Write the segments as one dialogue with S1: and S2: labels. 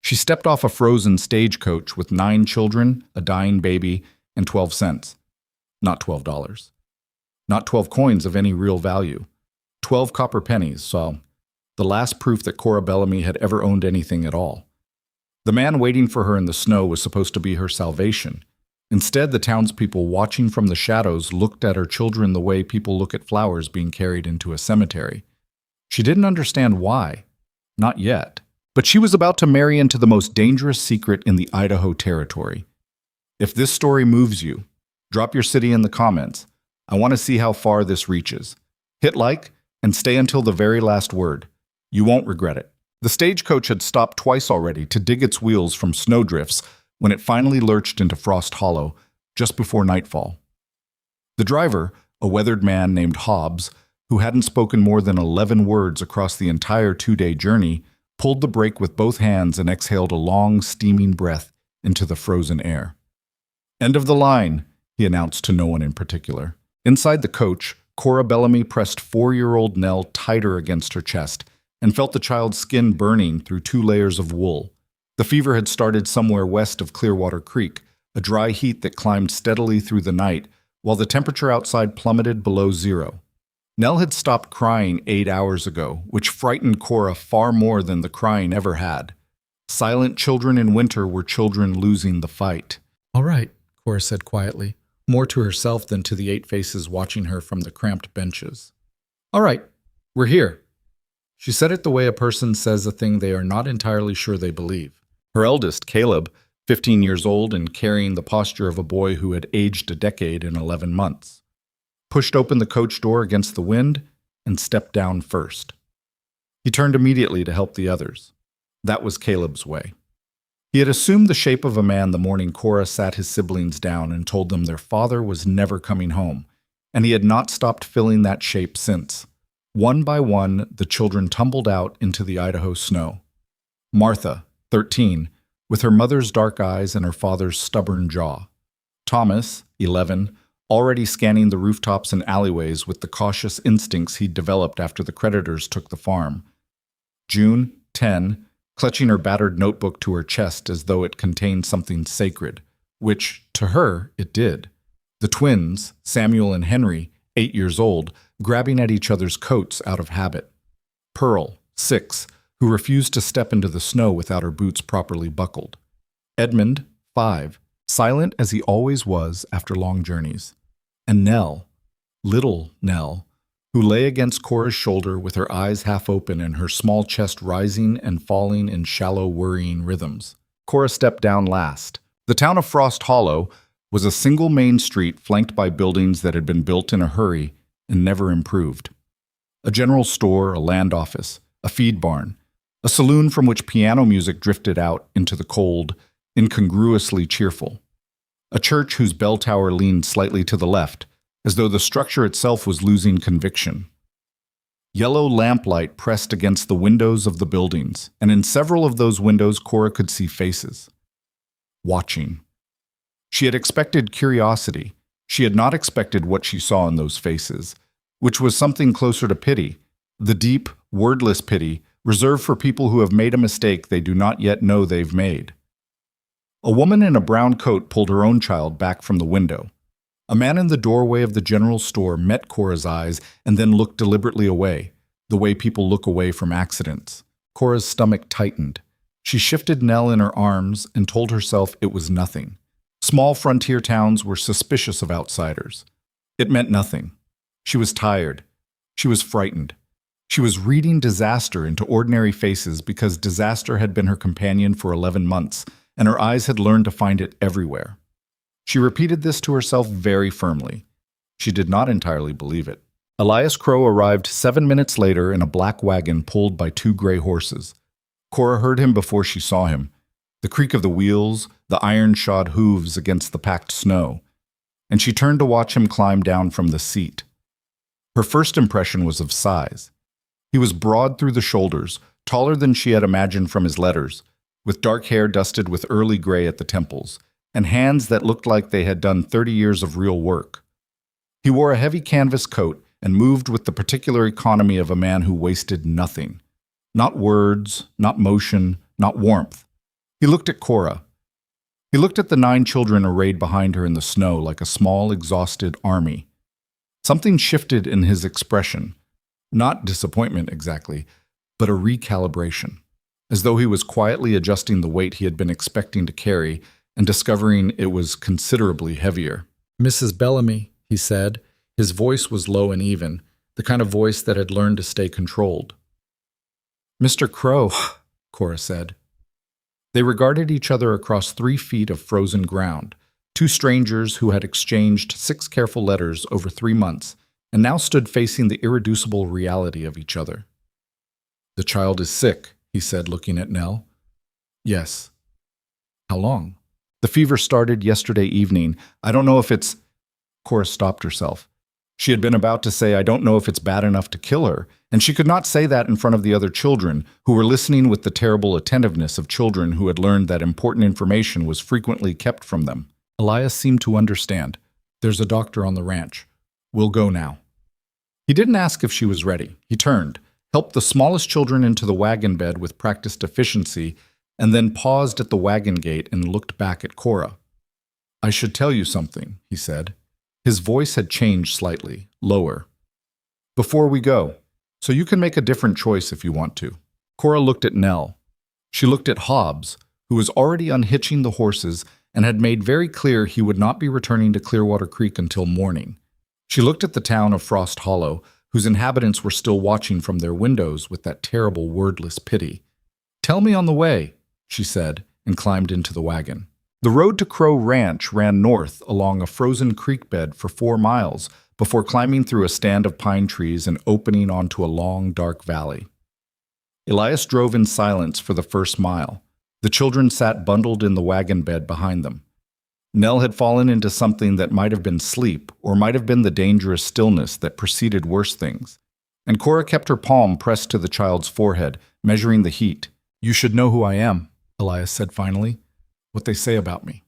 S1: She stepped off a frozen stagecoach with 9 children, a dying baby, and 12 cents. Not $12. Not 12 coins of any real value. 12 copper pennies, so the last proof that Cora Bellamy had ever owned anything at all. The man waiting for her in the snow was supposed to be her salvation. Instead, the townspeople watching from the shadows looked at her children the way people look at flowers being carried into a cemetery. She didn't understand why. Not yet. But she was about to marry into the most dangerous secret in the Idaho territory. If this story moves you, drop your city in the comments. I want to see how far this reaches. Hit like and stay until the very last word. You won't regret it. The stagecoach had stopped twice already to dig its wheels from snowdrifts when it finally lurched into Frost Hollow just before nightfall. The driver, a weathered man named Hobbs, who hadn't spoken more than 11 words across the entire 2-day journey, pulled the brake with both hands and exhaled a long, steaming breath into the frozen air. "End of the line," he announced to no one in particular. Inside the coach, Cora Bellamy pressed 4-year-old Nell tighter against her chest and felt the child's skin burning through 2 layers of wool. The fever had started somewhere west of Clearwater Creek, a dry heat that climbed steadily through the night, while the temperature outside plummeted below 0. Nell had stopped crying 8 hours ago, which frightened Cora far more than the crying ever had. Silent children in winter were children losing the fight. "All right," Cora said quietly, more to herself than to the 8 faces watching her from the cramped benches. "All right, we're here." She said it the way a person says a thing they are not entirely sure they believe. Her eldest, Caleb, 15 years old and carrying the posture of a boy who had aged a decade in 11 months, pushed open the coach door against the wind and stepped down first. He turned immediately to help the others. That was Caleb's way. He had assumed the shape of a man the morning Cora sat his siblings down and told them their father was never coming home, and he had not stopped filling that shape since. One by one, the children tumbled out into the Idaho snow. Martha, 13, with her mother's dark eyes and her father's stubborn jaw. Thomas, 11, already scanning the rooftops and alleyways with the cautious instincts he'd developed after the creditors took the farm. June, 10, clutching her battered notebook to her chest as though it contained something sacred, which, to her, it did. The twins, Samuel and Henry, 8 years old, grabbing at each other's coats out of habit. Pearl, 6, who refused to step into the snow without her boots properly buckled. Edmund, 5, silent as he always was after long journeys. And Nell, little Nell, who lay against Cora's shoulder with her eyes half open and her small chest rising and falling in shallow, worrying rhythms. Cora stepped down last. The town of Frost Hollow was a single main street flanked by buildings that had been built in a hurry and never improved. A general store, a land office, a feed barn, a saloon from which piano music drifted out into the cold, incongruously cheerful. A church whose bell tower leaned slightly to the left, as though the structure itself was losing conviction. Yellow lamplight pressed against the windows of the buildings, and in several of those windows Cora could see faces. Watching. She had expected curiosity. She had not expected what she saw in those faces, which was something closer to pity, the deep, wordless pity reserved for people who have made a mistake they do not yet know they've made. A woman in a brown coat pulled her own child back from the window. A man in the doorway of the general store met Cora's eyes and then looked deliberately away, the way people look away from accidents. Cora's stomach tightened. She shifted Nell in her arms and told herself it was nothing. Small frontier towns were suspicious of outsiders. It meant nothing. She was tired. She was frightened. She was reading disaster into ordinary faces because disaster had been her companion for 11 months, and her eyes had learned to find it everywhere. She repeated this to herself very firmly. She did not entirely believe it. Elias Crowe arrived 7 minutes later in a black wagon pulled by 2 gray horses. Cora heard him before she saw him, the creak of the wheels, the iron-shod hooves against the packed snow, and she turned to watch him climb down from the seat. Her first impression was of size. He was broad through the shoulders, taller than she had imagined from his letters, with dark hair dusted with early gray at the temples, and hands that looked like they had done 30 years of real work. He wore a heavy canvas coat and moved with the particular economy of a man who wasted nothing. Not words, not motion, not warmth. He looked at Cora. He looked at the 9 children arrayed behind her in the snow like a small, exhausted army. Something shifted in his expression. Not disappointment exactly, but a recalibration, as though he was quietly adjusting the weight he had been expecting to carry and discovering it was considerably heavier. "Mrs. Bellamy," he said. His voice was low and even, the kind of voice that had learned to stay controlled. "Mr. Crowe," Cora said. They regarded each other across 3 feet of frozen ground, 2 strangers who had exchanged 6 careful letters over 3 months and now stood facing the irreducible reality of each other. "The child is sick," he said, looking at Nell. "Yes." "How long?" "The fever started yesterday evening. I don't know if it's—" Cora stopped herself. She had been about to say, "I don't know if it's bad enough to kill her," and she could not say that in front of the other children, who were listening with the terrible attentiveness of children who had learned that important information was frequently kept from them. Elias seemed to understand. "There's a doctor on the ranch. We'll go now." He didn't ask if she was ready. He turned, helped the smallest children into the wagon bed with practiced efficiency, and then paused at the wagon gate and looked back at Cora. "I should tell you something," he said. His voice had changed slightly, lower. "Before we go, so you can make a different choice if you want to." Cora looked at Nell. She looked at Hobbs, who was already unhitching the horses and had made very clear he would not be returning to Clearwater Creek until morning. She looked at the town of Frost Hollow, whose inhabitants were still watching from their windows with that terrible wordless pity. "Tell me on the way," she said, and climbed into the wagon. The road to Crowe Ranch ran north along a frozen creek bed for 4 miles before climbing through a stand of pine trees and opening onto a long, dark valley. Elias drove in silence for the first mile. The children sat bundled in the wagon bed behind them. Nell had fallen into something that might have been sleep or might have been the dangerous stillness that preceded worse things, and Cora kept her palm pressed to the child's forehead, measuring the heat. "You should know who I am," Elias said finally. "What they say about me."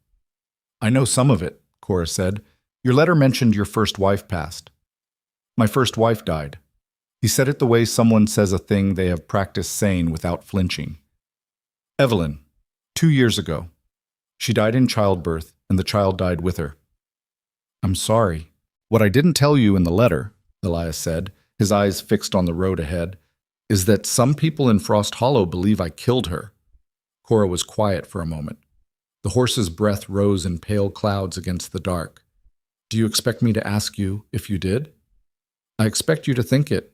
S1: "I know some of it," Cora said. "Your letter mentioned your first wife passed." "My first wife died." He said it the way someone says a thing they have practiced saying without flinching. "Evelyn, 2 years ago. She died in childbirth, and the child died with her." "I'm sorry. What I didn't tell you in the letter," Elias said, his eyes fixed on the road ahead, "is that some people in Frost Hollow believe I killed her." Cora was quiet for a moment. The horse's breath rose in pale clouds against the dark. "Do you expect me to ask you if you did?" "I expect you to think it."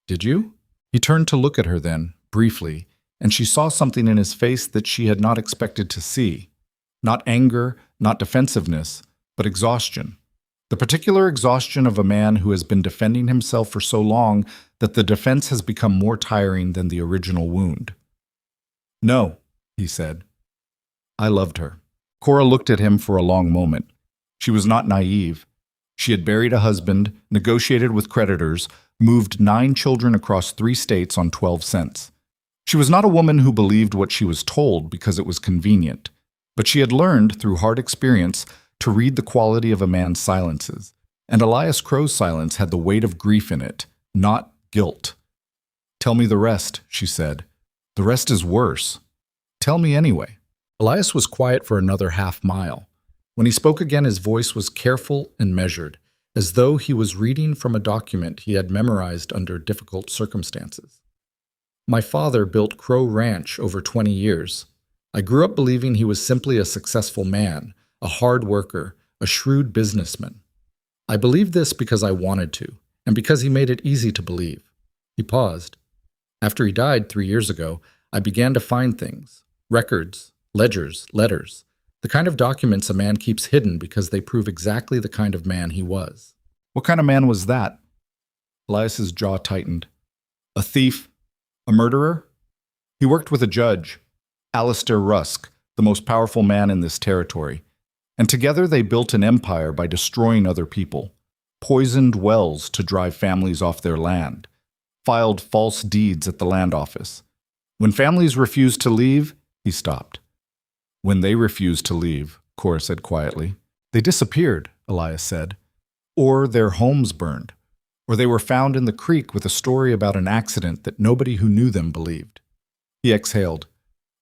S1: "Did you?" He turned to look at her then, briefly, and she saw something in his face that she had not expected to see. Not anger, not defensiveness, but exhaustion. The particular exhaustion of a man who has been defending himself for so long that the defense has become more tiring than the original wound. "No," he said. "I loved her." Cora looked at him for a long moment. She was not naive. She had buried a husband, negotiated with creditors, moved 9 children across 3 states on 12 cents. She was not a woman who believed what she was told because it was convenient, but she had learned, through hard experience, to read the quality of a man's silences, and Elias Crowe's silence had the weight of grief in it, not guilt. "Tell me the rest," she said. "The rest is worse. Tell me anyway." Elias was quiet for another half-mile. When he spoke again, his voice was careful and measured, as though he was reading from a document he had memorized under difficult circumstances. "My father built Crowe Ranch over 20 years. I grew up believing he was simply a successful man, a hard worker, a shrewd businessman. I believed this because I wanted to, and because he made it easy to believe." He paused. "After he died 3 years ago, I began to find things, records, ledgers, letters, the kind of documents a man keeps hidden because they prove exactly the kind of man he was." "What kind of man was that?" Elias's jaw tightened. "A thief? A murderer?" "He worked with a judge, Alistair Rusk, the most powerful man in this territory, and together they built an empire by destroying other people, poisoned wells to drive families off their land, filed false deeds at the land office. When families refused to leave," he stopped. "When they refused to leave," Cora said quietly. "They disappeared," Elias said. "Or their homes burned. Or they were found in the creek with a story about an accident that nobody who knew them believed." He exhaled.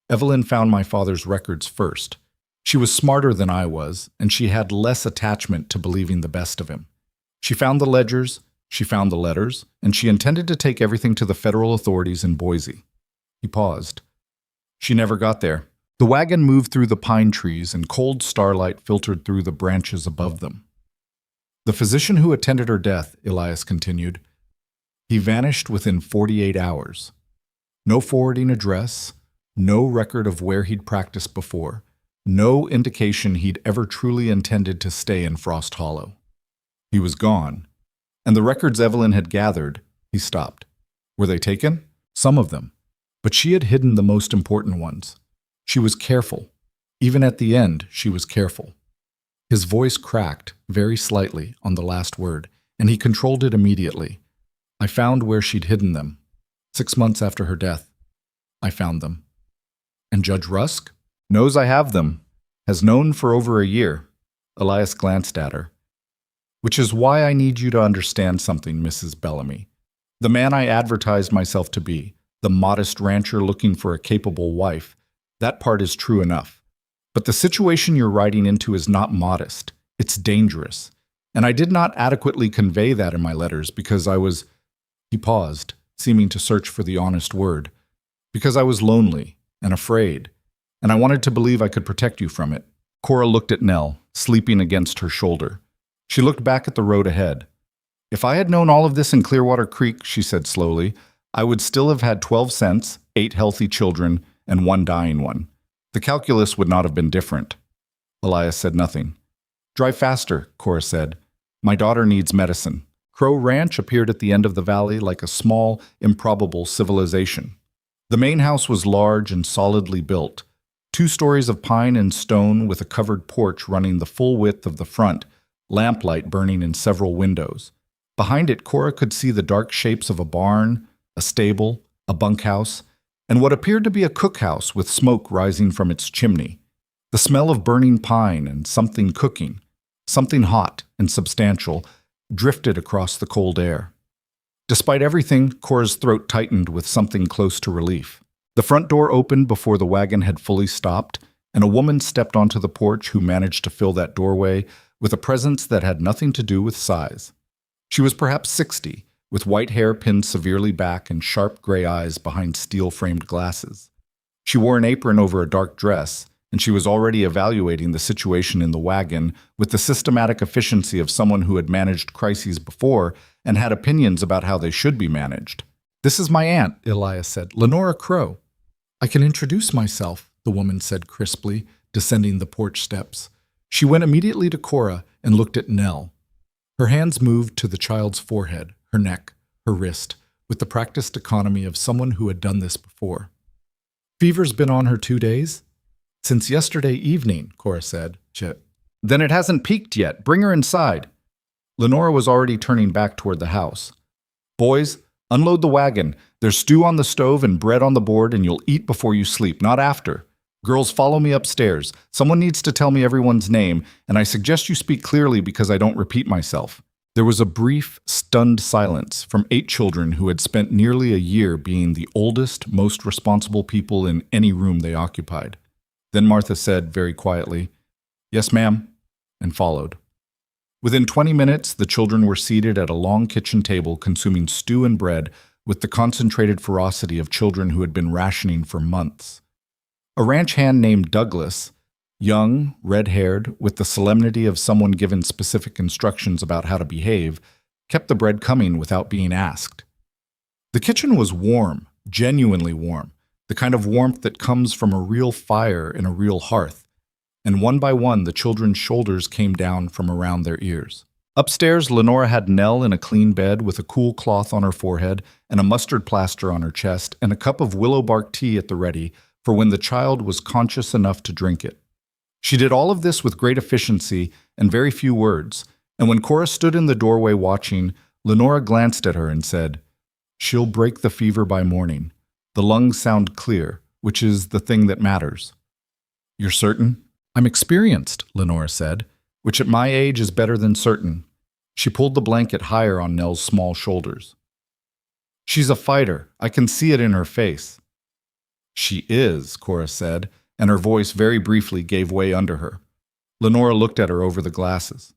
S1: Evelyn found my father's records first. She was smarter than I was, and she had less attachment to believing the best of him. She found the ledgers, she found the letters, and she intended to take everything to the federal authorities in Boise. He paused. She never got there. The wagon moved through the pine trees, and cold starlight filtered through the branches above them. The physician who attended her death, Elias continued, he vanished within 48 hours. No forwarding address, no record of where he'd practiced before, no indication he'd ever truly intended to stay in Frost Hollow. He was gone, and the records Evelyn had gathered, he stopped. Were they taken? Some of them. But she had hidden the most important ones. She was careful. Even at the end, she was careful. His voice cracked, very slightly, on the last word, and he controlled it immediately. I found where she'd hidden them. 6 months after her death, I found them. And Judge Rusk? Knows I have them. Has known for over a year. Elias glanced at her. Which is why I need you to understand something, Mrs. Bellamy. The man I advertised myself to be, the modest rancher looking for a capable wife, that part is true enough. But the situation you're riding into is not modest. It's dangerous. And I did not adequately convey that in my letters because I was... He paused, seeming to search for the honest word. Because I was lonely and afraid, and I wanted to believe I could protect you from it. Cora looked at Nell, sleeping against her shoulder. She looked back at the road ahead. If I had known all of this in Clearwater Creek, she said slowly, I would still have had 12 cents, 8 healthy children, and 1 dying one. The calculus would not have been different. Elias said nothing. Drive faster, Cora said. My daughter needs medicine. Crow Ranch appeared at the end of the valley like a small, improbable civilization. The main house was large and solidly built, 2 stories of pine and stone with a covered porch running the full width of the front, lamplight burning in several windows. Behind it, Cora could see the dark shapes of a barn, a stable, a bunkhouse, and what appeared to be a cookhouse with smoke rising from its chimney. The smell of burning pine and something cooking, something hot and substantial, drifted across the cold air. Despite everything, Cora's throat tightened with something close to relief. The front door opened before the wagon had fully stopped, and a woman stepped onto the porch who managed to fill that doorway with a presence that had nothing to do with size. She was perhaps 60, with white hair pinned severely back and sharp gray eyes behind steel-framed glasses. She wore an apron over a dark dress, and she was already evaluating the situation in the wagon with the systematic efficiency of someone who had managed crises before and had opinions about how they should be managed. This is my aunt, Elias said, Lenora Crowe. I can introduce myself, the woman said crisply, descending the porch steps. She went immediately to Cora and looked at Nell. Her hands moved to the child's forehead, her neck, her wrist, with the practiced economy of someone who had done this before. Fever's been on her 2 days? Since yesterday evening, Cora said. Then it hasn't peaked yet. Bring her inside. Lenora was already turning back toward the house. Boys, unload the wagon. There's stew on the stove and bread on the board, and you'll eat before you sleep, not after. Girls, follow me upstairs. Someone needs to tell me everyone's name, and I suggest you speak clearly because I don't repeat myself. There was a brief, stunned silence from 8 children who had spent nearly a year being the oldest, most responsible people in any room they occupied. Then Martha said very quietly, Yes, ma'am, and followed. Within 20 minutes, the children were seated at a long kitchen table consuming stew and bread with the concentrated ferocity of children who had been rationing for months. A ranch hand named Douglas, young, red-haired, with the solemnity of someone given specific instructions about how to behave, kept the bread coming without being asked. The kitchen was warm, genuinely warm, the kind of warmth that comes from a real fire in a real hearth, and one by one the children's shoulders came down from around their ears. Upstairs, Lenora had Nell in a clean bed with a cool cloth on her forehead and a mustard plaster on her chest and a cup of willow bark tea at the ready for when the child was conscious enough to drink it. She did all of this with great efficiency and very few words, and when Cora stood in the doorway watching, Lenora glanced at her and said, She'll break the fever by morning. The lungs sound clear, which is the thing that matters. You're certain? I'm experienced, Lenora said, which at my age is better than certain. She pulled the blanket higher on Nell's small shoulders. She's a fighter. I can see it in her face. She is, Cora said, and her voice very briefly gave way under her. Lenora looked at her over the glasses.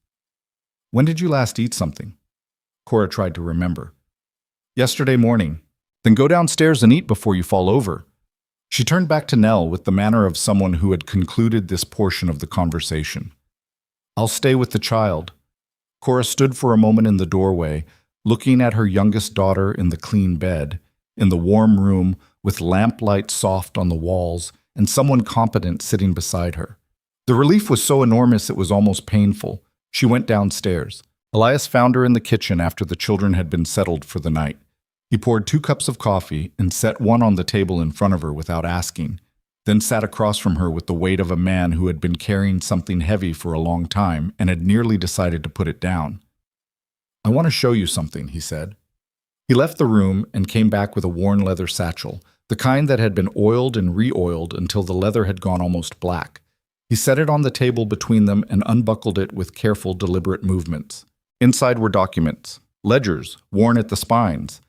S1: When did you last eat something? Cora tried to remember. Yesterday morning. Then go downstairs and eat before you fall over. She turned back to Nell with the manner of someone who had concluded this portion of the conversation. I'll stay with the child. Cora stood for a moment in the doorway, looking at her youngest daughter in the clean bed, in the warm room with lamplight soft on the walls and someone competent sitting beside her. The relief was so enormous it was almost painful. She went downstairs. Elias found her in the kitchen after the children had been settled for the night. He poured 2 cups of coffee and set one on the table in front of her without asking, then sat across from her with the weight of a man who had been carrying something heavy for a long time and had nearly decided to put it down. I want to show you something, he said. He left the room and came back with a worn leather satchel, the kind that had been oiled and re-oiled until the leather had gone almost black. He set it on the table between them and unbuckled it with careful, deliberate movements. Inside were documents, ledgers worn at the spines,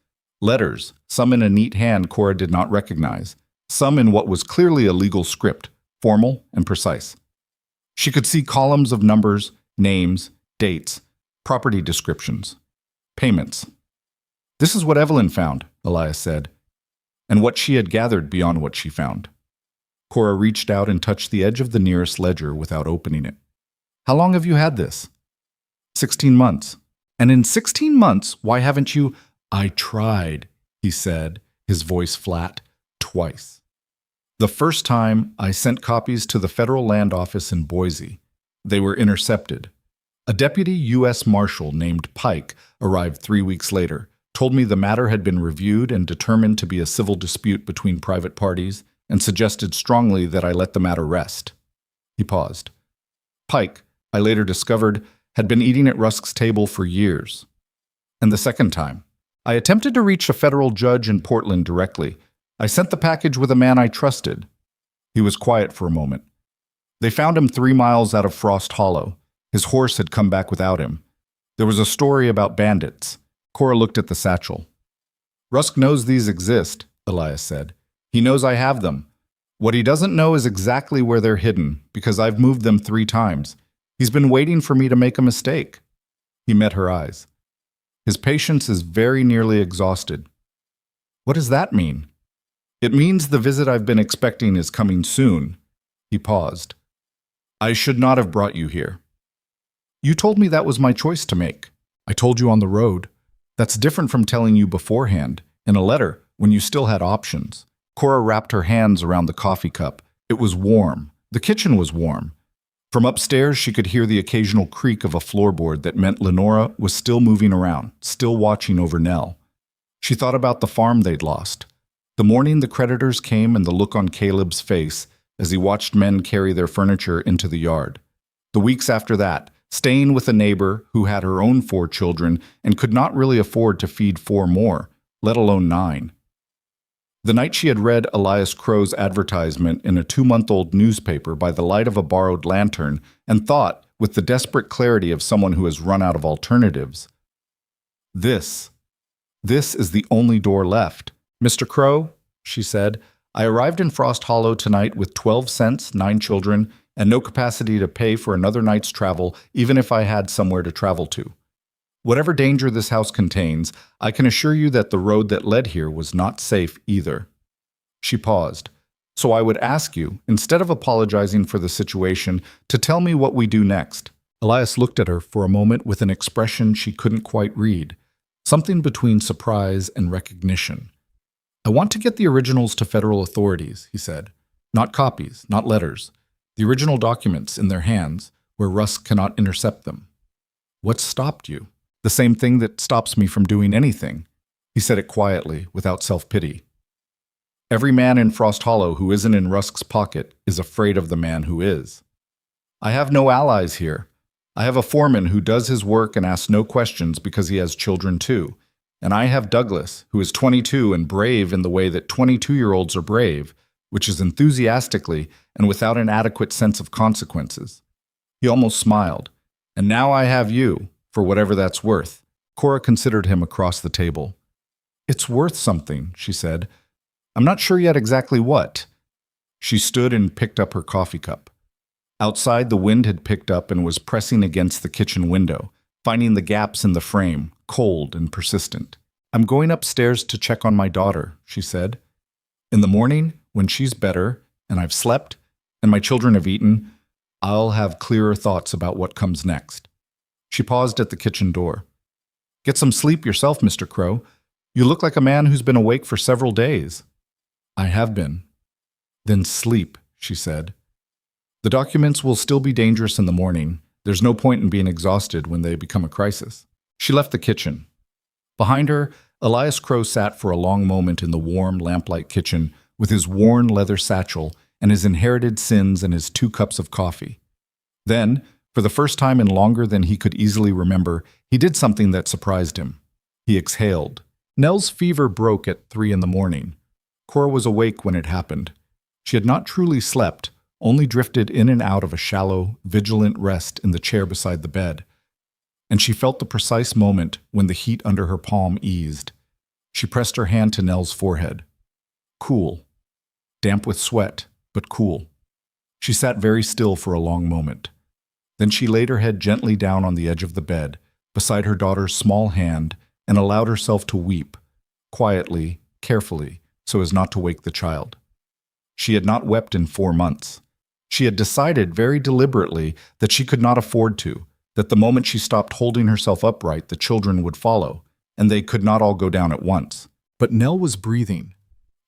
S1: letters, some in a neat hand Cora did not recognize, some in what was clearly a legal script, formal and precise. She could see columns of numbers, names, dates, property descriptions, payments. This is what Evelyn found, Elias said, and what she had gathered beyond what she found. Cora reached out and touched the edge of the nearest ledger without opening it. How long have you had this? 16 months. And in 16 months, why haven't you? I tried, he said, his voice flat, twice. The first time, I sent copies to the Federal Land Office in Boise. They were intercepted. A deputy U.S. Marshal named Pike arrived 3 weeks later, told me the matter had been reviewed and determined to be a civil dispute between private parties, and suggested strongly that I let the matter rest. He paused. Pike, I later discovered, had been eating at Rusk's table for years. And the second time, I attempted to reach a federal judge in Portland directly. I sent the package with a man I trusted. He was quiet for a moment. They found him 3 miles out of Frost Hollow. His horse had come back without him. There was a story about bandits. Cora looked at the satchel. Rusk knows these exist, Elias said. He knows I have them. What he doesn't know is exactly where they're hidden, because I've moved them 3 times. He's been waiting for me to make a mistake. He met her eyes. His patience is very nearly exhausted. What does that mean? It means the visit I've been expecting is coming soon. He paused. I should not have brought you here. You told me that was my choice to make. I told you on the road. That's different from telling you beforehand, in a letter, when you still had options. Cora wrapped her hands around the coffee cup. It was warm. The kitchen was warm. From upstairs, she could hear the occasional creak of a floorboard that meant Lenora was still moving around, still watching over Nell. She thought about the farm they'd lost. The morning the creditors came and the look on Caleb's face as he watched men carry their furniture into the yard. The weeks after that, staying with a neighbor who had her own 4 children and could not really afford to feed 4 more, let alone 9. The night she had read Elias Crowe's advertisement in a 2-month-old newspaper by the light of a borrowed lantern and thought, with the desperate clarity of someone who has run out of alternatives, This is the only door left. Mr. Crowe, she said, I arrived in Frost Hollow tonight with 12 cents, 9 children, and no capacity to pay for another night's travel, even if I had somewhere to travel to. Whatever danger this house contains, I can assure you that the road that led here was not safe either. She paused. So I would ask you, instead of apologizing for the situation, to tell me what we do next. Elias looked at her for a moment with an expression she couldn't quite read, something between surprise and recognition. I want to get the originals to federal authorities, he said. Not copies, not letters. The original documents in their hands, where Rusk cannot intercept them. What stopped you? The same thing that stops me from doing anything. He said it quietly, without self-pity. Every man in Frost Hollow who isn't in Rusk's pocket is afraid of the man who is. I have no allies here. I have a foreman who does his work and asks no questions because he has children too. And I have Douglas, who is 22 and brave in the way that 22-year-olds are brave, which is enthusiastically and without an adequate sense of consequences. He almost smiled. And now I have you. For whatever that's worth. Cora considered him across the table. It's worth something, she said. I'm not sure yet exactly what. She stood and picked up her coffee cup. Outside, the wind had picked up and was pressing against the kitchen window, finding the gaps in the frame, cold and persistent. I'm going upstairs to check on my daughter, she said. In the morning, when she's better, and I've slept, and my children have eaten, I'll have clearer thoughts about what comes next. She paused at the kitchen door. Get some sleep yourself, Mr. Crowe. You look like a man who's been awake for several days. I have been. Then sleep, she said. The documents will still be dangerous in the morning. There's no point in being exhausted when they become a crisis. She left the kitchen. Behind her, Elias Crowe sat for a long moment in the warm, lamplight kitchen with his worn leather satchel and his inherited sins and his 2 cups of coffee. Then, for the first time in longer than he could easily remember, he did something that surprised him. He exhaled. Nell's fever broke at 3 in the morning. Cora was awake when it happened. She had not truly slept, only drifted in and out of a shallow, vigilant rest in the chair beside the bed. And she felt the precise moment when the heat under her palm eased. She pressed her hand to Nell's forehead. Cool. Damp with sweat, but cool. She sat very still for a long moment. Then she laid her head gently down on the edge of the bed, beside her daughter's small hand, and allowed herself to weep, quietly, carefully, so as not to wake the child. She had not wept in 4 months. She had decided very deliberately that she could not afford to, that the moment she stopped holding herself upright, the children would follow, and they could not all go down at once. But Nell was breathing.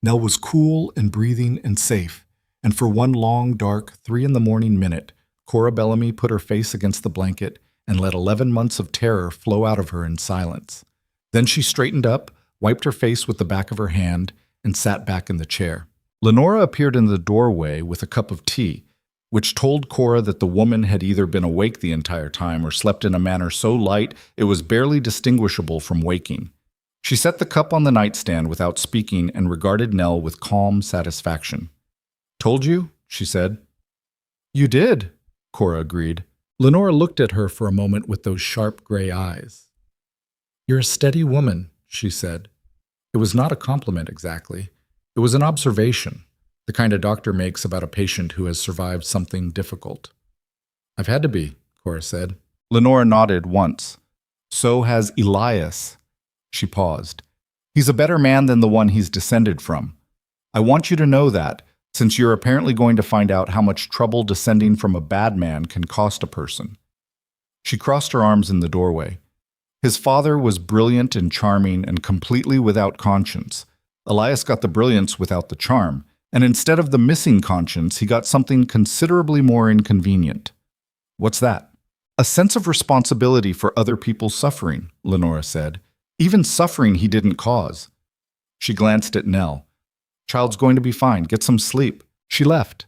S1: Nell was cool and breathing and safe, and for one long, dark, 3 in the morning minute, Cora Bellamy put her face against the blanket and let 11 months of terror flow out of her in silence. Then she straightened up, wiped her face with the back of her hand, and sat back in the chair. Lenora appeared in the doorway with a cup of tea, which told Cora that the woman had either been awake the entire time or slept in a manner so light it was barely distinguishable from waking. She set the cup on the nightstand without speaking and regarded Nell with calm satisfaction. Told you, she said. You did, Cora agreed. Lenora looked at her for a moment with those sharp gray eyes. You're a steady woman, she said. It was not a compliment exactly. It was an observation, the kind a doctor makes about a patient who has survived something difficult. I've had to be, Cora said. Lenora nodded once. So has Elias. She paused. He's a better man than the one he's descended from. I want you to know that, since you're apparently going to find out how much trouble descending from a bad man can cost a person. She crossed her arms in the doorway. His father was brilliant and charming and completely without conscience. Elias got the brilliance without the charm, and instead of the missing conscience, he got something considerably more inconvenient. What's that? A sense of responsibility for other people's suffering, Lenora said. Even suffering he didn't cause. She glanced at Nell. Child's going to be fine. Get some sleep. She left.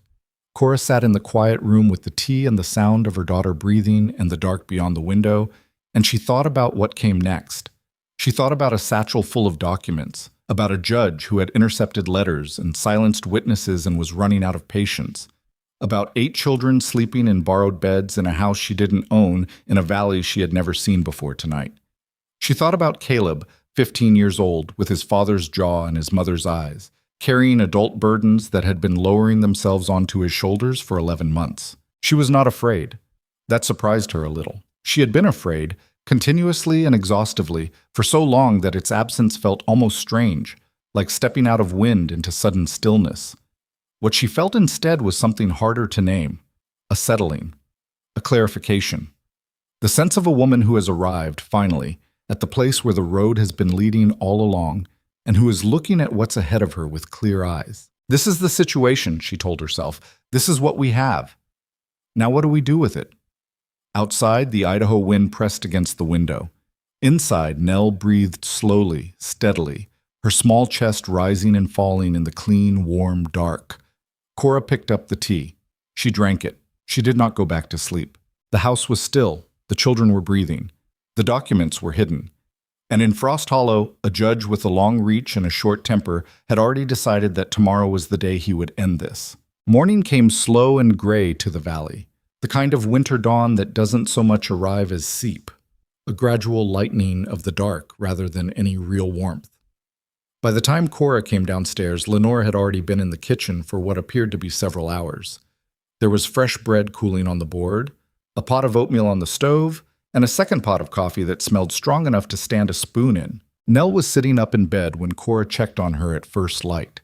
S1: Cora sat in the quiet room with the tea and the sound of her daughter breathing and the dark beyond the window, and she thought about what came next. She thought about a satchel full of documents, about a judge who had intercepted letters and silenced witnesses and was running out of patience, about 8 children sleeping in borrowed beds in a house she didn't own in a valley she had never seen before tonight. She thought about Caleb, 15 years old, with his father's jaw and his mother's eyes, carrying adult burdens that had been lowering themselves onto his shoulders for 11 months. She was not afraid. That surprised her a little. She had been afraid, continuously and exhaustively, for so long that its absence felt almost strange, like stepping out of wind into sudden stillness. What she felt instead was something harder to name, a settling, a clarification. The sense of a woman who has arrived, finally, at the place where the road has been leading all along, and who is looking at what's ahead of her with clear eyes. This is the situation, she told herself. This is what we have. Now what do we do with it? Outside, the Idaho wind pressed against the window. Inside, Nell breathed slowly, steadily, her small chest rising and falling in the clean, warm dark. Cora picked up the tea. She drank it. She did not go back to sleep. The house was still. The children were breathing. The documents were hidden. And in Frost Hollow, a judge with a long reach and a short temper had already decided that tomorrow was the day he would end this. Morning came slow and gray to the valley. The kind of winter dawn that doesn't so much arrive as seep, a gradual lightening of the dark rather than any real warmth. By the time Cora came downstairs, Lenore had already been in the kitchen for what appeared to be several hours. There was fresh bread cooling on the board, a pot of oatmeal on the stove, and a second pot of coffee that smelled strong enough to stand a spoon in. Nell was sitting up in bed when Cora checked on her at first light.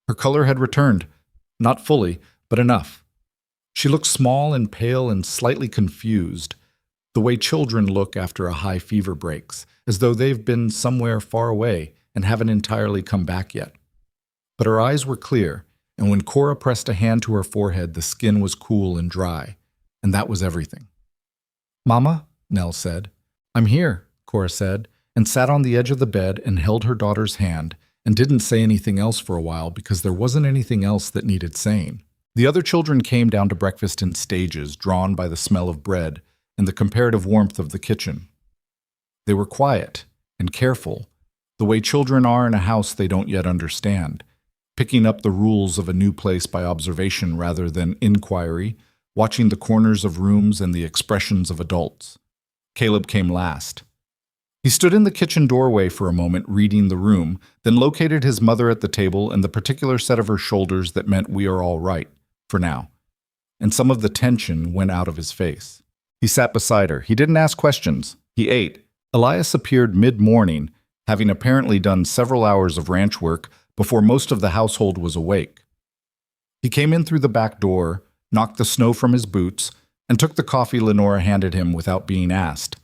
S1: Her color had returned, not fully, but enough. She looked small and pale and slightly confused, the way children look after a high fever breaks, as though they've been somewhere far away and haven't entirely come back yet. But her eyes were clear, and when Cora pressed a hand to her forehead, the skin was cool and dry, and that was everything. "Mama," Nell said. "I'm here," Cora said, and sat on the edge of the bed and held her daughter's hand and didn't say anything else for a while because there wasn't anything else that needed saying. The other children came down to breakfast in stages, drawn by the smell of bread and the comparative warmth of the kitchen. They were quiet and careful, the way children are in a house they don't yet understand, picking up the rules of a new place by observation rather than inquiry, watching the corners of rooms and the expressions of adults. Caleb came last. He stood in the kitchen doorway for a moment, reading the room, then located his mother at the table and the particular set of her shoulders that meant we are all right, for now. And some of the tension went out of his face. He sat beside her. He didn't ask questions. He ate. Elias appeared mid-morning, having apparently done several hours of ranch work before most of the household was awake. He came in through the back door, knocked the snow from his boots, and took the coffee Lenora handed him without being asked.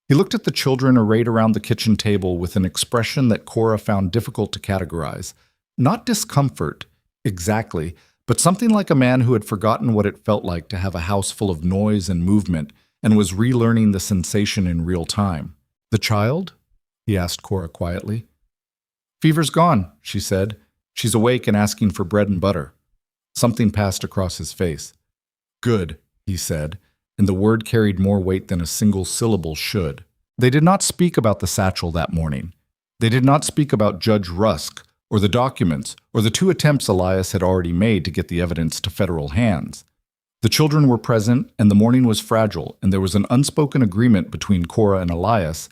S1: He looked at the children arrayed around the kitchen table with an expression that Cora found difficult to categorize. Not discomfort, exactly, but something like a man who had forgotten what it felt like to have a house full of noise and movement and was relearning the sensation in real time. "The child?" he asked Cora quietly. "Fever's gone," she said. "She's awake and asking for bread and butter." Something passed across his face. "Good," he said, and the word carried more weight than a single syllable should. They did not speak about the satchel that morning. They did not speak about Judge Rusk, or the documents, or the 2 attempts Elias had already made to get the evidence to federal hands. The children were present, and the morning was fragile, and there was an unspoken agreement between Cora and Elias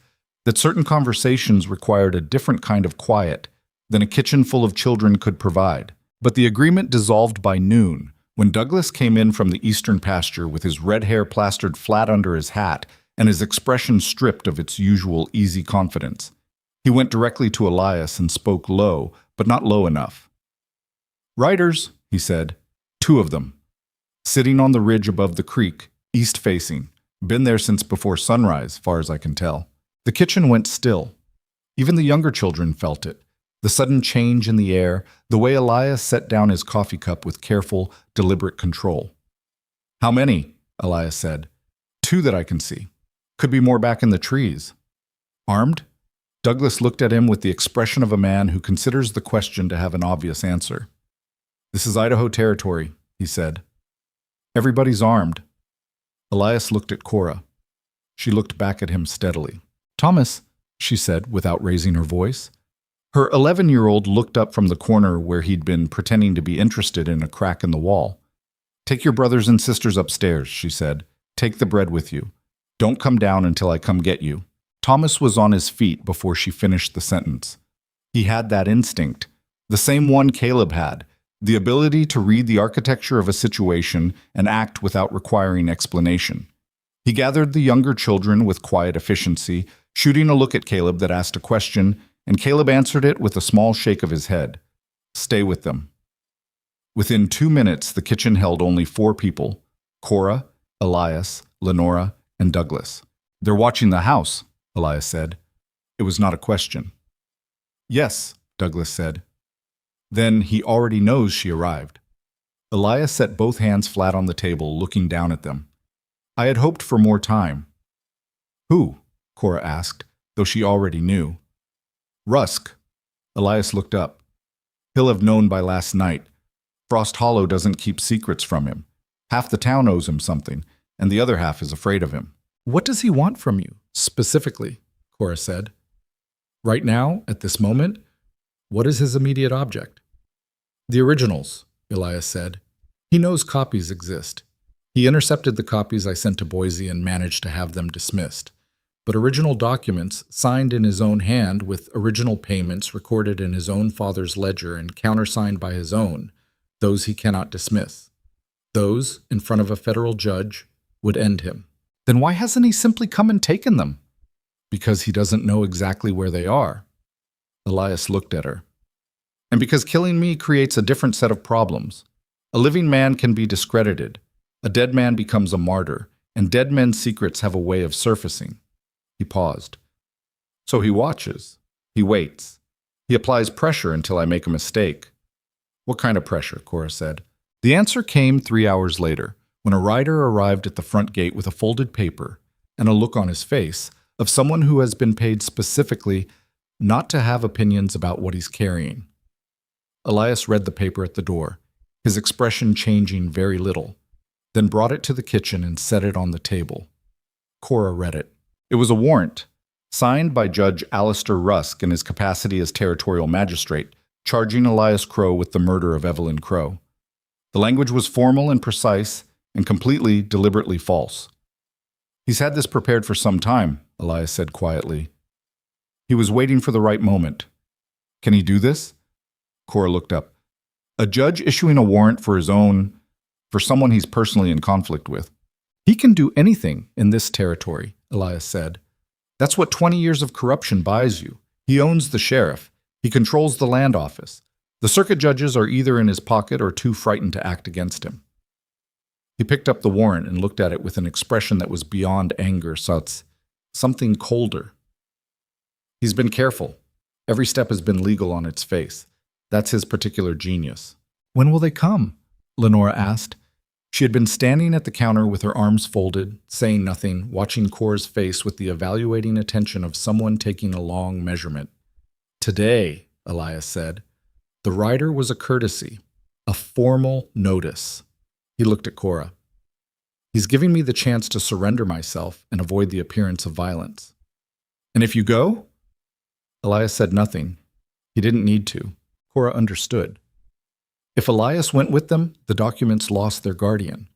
S1: that certain conversations required a different kind of quiet than a kitchen full of children could provide. But the agreement dissolved by noon, when Douglas came in from the eastern pasture with his red hair plastered flat under his hat and his expression stripped of its usual easy confidence. He went directly to Elias and spoke low, but not low enough. "Riders," he said, "2 of them. Sitting on the ridge above the creek, east-facing. Been there since before sunrise, far as I can tell." The kitchen went still. Even the younger children felt it. The sudden change in the air, the way Elias set down his coffee cup with careful, deliberate control. "How many?" Elias said. "2 that I can see. Could be more back in the trees." "Armed?" Douglas looked at him with the expression of a man who considers the question to have an obvious answer. "This is Idaho territory," he said. "Everybody's armed." Elias looked at Cora. She looked back at him steadily. "Thomas," she said without raising her voice. Her 11-year-old looked up from the corner where he'd been pretending to be interested in a crack in the wall. "Take your brothers and sisters upstairs," she said. "Take the bread with you. Don't come down until I come get you." Thomas was on his feet before she finished the sentence. He had that instinct, the same one Caleb had, the ability to read the architecture of a situation and act without requiring explanation. He gathered the younger children with quiet efficiency, shooting a look at Caleb that asked a question, and Caleb answered it with a small shake of his head. "Stay with them." Within 2 minutes, the kitchen held only 4 people: Cora, Elias, Lenora, and Douglas. "They're watching the house," Elias said. It was not a question. "Yes," Douglas said. "Then he already knows she arrived." Elias set both hands flat on the table, looking down at them. "I had hoped for more time." "Who?" Cora asked, though she already knew. "Rusk." Elias looked up. "He'll have known by last night. Frost Hollow doesn't keep secrets from him. Half the town owes him something, and the other half is afraid of him." "What does he want from you, specifically?" Cora said. "Right now, at this moment, what is his immediate object?" "The originals," Elias said. "He knows copies exist. He intercepted the copies I sent to Boise and managed to have them dismissed. but original documents signed in his own hand with original payments recorded in his own father's ledger and countersigned by his own, those he cannot dismiss. Those, in front of a federal judge, would end him. Then why hasn't he simply come and taken them? Because he doesn't know exactly where they are. Elias looked at her. And because killing me creates a different set of problems. A living man can be discredited. A dead man becomes a martyr, and dead men's secrets have a way of surfacing. He paused. So he watches. He waits. He applies pressure until I make a mistake. What kind of pressure? Cora said. The answer came 3 hours later, when a rider arrived at the front gate with a folded paper and a look on his face of someone who has been paid specifically not to have opinions about what he's carrying. Elias read the paper at the door, his expression changing very little, then brought it to the kitchen and set it on the table. Cora read it. It was a warrant, signed by Judge Alistair Rusk in his capacity as territorial magistrate, charging Elias Crowe with the murder of Evelyn Crowe. The language was formal and precise, and completely, deliberately false. He's had this prepared for some time, Elias said quietly. He was waiting for the right moment. Can he do this? Cora looked up. A judge issuing a warrant for someone he's personally in conflict with. He can do anything in this territory, Elias said. That's what 20 years of corruption buys you. He owns the sheriff. He controls the land office. The circuit judges are either in his pocket or too frightened to act against him. He picked up the warrant and looked at it with an expression that was beyond anger, something colder. He's been careful. Every step has been legal on its face. That's his particular genius. When will they come? Lenora asked. She had been standing at the counter with her arms folded, saying nothing, watching Cora's face with the evaluating attention of someone taking a long measurement. Today, Elias said. The rider was a courtesy, a formal notice. He looked at Cora. He's giving me the chance to surrender myself and avoid the appearance of violence. And if you go? Elias said nothing. He didn't need to. Cora understood. If Elias went with them, the documents lost their guardian.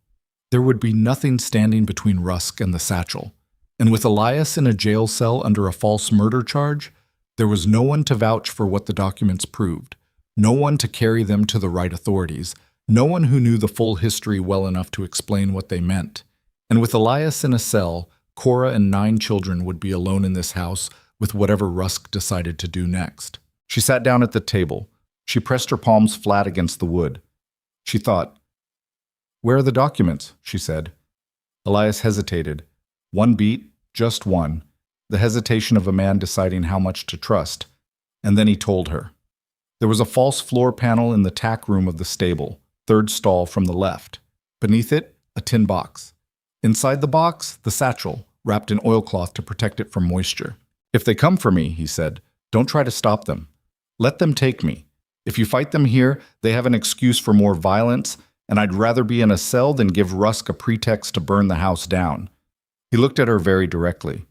S1: There would be nothing standing between Rusk and the satchel. And with Elias in a jail cell under a false murder charge, there was no one to vouch for what the documents proved, no one to carry them to the right authorities, no one who knew the full history well enough to explain what they meant. And with Elias in a cell, Cora and 9 children would be alone in this house with whatever Rusk decided to do next. She sat down at the table. She pressed her palms flat against the wood. She thought. Where are the documents? She said. Elias hesitated. One beat, just one, the hesitation of a man deciding how much to trust. And then he told her. There was a false floor panel in the tack room of the stable, 3rd stall from the left. Beneath it, a tin box. Inside the box, the satchel, wrapped in oilcloth to protect it from moisture. If they come for me, he said, don't try to stop them. Let them take me. If you fight them here, they have an excuse for more violence, and I'd rather be in a cell than give Rusk a pretext to burn the house down. He looked at her very directly.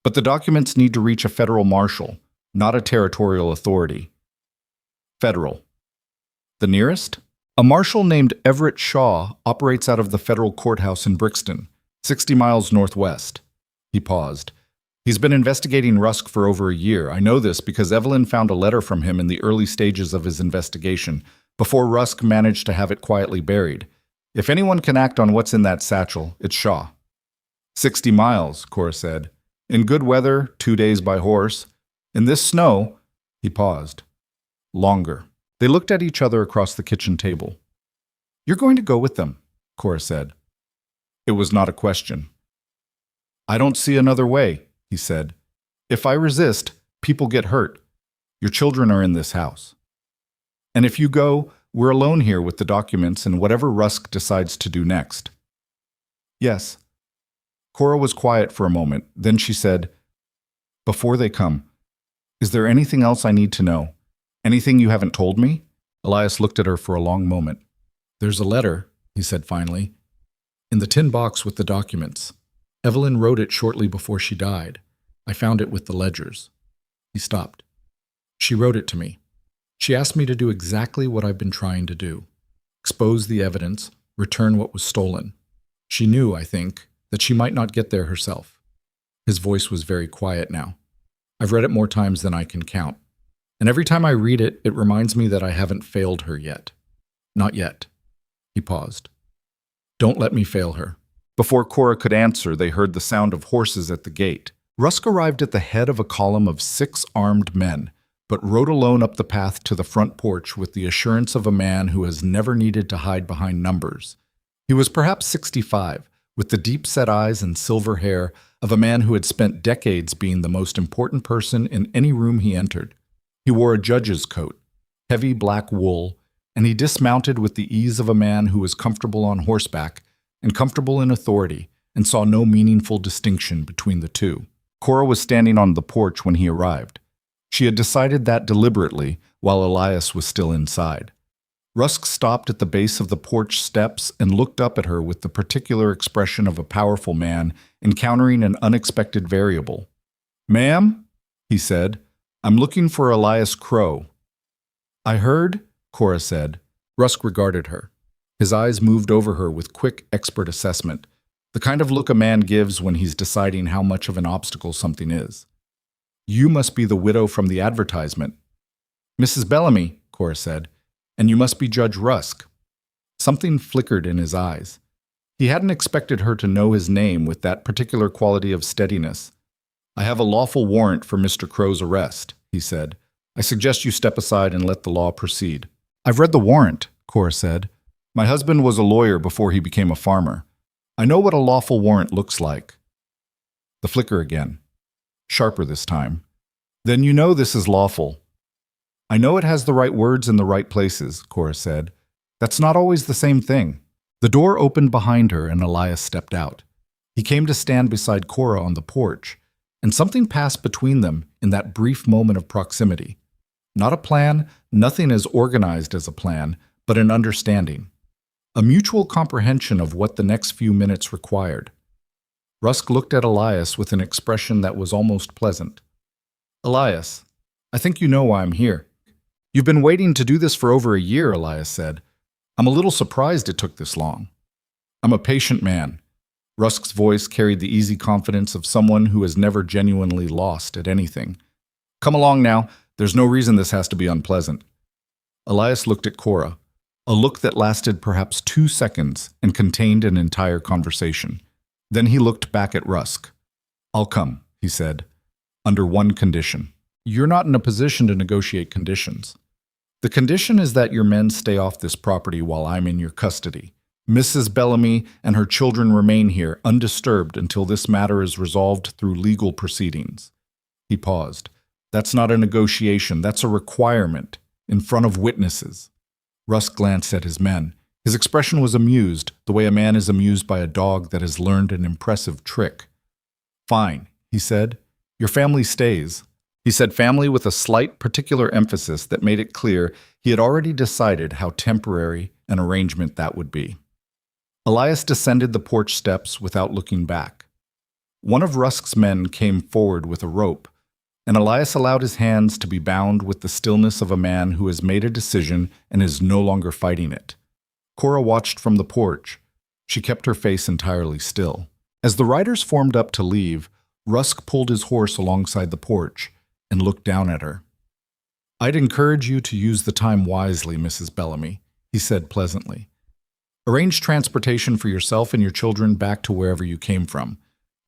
S1: But the documents need to reach a federal marshal, not a territorial authority. Federal. The nearest? A marshal named Everett Shaw operates out of the federal courthouse in Brixton, 60 miles northwest. He paused. He's been investigating Rusk for over a year. I know this because Evelyn found a letter from him in the early stages of his investigation, before Rusk managed to have it quietly buried. If anyone can act on what's in that satchel, it's Shaw. 60 miles, Cora said. In good weather, 2 days by horse. In this snow, he paused. Longer. They looked at each other across the kitchen table. You're going to go with them, Cora said. It was not a question. I don't see another way, he said. If I resist, people get hurt. Your children are in this house. And if you go, we're alone here with the documents and whatever Rusk decides to do next. Yes. Cora was quiet for a moment. Then she said, Before they come, is there anything else I need to know? Anything you haven't told me? Elias looked at her for a long moment. There's a letter, he said finally, in the tin box with the documents. Evelyn wrote it shortly before she died. I found it with the ledgers. He stopped. She wrote it to me. She asked me to do exactly what I've been trying to do. Expose the evidence, return what was stolen. She knew, I think, that she might not get there herself. His voice was very quiet now. "I've read it more times than I can count. And every time I read it, it reminds me that I haven't failed her yet. Not yet." He paused. "Don't let me fail her." Before Cora could answer, they heard the sound of horses at the gate. Rusk arrived at the head of a column of 6 armed men, but rode alone up the path to the front porch with the assurance of a man who has never needed to hide behind numbers. He was perhaps 65, with the deep-set eyes and silver hair of a man who had spent decades being the most important person in any room he entered. He wore a judge's coat, heavy black wool, and he dismounted with the ease of a man who was comfortable on horseback and comfortable in authority and saw no meaningful distinction between the two. Cora was standing on the porch when he arrived. She had decided that deliberately while Elias was still inside. Rusk stopped at the base of the porch steps and looked up at her with the particular expression of a powerful man encountering an unexpected variable. "Ma'am," he said, "I'm looking for Elias Crowe." "I heard," Cora said. Rusk regarded her. His eyes moved over her with quick, expert assessment, the kind of look a man gives when he's deciding how much of an obstacle something is. "You must be the widow from the advertisement." "Mrs. Bellamy," Cora said, "and you must be Judge Rusk." Something flickered in his eyes. He hadn't expected her to know his name with that particular quality of steadiness. "I have a lawful warrant for Mr. Crowe's arrest," he said. "I suggest you step aside and let the law proceed." "I've read the warrant," Cora said. "My husband was a lawyer before he became a farmer. I know what a lawful warrant looks like." The flicker again. Sharper this time. "Then you know this is lawful." "I know it has the right words in the right places," Cora said. "That's not always the same thing." The door opened behind her and Elias stepped out. He came to stand beside Cora on the porch, and something passed between them in that brief moment of proximity. Not a plan, nothing as organized as a plan, but an understanding. A mutual comprehension of what the next few minutes required. Rusk looked at Elias with an expression that was almost pleasant. "Elias, I think you know why I'm here." "You've been waiting to do this for over a year," Elias said. "I'm a little surprised it took this long." "I'm a patient man." Rusk's voice carried the easy confidence of someone who has never genuinely lost at anything. "Come along now. There's no reason this has to be unpleasant." Elias looked at Cora, a look that lasted perhaps 2 seconds and contained an entire conversation. Then he looked back at Rusk. "I'll come," he said, "under one condition." "You're not in a position to negotiate conditions. The condition is that your men stay off this property while I'm in your custody. Mrs. Bellamy and her children remain here undisturbed until this matter is resolved through legal proceedings." He paused. "That's not a negotiation, that's a requirement, in front of witnesses." Rusk glanced at his men. His expression was amused, the way a man is amused by a dog that has learned an impressive trick. "Fine," he said. "Your family stays." He said family with a slight particular emphasis that made it clear he had already decided how temporary an arrangement that would be. Elias descended the porch steps without looking back. One of Rusk's men came forward with a rope, and Elias allowed his hands to be bound with the stillness of a man who has made a decision and is no longer fighting it. Cora watched from the porch. She kept her face entirely still. As the riders formed up to leave, Rusk pulled his horse alongside the porch and looked down at her. "I'd encourage you to use the time wisely, Mrs. Bellamy," he said pleasantly. "Arrange transportation for yourself and your children back to wherever you came from.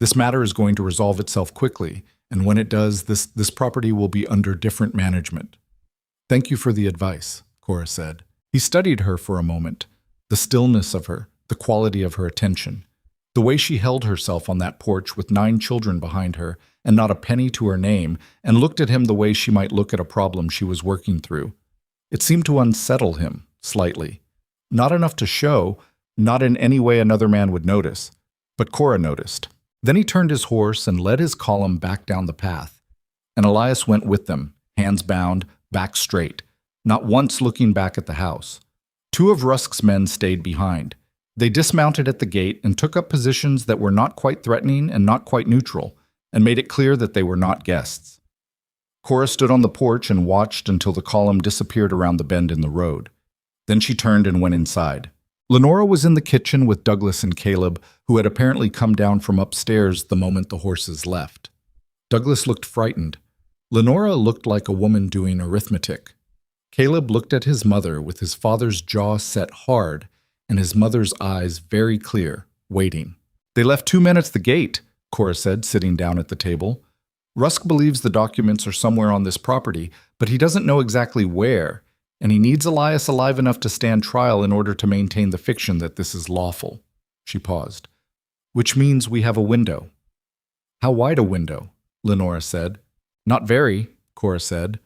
S1: This matter is going to resolve itself quickly, and when it does, this property will be under different management." "Thank you for the advice," Cora said. He studied her for a moment, the stillness of her, the quality of her attention, the way she held herself on that porch with 9 children behind her and not a penny to her name, and looked at him the way she might look at a problem she was working through. It seemed to unsettle him, slightly. Not enough to show, not in any way another man would notice, but Cora noticed. Then he turned his horse and led his column back down the path, and Elias went with them, hands bound, back straight, not once looking back at the house. 2 of Rusk's men stayed behind. They dismounted at the gate and took up positions that were not quite threatening and not quite neutral, and made it clear that they were not guests. Cora stood on the porch and watched until the column disappeared around the bend in the road. Then she turned and went inside. Lenora was in the kitchen with Douglas and Caleb, who had apparently come down from upstairs the moment the horses left. Douglas looked frightened. Lenora looked like a woman doing arithmetic. Caleb looked at his mother with his father's jaw set hard and his mother's eyes very clear, waiting. "They left 2 men at the gate," Cora said, sitting down at the table. "Rusk believes the documents are somewhere on this property, but he doesn't know exactly where, and he needs Elias alive enough to stand trial in order to maintain the fiction that this is lawful." She paused. "Which means we have a window." "How wide a window?" Lenora said. "Not very," Cora said.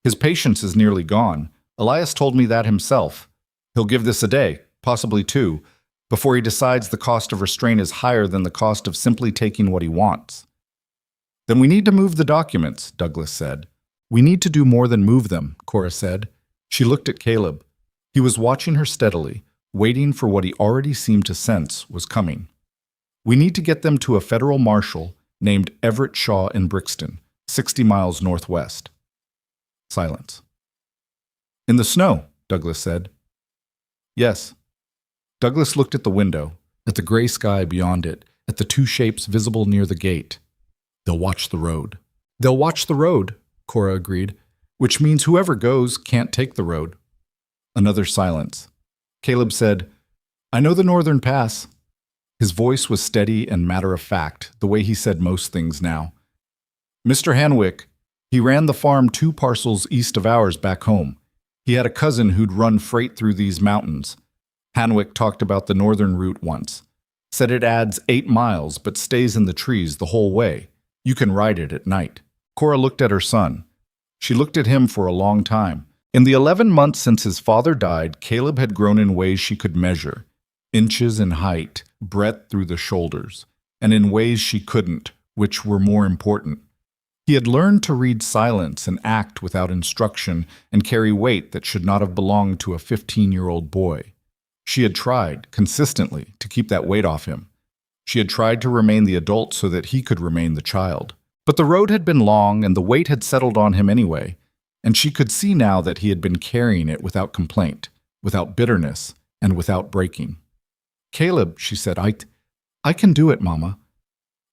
S1: "His patience is nearly gone. Elias told me that himself. He'll give this a day, possibly 2, before he decides the cost of restraint is higher than the cost of simply taking what he wants." "Then we need to move the documents," Douglas said. "We need to do more than move them," Cora said. She looked at Caleb. He was watching her steadily, waiting for what he already seemed to sense was coming. "We need to get them to a federal marshal named Everett Shaw in Brixton, 60 miles northwest." Silence. "In the snow," Douglas said. "Yes." Douglas looked at the window, at the gray sky beyond it, at the 2 shapes visible near the gate. "They'll watch the road." "They'll watch the road," Cora agreed, "which means whoever goes can't take the road." Another silence. Caleb said, "I know the northern pass." His voice was steady and matter-of-fact, the way he said most things now. "Mr. Hanwick, he ran the farm 2 parcels east of ours back home. He had a cousin who'd run freight through these mountains. Hanwick talked about the northern route once. Said it adds 8 miles but stays in the trees the whole way. You can ride it at night." Cora looked at her son. She looked at him for a long time. In the 11 months since his father died, Caleb had grown in ways she could measure. Inches in height, breadth through the shoulders, and in ways she couldn't, which were more important. He had learned to read silence and act without instruction and carry weight that should not have belonged to a 15-year-old boy. She had tried, consistently, to keep that weight off him. She had tried to remain the adult so that he could remain the child. But the road had been long and the weight had settled on him anyway, and she could see now that he had been carrying it without complaint, without bitterness, and without breaking. "Caleb," she said, I can do it, Mama."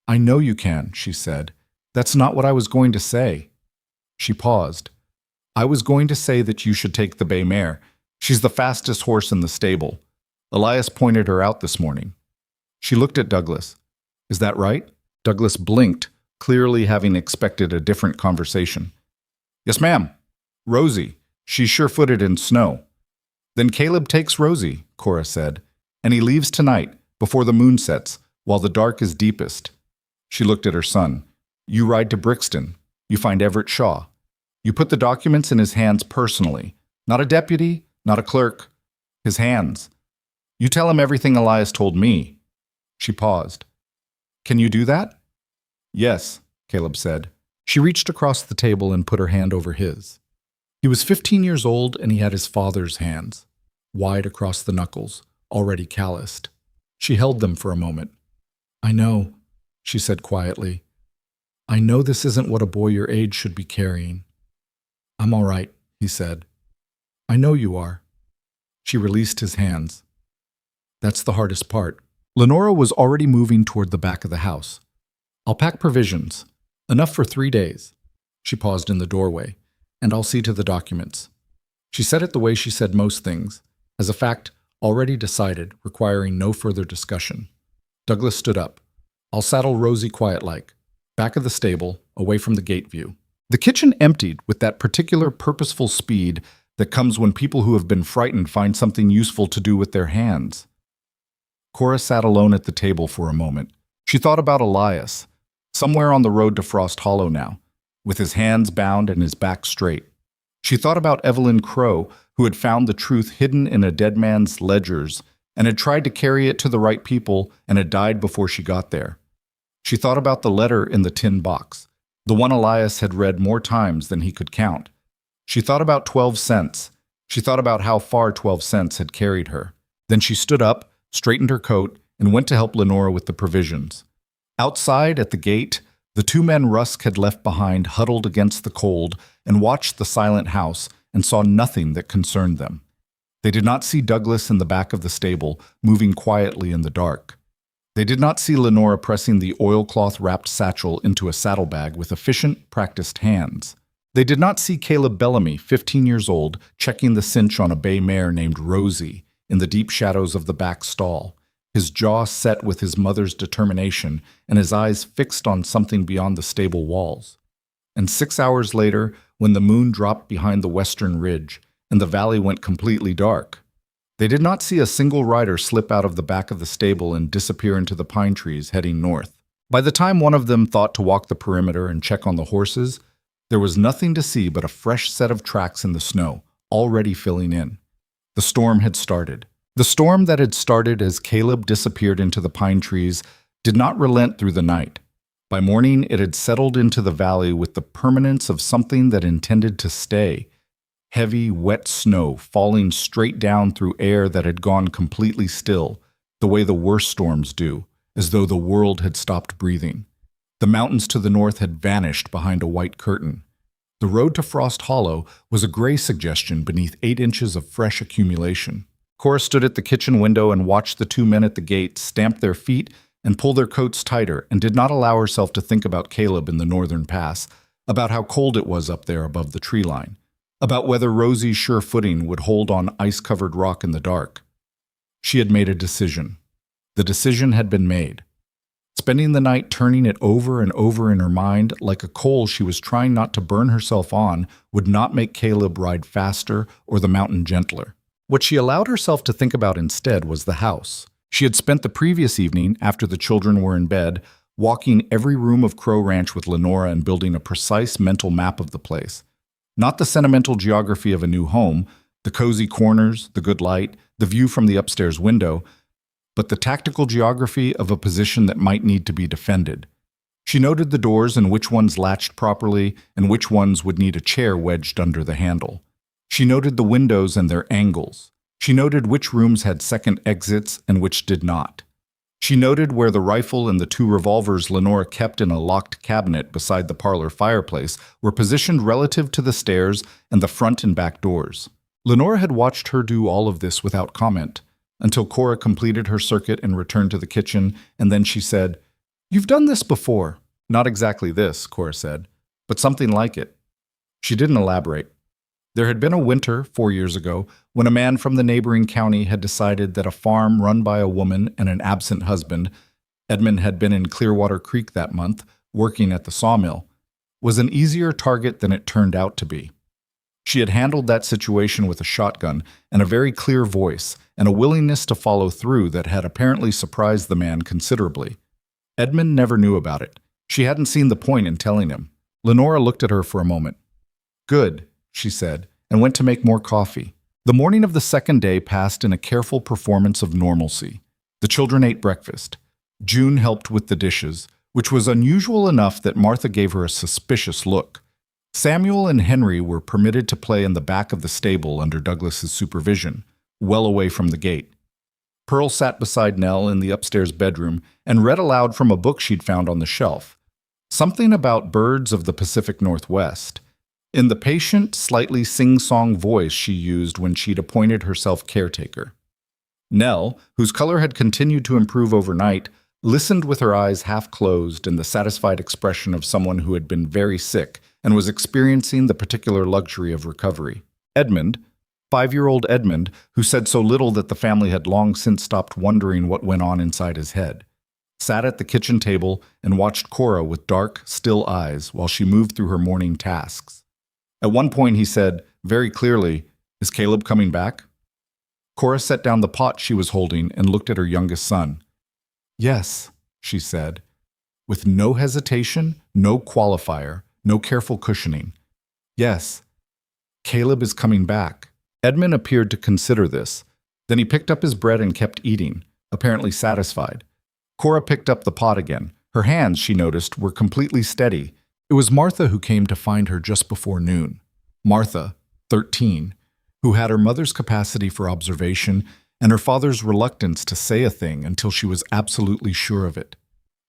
S1: "I know you can," she said. "That's not what I was going to say." She paused. "I was going to say that you should take the bay mare. She's the fastest horse in the stable. Elias pointed her out this morning." She looked at Douglas. "Is that right?" Douglas blinked, clearly having expected a different conversation. "Yes, ma'am. Rosie. She's sure-footed in snow." "Then Caleb takes Rosie," Cora said, "and he leaves tonight, before the moon sets, while the dark is deepest." She looked at her son. "You ride to Brixton. You find Everett Shaw. You put the documents in his hands personally. Not a deputy, not a clerk. His hands. You tell him everything Elias told me." She paused. "Can you do that?" "Yes," Caleb said. She reached across the table and put her hand over his. He was 15 years old and he had his father's hands, wide across the knuckles, already calloused. She held them for a moment. "I know," she said quietly. "I know this isn't what a boy your age should be carrying." "I'm all right," he said. "I know you are." She released his hands. "That's the hardest part." Lenora was already moving toward the back of the house. "I'll pack provisions. Enough for 3 days." She paused in the doorway. "And I'll see to the documents." She said it the way she said most things, as a fact already decided, requiring no further discussion. Douglas stood up. "I'll saddle Rosie quiet-like, back of the stable, away from the gate view." The kitchen emptied with that particular purposeful speed that comes when people who have been frightened find something useful to do with their hands. Cora sat alone at the table for a moment. She thought about Elias, somewhere on the road to Frost Hollow now, with his hands bound and his back straight. She thought about Elias Crowe, who had found the truth hidden in a dead man's ledgers and had tried to carry it to the right people and had died before she got there. She thought about the letter in the tin box, the one Elias had read more times than he could count. She thought about 12 cents. She thought about how far 12 cents had carried her. Then she stood up, straightened her coat, and went to help Lenora with the provisions. Outside, at the gate, the 2 men Rusk had left behind huddled against the cold and watched the silent house and saw nothing that concerned them. They did not see Douglas in the back of the stable, moving quietly in the dark. They did not see Lenora pressing the oilcloth-wrapped satchel into a saddlebag with efficient, practiced hands. They did not see Caleb Bellamy, 15 years old, checking the cinch on a bay mare named Rosie in the deep shadows of the back stall, his jaw set with his mother's determination and his eyes fixed on something beyond the stable walls. And 6 hours later, when the moon dropped behind the western ridge and the valley went completely dark, they did not see a single rider slip out of the back of the stable and disappear into the pine trees heading north. By the time one of them thought to walk the perimeter and check on the horses, there was nothing to see but a fresh set of tracks in the snow, already filling in. The storm had started. The storm that had started as Caleb disappeared into the pine trees did not relent through the night. By morning, it had settled into the valley with the permanence of something that intended to stay. Heavy, wet snow falling straight down through air that had gone completely still, the way the worst storms do, as though the world had stopped breathing. The mountains to the north had vanished behind a white curtain. The road to Frost Hollow was a gray suggestion beneath 8 inches of fresh accumulation. Cora stood at the kitchen window and watched the 2 men at the gate stamp their feet and pull their coats tighter, and did not allow herself to think about Caleb in the northern pass, about how cold it was up there above the tree line, about whether Rosie's sure footing would hold on ice-covered rock in the dark. She had made a decision. The decision had been made. Spending the night turning it over and over in her mind, like a coal she was trying not to burn herself on, would not make Caleb ride faster or the mountain gentler. What she allowed herself to think about instead was the house. She had spent the previous evening, after the children were in bed, walking every room of Crow Ranch with Lenora and building a precise mental map of the place. Not the sentimental geography of a new home, the cozy corners, the good light, the view from the upstairs window, but the tactical geography of a position that might need to be defended. She noted the doors and which ones latched properly and which ones would need a chair wedged under the handle. She noted the windows and their angles. She noted which rooms had second exits and which did not. She noted where the rifle and the 2 revolvers Lenora kept in a locked cabinet beside the parlor fireplace were positioned relative to the stairs and the front and back doors. Lenora had watched her do all of this without comment, until Cora completed her circuit and returned to the kitchen, and then she said, "You've done this before." "Not exactly this," Cora said, "but something like it." She didn't elaborate. There had been a winter, 4 years ago, when a man from the neighboring county had decided that a farm run by a woman and an absent husband, Edmund had been in Clearwater Creek that month, working at the sawmill, was an easier target than it turned out to be. She had handled that situation with a shotgun and a very clear voice and a willingness to follow through that had apparently surprised the man considerably. Edmund never knew about it. She hadn't seen the point in telling him. Lenora looked at her for a moment. "Good," she said, and went to make more coffee. The morning of the second day passed in a careful performance of normalcy. The children ate breakfast. June helped with the dishes, which was unusual enough that Martha gave her a suspicious look. Samuel and Henry were permitted to play in the back of the stable under Douglas's supervision, well away from the gate. Pearl sat beside Nell in the upstairs bedroom and read aloud from a book she'd found on the shelf. Something about birds of the Pacific Northwest, in the patient, slightly sing-song voice she used when she'd appointed herself caretaker. Nell, whose color had continued to improve overnight, listened with her eyes half closed and the satisfied expression of someone who had been very sick and was experiencing the particular luxury of recovery. Edmund, 5-year-old Edmund, who said so little that the family had long since stopped wondering what went on inside his head, sat at the kitchen table and watched Cora with dark, still eyes while she moved through her morning tasks. At one point he said, very clearly, "Is Caleb coming back?" Cora set down the pot she was holding and looked at her youngest son. "Yes," she said, with no hesitation, no qualifier, no careful cushioning. "Yes, Caleb is coming back." Edmund appeared to consider this. Then he picked up his bread and kept eating, apparently satisfied. Cora picked up the pot again. Her hands, she noticed, were completely steady. It was Martha who came to find her just before noon. Martha, 13, who had her mother's capacity for observation and her father's reluctance to say a thing until she was absolutely sure of it.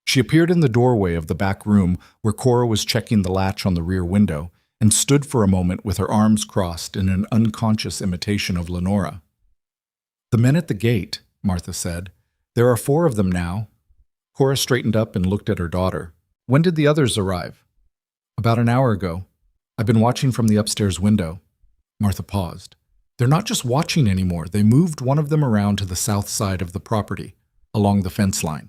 S1: She appeared in the doorway of the back room where Cora was checking the latch on the rear window and stood for a moment with her arms crossed in an unconscious imitation of Lenora. "The men at the gate," Martha said. "There are 4 of them now." Cora straightened up and looked at her daughter. "When did the others arrive?" "About an hour ago. I've been watching from the upstairs window." Martha paused. "They're not just watching anymore. They moved one of them around to the south side of the property, along the fence line."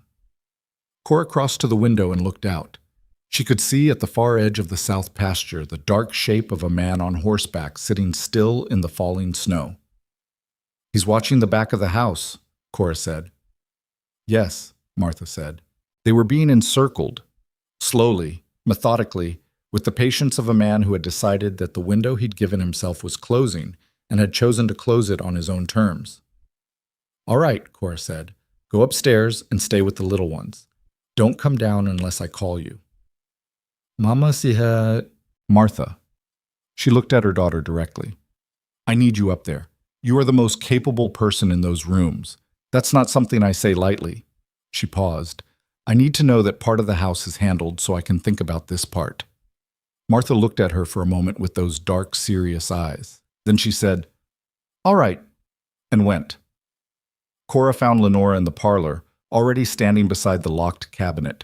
S1: Cora crossed to the window and looked out. She could see at the far edge of the south pasture the dark shape of a man on horseback sitting still in the falling snow. "He's watching the back of the house," Cora said. "Yes," Martha said. They were being encircled, slowly, methodically, with the patience of a man who had decided that the window he'd given himself was closing and had chosen to close it on his own terms. "All right," Cora said. "Go upstairs and stay with the little ones. Don't come down unless I call you." "Mama siha..." "Martha." She looked at her daughter directly. "I need you up there. You are the most capable person in those rooms. That's not something I say lightly." She paused. "I need to know that part of the house is handled so I can think about this part." Martha looked at her for a moment with those dark, serious eyes. Then she said, "All right," and went. Cora found Lenora in the parlor, already standing beside the locked cabinet.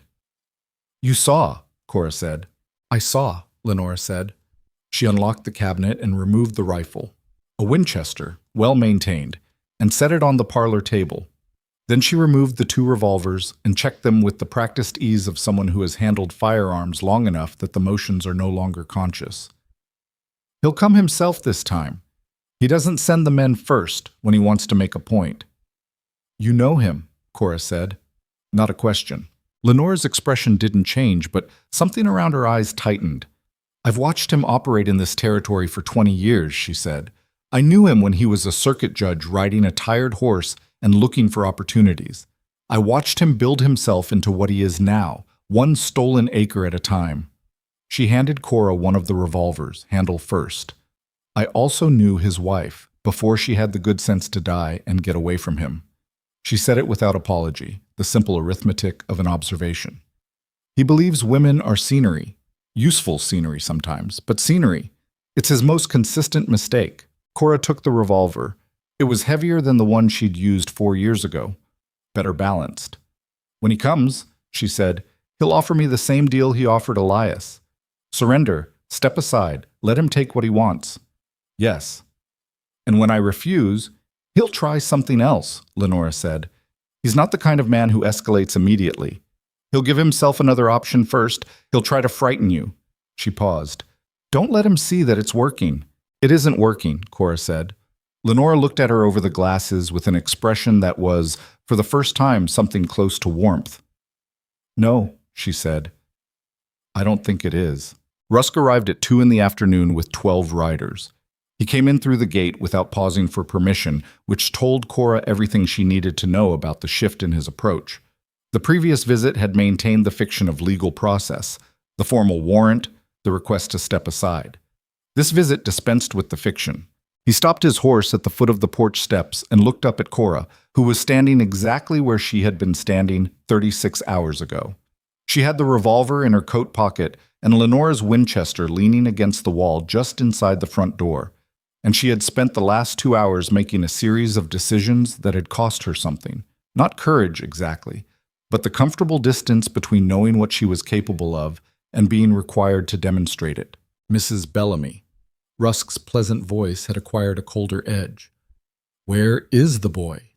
S1: "You saw," Cora said. "I saw," Lenora said. She unlocked the cabinet and removed the rifle, a Winchester, well maintained, and set it on the parlor table. Then she removed the 2 revolvers and checked them with the practiced ease of someone who has handled firearms long enough that the motions are no longer conscious. "He'll come himself this time. He doesn't send the men first when he wants to make a point." "You know him," Cora said. Not a question. Lenora's expression didn't change, but something around her eyes tightened. "I've watched him operate in this territory for 20 years, she said. "I knew him when he was a circuit judge riding a tired horse and looking for opportunities. I watched him build himself into what he is now, 1 stolen acre at a time." She handed Cora one of the revolvers, handle first. "I also knew his wife, before she had the good sense to die and get away from him." She said it without apology, the simple arithmetic of an observation. "He believes women are scenery, useful scenery sometimes, but scenery. It's his most consistent mistake." Cora took the revolver. It was heavier than the one she'd used 4 years ago, better balanced. "When he comes," she said, "he'll offer me the same deal he offered Elias. Surrender, step aside, let him take what he wants." "Yes." "And when I refuse, he'll try something else," Lenora said. "He's not the kind of man who escalates immediately. He'll give himself another option first. He'll try to frighten you." She paused. "Don't let him see that it's working." "It isn't working," Cora said. Lenora looked at her over the glasses with an expression that was, for the first time, something close to warmth. "No," she said. "I don't think it is." Rusk arrived at 2 in the afternoon with 12 riders. He came in through the gate without pausing for permission, which told Cora everything she needed to know about the shift in his approach. The previous visit had maintained the fiction of legal process, the formal warrant, the request to step aside. This visit dispensed with the fiction. He stopped his horse at the foot of the porch steps and looked up at Cora, who was standing exactly where she had been standing 36 hours ago. She had the revolver in her coat pocket and Lenora's Winchester leaning against the wall just inside the front door, and she had spent the last 2 hours making a series of decisions that had cost her something. Not courage, exactly, but the comfortable distance between knowing what she was capable of and being required to demonstrate it. "Mrs. Bellamy." Rusk's pleasant voice had acquired a colder edge. "Where is the boy?"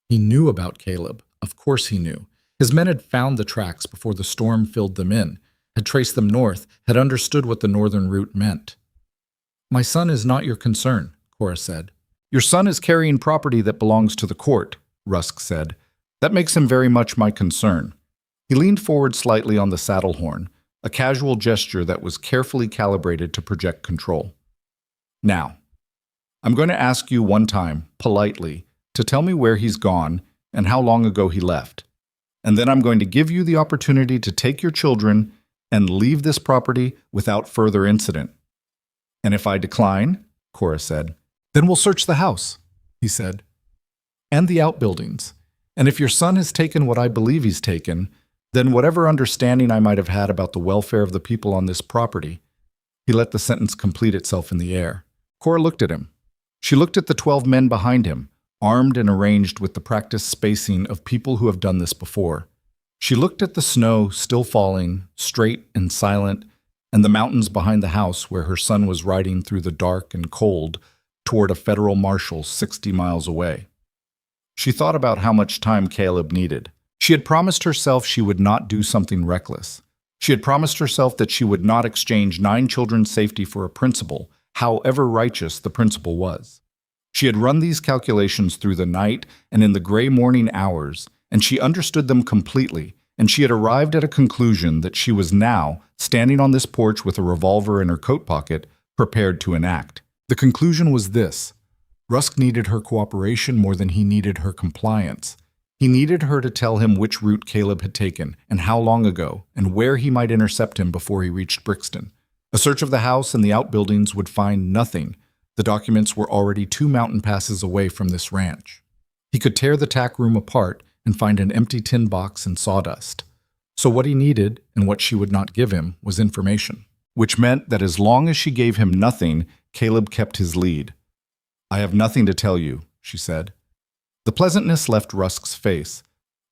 S1: He knew about Caleb. Of course he knew. His men had found the tracks before the storm filled them in, had traced them north, had understood what the northern route meant. "My son is not your concern," Cora said. "Your son is carrying property that belongs to the court," Rusk said. "That makes him very much my concern." He leaned forward slightly on the saddle horn, a casual gesture that was carefully calibrated to project control. "Now, I'm going to ask you one time, politely, to tell me where he's gone and how long ago he left. And then I'm going to give you the opportunity to take your children and leave this property without further incident." "And if I decline," Cora said, "then we'll search the house," he said, "and the outbuildings. And if your son has taken what I believe he's taken, then whatever understanding I might have had about the welfare of the people on this property." He let the sentence complete itself in the air. Cora looked at him. She looked at the 12 men behind him, armed and arranged with the practiced spacing of people who have done this before. She looked at the snow still falling, straight and silent, and the mountains behind the house where her son was riding through the dark and cold toward a federal marshal 60 miles away. She thought about how much time Caleb needed. She had promised herself she would not do something reckless. She had promised herself that she would not exchange 9 children's safety for a principle, however righteous the principle was. She had run these calculations through the night and in the gray morning hours, and she understood them completely, and she had arrived at a conclusion that she was now, standing on this porch with a revolver in her coat pocket, prepared to enact. The conclusion was this: Rusk needed her cooperation more than he needed her compliance. He needed her to tell him which route Caleb had taken, and how long ago, and where he might intercept him before he reached Brixton. A search of the house and the outbuildings would find nothing. The documents were already 2 mountain passes away from this ranch. He could tear the tack room apart and find an empty tin box and sawdust. So what he needed, and what she would not give him, was information, which meant that as long as she gave him nothing, Caleb kept his lead. "I have nothing to tell you," she said. The pleasantness left Rusk's face.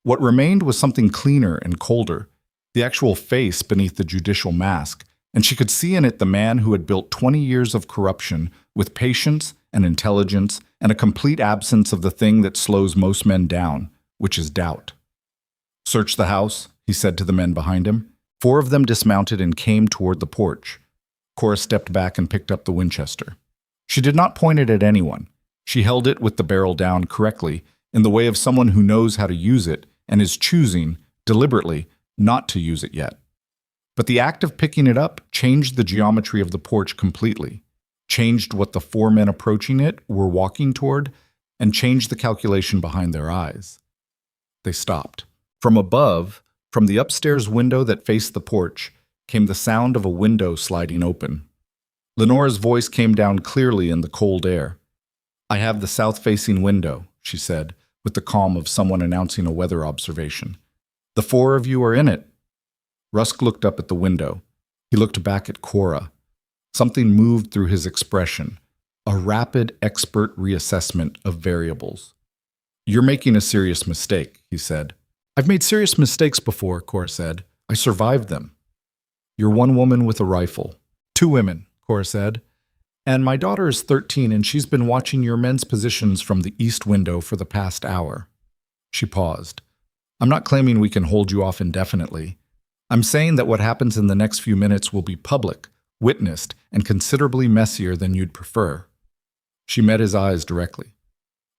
S1: What remained was something cleaner and colder, the actual face beneath the judicial mask, and she could see in it the man who had built 20 years of corruption with patience and intelligence and a complete absence of the thing that slows most men down, which is doubt. "Search the house," he said to the men behind him. 4 of them dismounted and came toward the porch. Cora stepped back and picked up the Winchester. She did not point it at anyone. She held it with the barrel down correctly, in the way of someone who knows how to use it and is choosing, deliberately, not to use it yet. But the act of picking it up changed the geometry of the porch completely, changed what the 4 men approaching it were walking toward, and changed the calculation behind their eyes. They stopped. From above, from the upstairs window that faced the porch, came the sound of a window sliding open. Lenora's voice came down clearly in the cold air. "I have the south-facing window," she said, with the calm of someone announcing a weather observation. "The 4 of you are in it." Rusk looked up at the window. He looked back at Cora. Something moved through his expression, a rapid, expert reassessment of variables. "You're making a serious mistake," he said. "I've made serious mistakes before," Cora said. "I survived them." "You're 1 woman with a rifle." "2 women," Cora said. "And my daughter is 13, and she's been watching your men's positions from the east window for the past hour." She paused. "I'm not claiming we can hold you off indefinitely. I'm saying that what happens in the next few minutes will be public, witnessed, and considerably messier than you'd prefer." She met his eyes directly.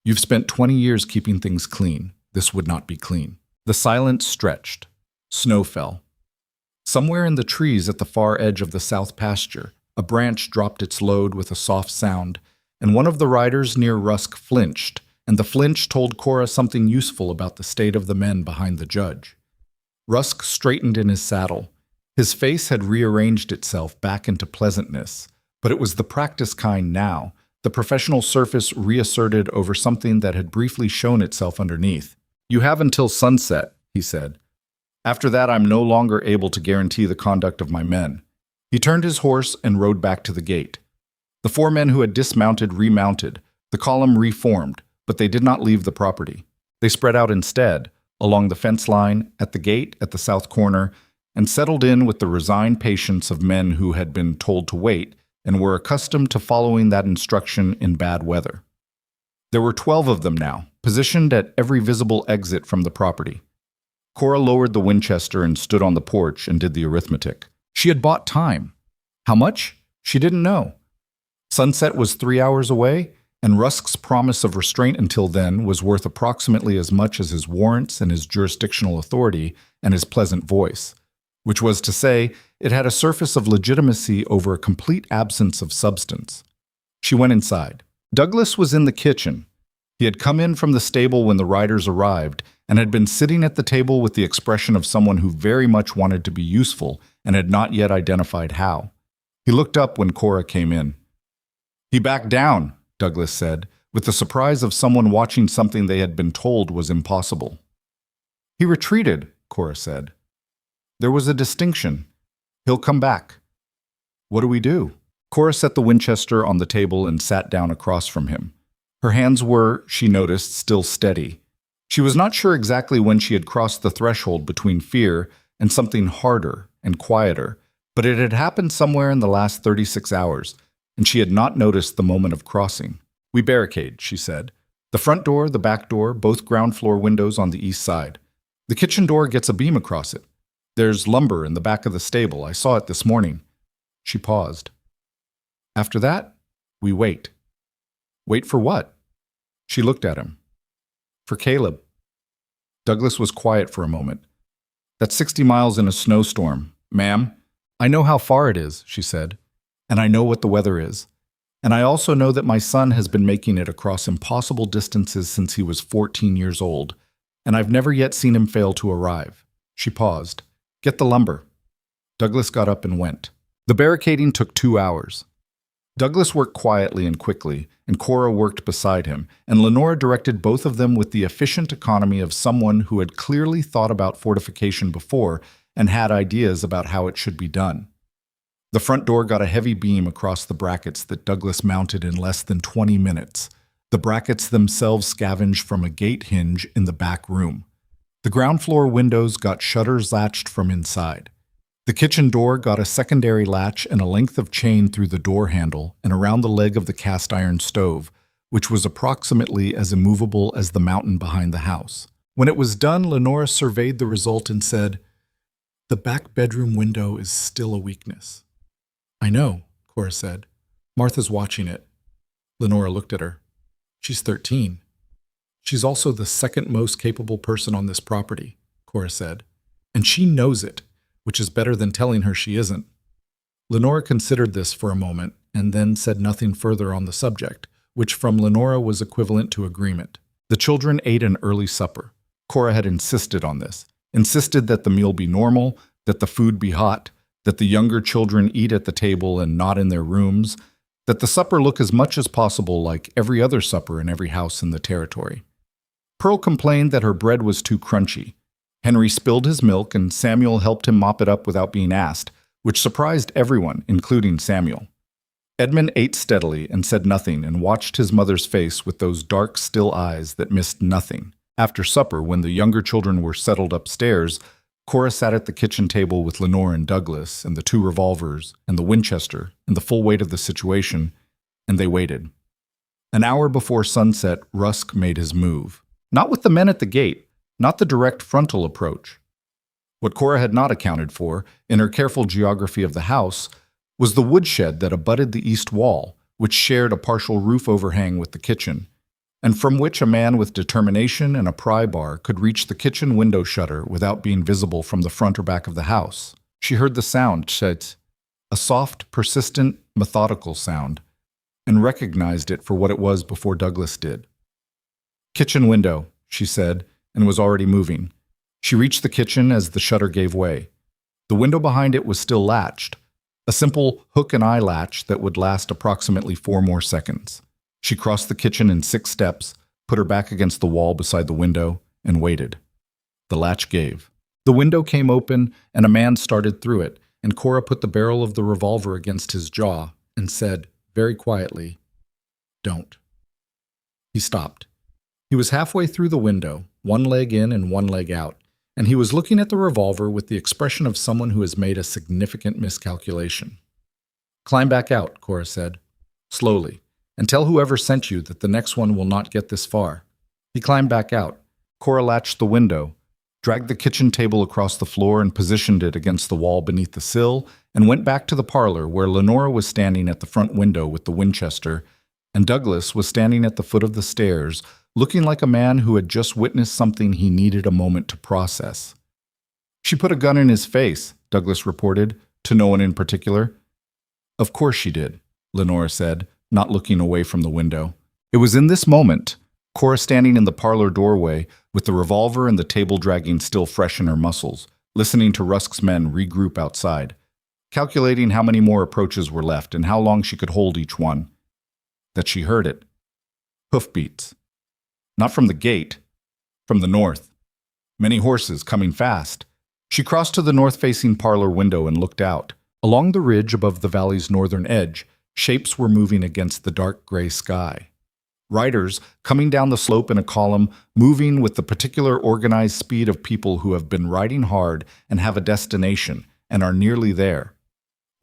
S1: "You've spent 20 years keeping things clean. This would not be clean." The silence stretched. Snow fell. Somewhere in the trees at the far edge of the south pasture, a branch dropped its load with a soft sound, and one of the riders near Rusk flinched, and the flinch told Cora something useful about the state of the men behind the judge. Rusk straightened in his saddle. His face had rearranged itself back into pleasantness, but it was the practice kind now, the professional surface reasserted over something that had briefly shown itself underneath. "You have until sunset," he said. "After that, I'm no longer able to guarantee the conduct of my men." He turned his horse and rode back to the gate. The 4 men who had dismounted remounted. The column reformed, but they did not leave the property. They spread out instead, along the fence line, at the gate, at the south corner, and settled in with the resigned patience of men who had been told to wait and were accustomed to following that instruction in bad weather. There were 12 of them now, positioned at every visible exit from the property. Cora lowered the Winchester and stood on the porch and did the arithmetic. She had bought time. How much? She didn't know. Sunset was 3 hours away, and Rusk's promise of restraint until then was worth approximately as much as his warrants and his jurisdictional authority and his pleasant voice, which was to say, it had a surface of legitimacy over a complete absence of substance. She went inside. Douglas was in the kitchen. He had come in from the stable when the riders arrived and had been sitting at the table with the expression of someone who very much wanted to be useful and had not yet identified how. He looked up when Cora came in. "He backed down," Douglas said, with the surprise of someone watching something they had been told was impossible. "He retreated," Cora said. "There was a distinction. He'll come back." "What do we do?" Cora set the Winchester on the table and sat down across from him. Her hands were, she noticed, still steady. She was not sure exactly when she had crossed the threshold between fear and something harder and quieter, but it had happened somewhere in the last 36 hours, and she had not noticed the moment of crossing. "We barricade," she said. "The front door, the back door, both ground floor windows on the east side. The kitchen door gets a beam across it. There's lumber in the back of the stable. I saw it this morning." She paused. "After that, we wait." "Wait for what?" She looked at him. "For Caleb." Douglas was quiet for a moment. "That's 60 miles in a snowstorm, ma'am." "I know how far it is," she said, "and I know what the weather is. And I also know that my son has been making it across impossible distances since he was 14 years old, and I've never yet seen him fail to arrive." She paused. "Get the lumber." Douglas got up and went. The barricading took 2 hours. Douglas worked quietly and quickly, and Cora worked beside him, and Lenora directed both of them with the efficient economy of someone who had clearly thought about fortification before and had ideas about how it should be done. The front door got a heavy beam across the brackets that Douglas mounted in less than 20 minutes. The brackets themselves scavenged from a gate hinge in the back room. The ground floor windows got shutters latched from inside. The kitchen door got a secondary latch and a length of chain through the door handle and around the leg of the cast iron stove, which was approximately as immovable as the mountain behind the house. When it was done, Lenora surveyed the result and said, "The back bedroom window is still a weakness." "I know," Cora said. "Martha's watching it." Lenora looked at her. "She's 13. She's also the second most capable person on this property," Cora said. "And she knows it, which is better than telling her she isn't." Lenora considered this for a moment and then said nothing further on the subject, which from Lenora was equivalent to agreement. The children ate an early supper. Cora had insisted on this, insisted that the meal be normal, that the food be hot, that the younger children eat at the table and not in their rooms, that the supper look as much as possible like every other supper in every house in the territory. Pearl complained that her bread was too crunchy. Henry spilled his milk and Samuel helped him mop it up without being asked, which surprised everyone, including Samuel. Edmund ate steadily and said nothing and watched his mother's face with those dark, still eyes that missed nothing. After supper, when the younger children were settled upstairs, Cora sat at the kitchen table with Lenore and Douglas and the 2 revolvers and the Winchester and the full weight of the situation, and they waited. An hour before sunset, Rusk made his move. Not with the men at the gate, not the direct frontal approach. What Cora had not accounted for, in her careful geography of the house, was the woodshed that abutted the east wall, which shared a partial roof overhang with the kitchen, and from which a man with determination and a pry bar could reach the kitchen window shutter without being visible from the front or back of the house. She heard the sound, a soft, persistent, methodical sound, and recognized it for what it was before Douglas did. "Kitchen window," she said, and was already moving. She reached the kitchen as the shutter gave way. The window behind it was still latched, a simple hook and eye latch that would last approximately 4 more seconds. She crossed the kitchen in 6 steps, put her back against the wall beside the window, and waited. The latch gave. The window came open, and a man started through it, and Cora put the barrel of the revolver against his jaw and said, very quietly, "Don't." He stopped. He was halfway through the window, 1 leg in and 1 leg out, and he was looking at the revolver with the expression of someone who has made a significant miscalculation. "Climb back out," Cora said, "slowly, and tell whoever sent you that the next one will not get this far." He climbed back out. Cora latched the window, dragged the kitchen table across the floor and positioned it against the wall beneath the sill, and went back to the parlor where Lenora was standing at the front window with the Winchester, and Douglas was standing at the foot of the stairs, looking like a man who had just witnessed something he needed a moment to process. "She put a gun in his face," Douglas reported, to no one in particular. "Of course she did," Lenora said, not looking away from the window. It was in this moment, Cora standing in the parlor doorway, with the revolver and the table dragging still fresh in her muscles, listening to Rusk's men regroup outside, calculating how many more approaches were left and how long she could hold each one, that she heard it. Hoofbeats. Not from the gate, from the north. Many horses coming fast. She crossed to the north-facing parlor window and looked out. Along the ridge above the valley's northern edge, shapes were moving against the dark gray sky. Riders coming down the slope in a column, moving with the particular organized speed of people who have been riding hard and have a destination and are nearly there.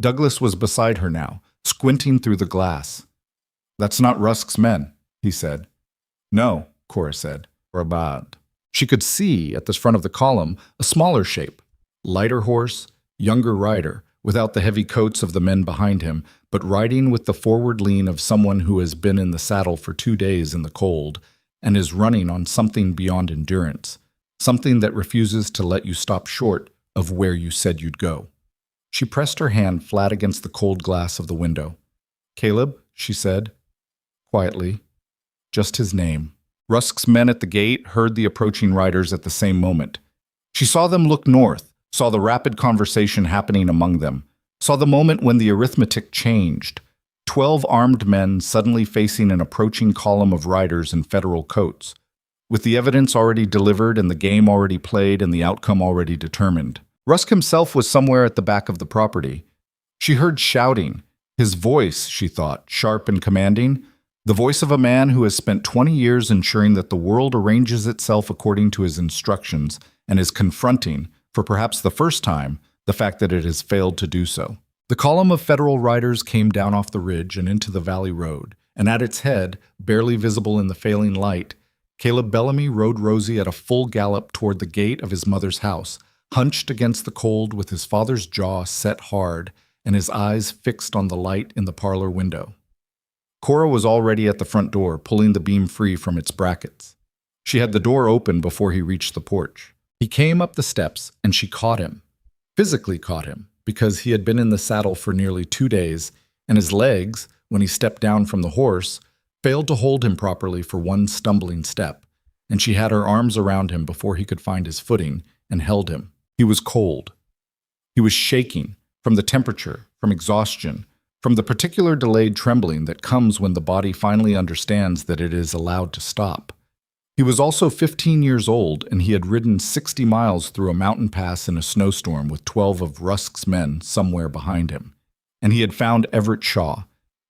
S1: Douglas was beside her now, squinting through the glass. "That's not Rusk's men," he said. "No," Cora said, "Rabad." She could see, at the front of the column, a smaller shape, lighter horse, younger rider, without the heavy coats of the men behind him, but riding with the forward lean of someone who has been in the saddle for 2 days in the cold and is running on something beyond endurance, something that refuses to let you stop short of where you said you'd go. She pressed her hand flat against the cold glass of the window. "Caleb," she said, quietly, just his name. Rusk's men at the gate heard the approaching riders at the same moment. She saw them look north, saw the rapid conversation happening among them, saw the moment when the arithmetic changed. 12 armed men suddenly facing an approaching column of riders in federal coats, with the evidence already delivered and the game already played and the outcome already determined. Rusk himself was somewhere at the back of the property. She heard shouting, his voice, she thought, sharp and commanding, the voice of a man who has spent 20 years ensuring that the world arranges itself according to his instructions and is confronting, for perhaps the first time, the fact that it has failed to do so. The column of federal riders came down off the ridge and into the valley road, and at its head, barely visible in the failing light, Caleb Bellamy rode Rosie at a full gallop toward the gate of his mother's house, hunched against the cold with his father's jaw set hard and his eyes fixed on the light in the parlor window. Cora was already at the front door, pulling the beam free from its brackets. She had the door open before he reached the porch. He came up the steps, and she caught him. Physically caught him, because he had been in the saddle for nearly 2 days, and his legs, when he stepped down from the horse, failed to hold him properly for one stumbling step, and she had her arms around him before he could find his footing, and held him. He was cold. He was shaking, from the temperature, from exhaustion, from the particular delayed trembling that comes when the body finally understands that it is allowed to stop. He was also 15 years old, and he had ridden 60 miles through a mountain pass in a snowstorm with 12 of Rusk's men somewhere behind him. And he had found Everett Shaw,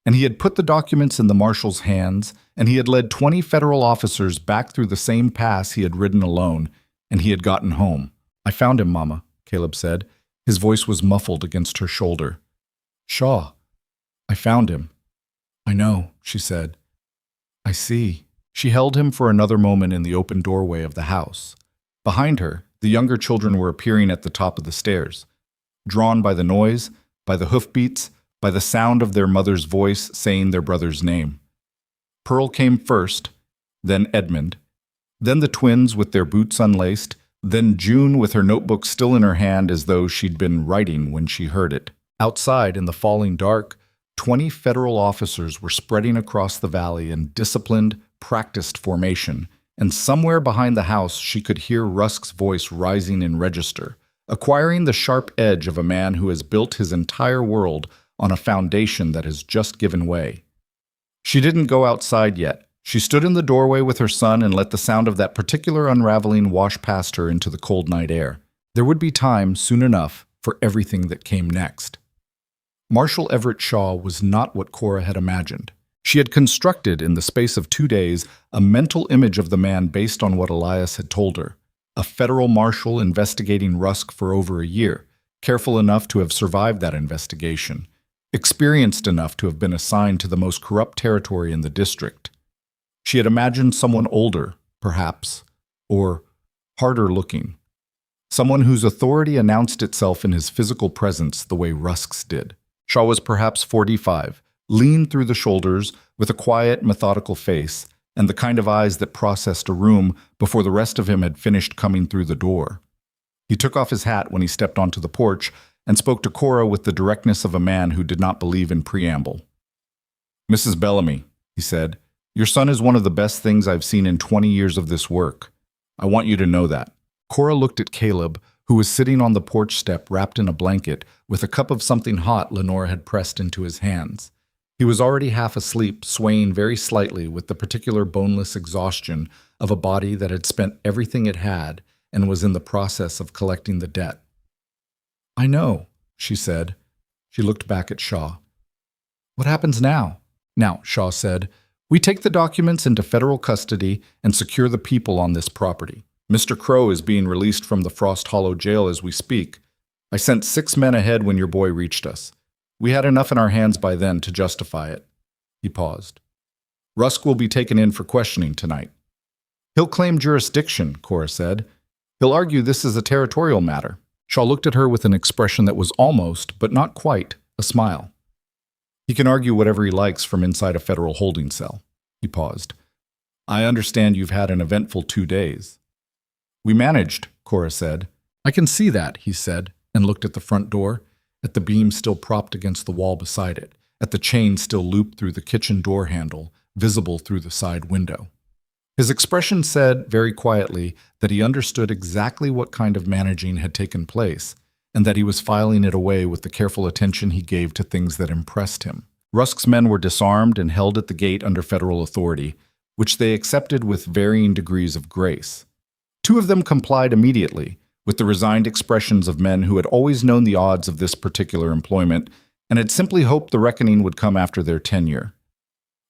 S1: and he had put the documents in the marshal's hands, and he had led 20 federal officers back through the same pass he had ridden alone, and he had gotten home. "I found him, Mama," Caleb said. His voice was muffled against her shoulder. "Shaw, I found him." "I know," she said. "I see." She held him for another moment in the open doorway of the house. Behind her, the younger children were appearing at the top of the stairs, drawn by the noise, by the hoofbeats, by the sound of their mother's voice saying their brother's name. Pearl came first, then Edmund, then the twins with their boots unlaced, then June with her notebook still in her hand as though she'd been writing when she heard it. Outside, in the falling dark, 20 federal officers were spreading across the valley in disciplined, practiced formation, and somewhere behind the house she could hear Rusk's voice rising in register, acquiring the sharp edge of a man who has built his entire world on a foundation that has just given way. She didn't go outside yet. She stood in the doorway with her son and let the sound of that particular unraveling wash past her into the cold night air. There would be time, soon enough, for everything that came next. Marshal Everett Shaw was not what Cora had imagined. She had constructed, in the space of 2 days, a mental image of the man based on what Elias had told her. A federal marshal investigating Rusk for over a year, careful enough to have survived that investigation, experienced enough to have been assigned to the most corrupt territory in the district. She had imagined someone older, perhaps, or harder looking. Someone whose authority announced itself in his physical presence the way Rusk's did. Shaw was perhaps 45, lean through the shoulders, with a quiet, methodical face, and the kind of eyes that processed a room before the rest of him had finished coming through the door. He took off his hat when he stepped onto the porch and spoke to Cora with the directness of a man who did not believe in preamble. "Mrs. Bellamy," he said, "your son is one of the best things I've seen in 20 years of this work. I want you to know that." Cora looked at Caleb, who was sitting on the porch step wrapped in a blanket with a cup of something hot Lenore had pressed into his hands. He was already half asleep, swaying very slightly with the particular boneless exhaustion of a body that had spent everything it had and was in the process of collecting the debt. "I know," she said. She looked back at Shaw. "What happens now?" "Now," Shaw said, We take the documents into federal custody and secure the people on this property. Mr. Crowe is being released from the Frost Hollow jail as we speak. I sent 6 men ahead when your boy reached us. We had enough in our hands by then to justify it." He paused. "Rusk will be taken in for questioning tonight." "He'll claim jurisdiction," Cora said. "He'll argue this is a territorial matter." Shaw looked at her with an expression that was almost, but not quite, a smile. "He can argue whatever he likes from inside a federal holding cell." He paused. "I understand you've had an eventful 2 days." "We managed," Cora said. "I can see that," he said, and looked at the front door, at the beam still propped against the wall beside it, at the chain still looped through the kitchen door handle, visible through the side window. His expression said, very quietly, that he understood exactly what kind of managing had taken place, and that he was filing it away with the careful attention he gave to things that impressed him. Rusk's men were disarmed and held at the gate under federal authority, which they accepted with varying degrees of grace. 2 of them complied immediately, with the resigned expressions of men who had always known the odds of this particular employment and had simply hoped the reckoning would come after their tenure.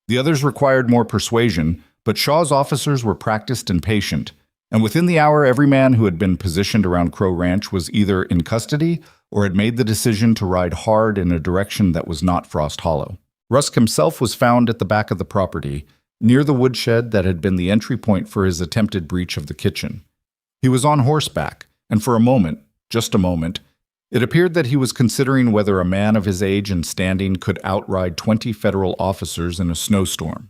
S1: The others required more persuasion, but Shaw's officers were practiced and patient, and within the hour every man who had been positioned around Crow Ranch was either in custody or had made the decision to ride hard in a direction that was not Frost Hollow. Rusk himself was found at the back of the property, near the woodshed that had been the entry point for his attempted breach of the kitchen. He was on horseback, and for a moment, just a moment, it appeared that he was considering whether a man of his age and standing could outride 20 federal officers in a snowstorm.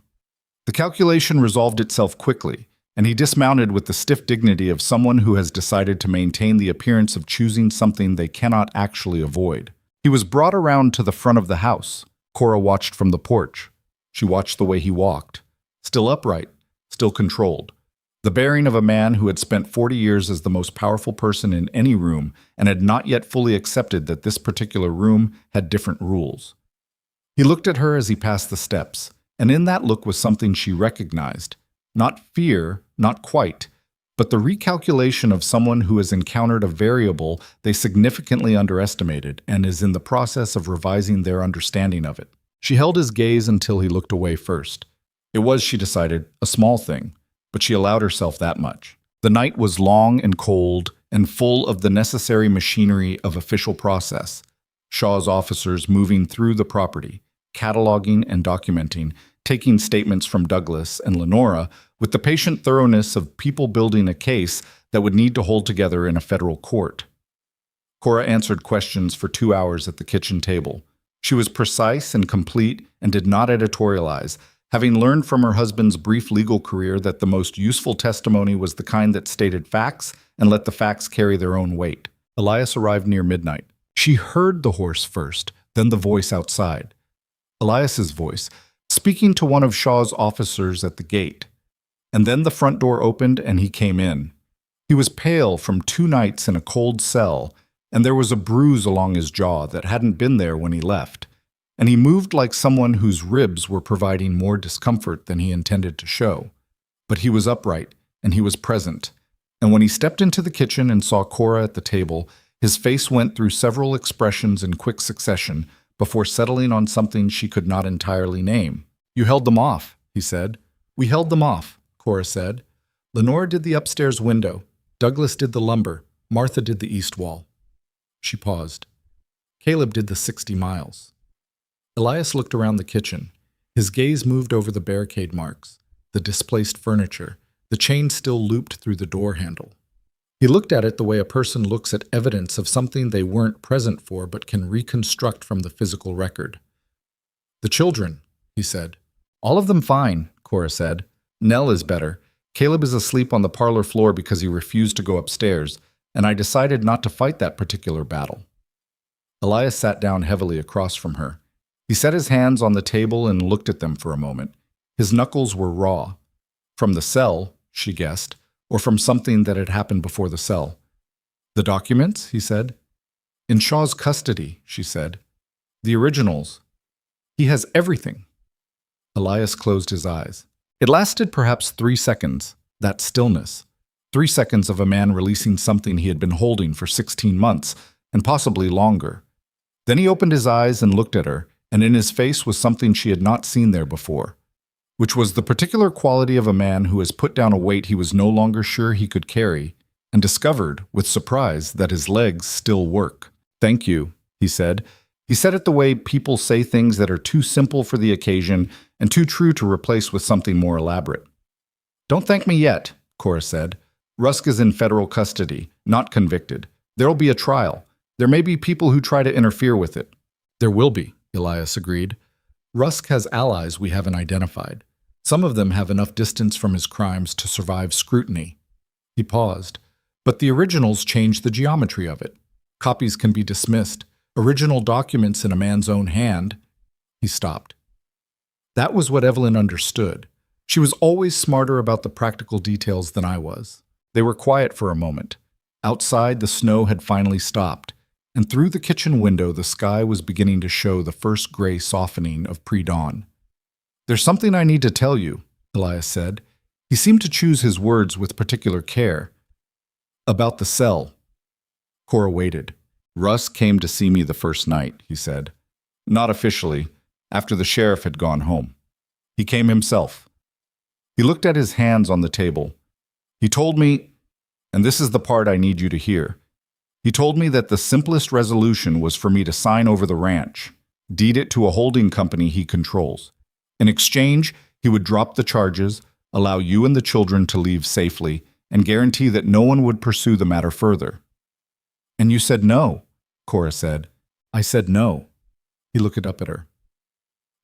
S1: The calculation resolved itself quickly, and he dismounted with the stiff dignity of someone who has decided to maintain the appearance of choosing something they cannot actually avoid. He was brought around to the front of the house. Cora watched from the porch. She watched the way he walked, still upright, still controlled. The bearing of a man who had spent 40 years as the most powerful person in any room and had not yet fully accepted that this particular room had different rules. He looked at her as he passed the steps, and in that look was something she recognized. Not fear, not quite, but the recalculation of someone who has encountered a variable they significantly underestimated and is in the process of revising their understanding of it. She held his gaze until he looked away first. It was, she decided, a small thing, but she allowed herself that much. The night was long and cold and full of the necessary machinery of official process. Shaw's officers moving through the property, cataloging and documenting, taking statements from Douglas and Lenora with the patient thoroughness of people building a case that would need to hold together in a federal court. Cora answered questions for 2 hours at the kitchen table. She was precise and complete and did not editorialize, having learned from her husband's brief legal career that the most useful testimony was the kind that stated facts and let the facts carry their own weight. Elias arrived near midnight. She heard the horse first, then the voice outside. Elias's voice, speaking to one of Shaw's officers at the gate. And then the front door opened and he came in. He was pale from 2 nights in a cold cell, and there was a bruise along his jaw that hadn't been there when he left. And he moved like someone whose ribs were providing more discomfort than he intended to show. But he was upright, and he was present. And when he stepped into the kitchen and saw Cora at the table, his face went through several expressions in quick succession before settling on something she could not entirely name. "You held them off," he said. "We held them off," Cora said. "Lenore did the upstairs window. Douglas did the lumber. Martha did the east wall." She paused. "Caleb did the 60 miles. Elias looked around the kitchen. His gaze moved over the barricade marks, the displaced furniture, the chain still looped through the door handle. He looked at it the way a person looks at evidence of something they weren't present for but can reconstruct from the physical record. "The children," he said. "All of them fine," Cora said. "Nell is better. Caleb is asleep on the parlor floor because he refused to go upstairs, and I decided not to fight that particular battle." Elias sat down heavily across from her. He set his hands on the table and looked at them for a moment. His knuckles were raw. From the cell, she guessed, or from something that had happened before the cell. "The documents?" he said. "In Shaw's custody," she said. "The originals. He has everything." Elias closed his eyes. It lasted perhaps 3 seconds, that stillness. 3 seconds of a man releasing something he had been holding for 16 months, and possibly longer. Then he opened his eyes and looked at her, and in his face was something she had not seen there before. which was the particular quality of a man who has put down a weight he was no longer sure he could carry and discovered, with surprise, that his legs still work. "Thank you," he said. He said it the way people say things that are too simple for the occasion and too true to replace with something more elaborate. "Don't thank me yet," Cora said. "Rusk is in federal custody, not convicted. There'll be a trial. There may be people who try to interfere with it." "There will be," Elias agreed. "Rusk has allies we haven't identified. Some of them have enough distance from his crimes to survive scrutiny." He paused. "But the originals change the geometry of it. Copies can be dismissed. Original documents in a man's own hand." He stopped. That was what Evelyn understood. She was always smarter about the practical details than I was. They were quiet for a moment. Outside, the snow had finally stopped, and through the kitchen window the sky was beginning to show the first gray softening of pre-dawn. "There's something I need to tell you," Elias said. He seemed to choose his words with particular care. "About the cell." Cora waited. "Russ came to see me the first night," he said. "Not officially, after the sheriff had gone home. He came himself." He looked at his hands on the table. "He told me, and this is the part I need you to hear, he told me that the simplest resolution was for me to sign over the ranch, deed it to a holding company he controls. In exchange, he would drop the charges, allow you and the children to leave safely, and guarantee that no one would pursue the matter further." "And you said no," Cora said. "I said no." He looked up at her.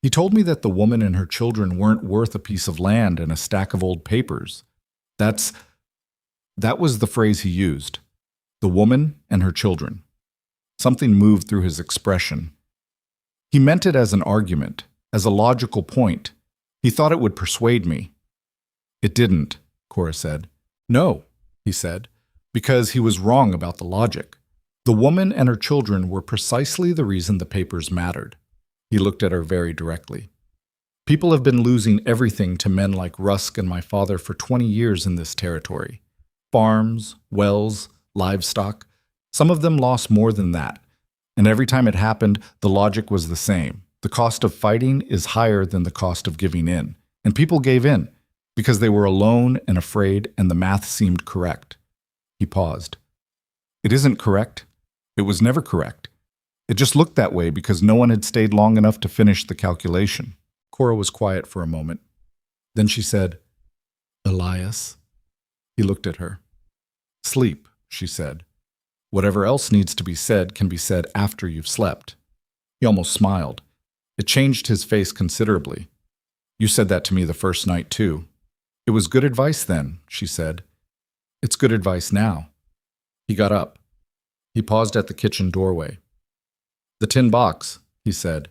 S1: "He told me that the woman and her children weren't worth a piece of land and a stack of old papers. That was the phrase he used. The woman and her children." Something moved through his expression. He meant it as an argument, as a logical point. He thought it would persuade me. "It didn't," Cora said. "No," he said, because he was wrong about the logic. The woman and her children were precisely the reason the papers mattered. He looked at her very directly. "People have been losing everything to men like Rusk and my father for 20 years in this territory. Farms, wells, livestock. Some of them lost more than that. And every time it happened, the logic was the same. The cost of fighting is higher than the cost of giving in. And people gave in, because they were alone and afraid, and the math seemed correct." He paused. "It isn't correct. It was never correct. It just looked that way because no one had stayed long enough to finish the calculation." Cora was quiet for a moment. Then she said, "Elias?" He looked at her. "Sleep," she said. "Whatever else needs to be said can be said after you've slept." He almost smiled. It changed his face considerably. "You said that to me the first night, too." "It was good advice then," she said. "It's good advice now." He got up. He paused at the kitchen doorway. "The tin box," he said.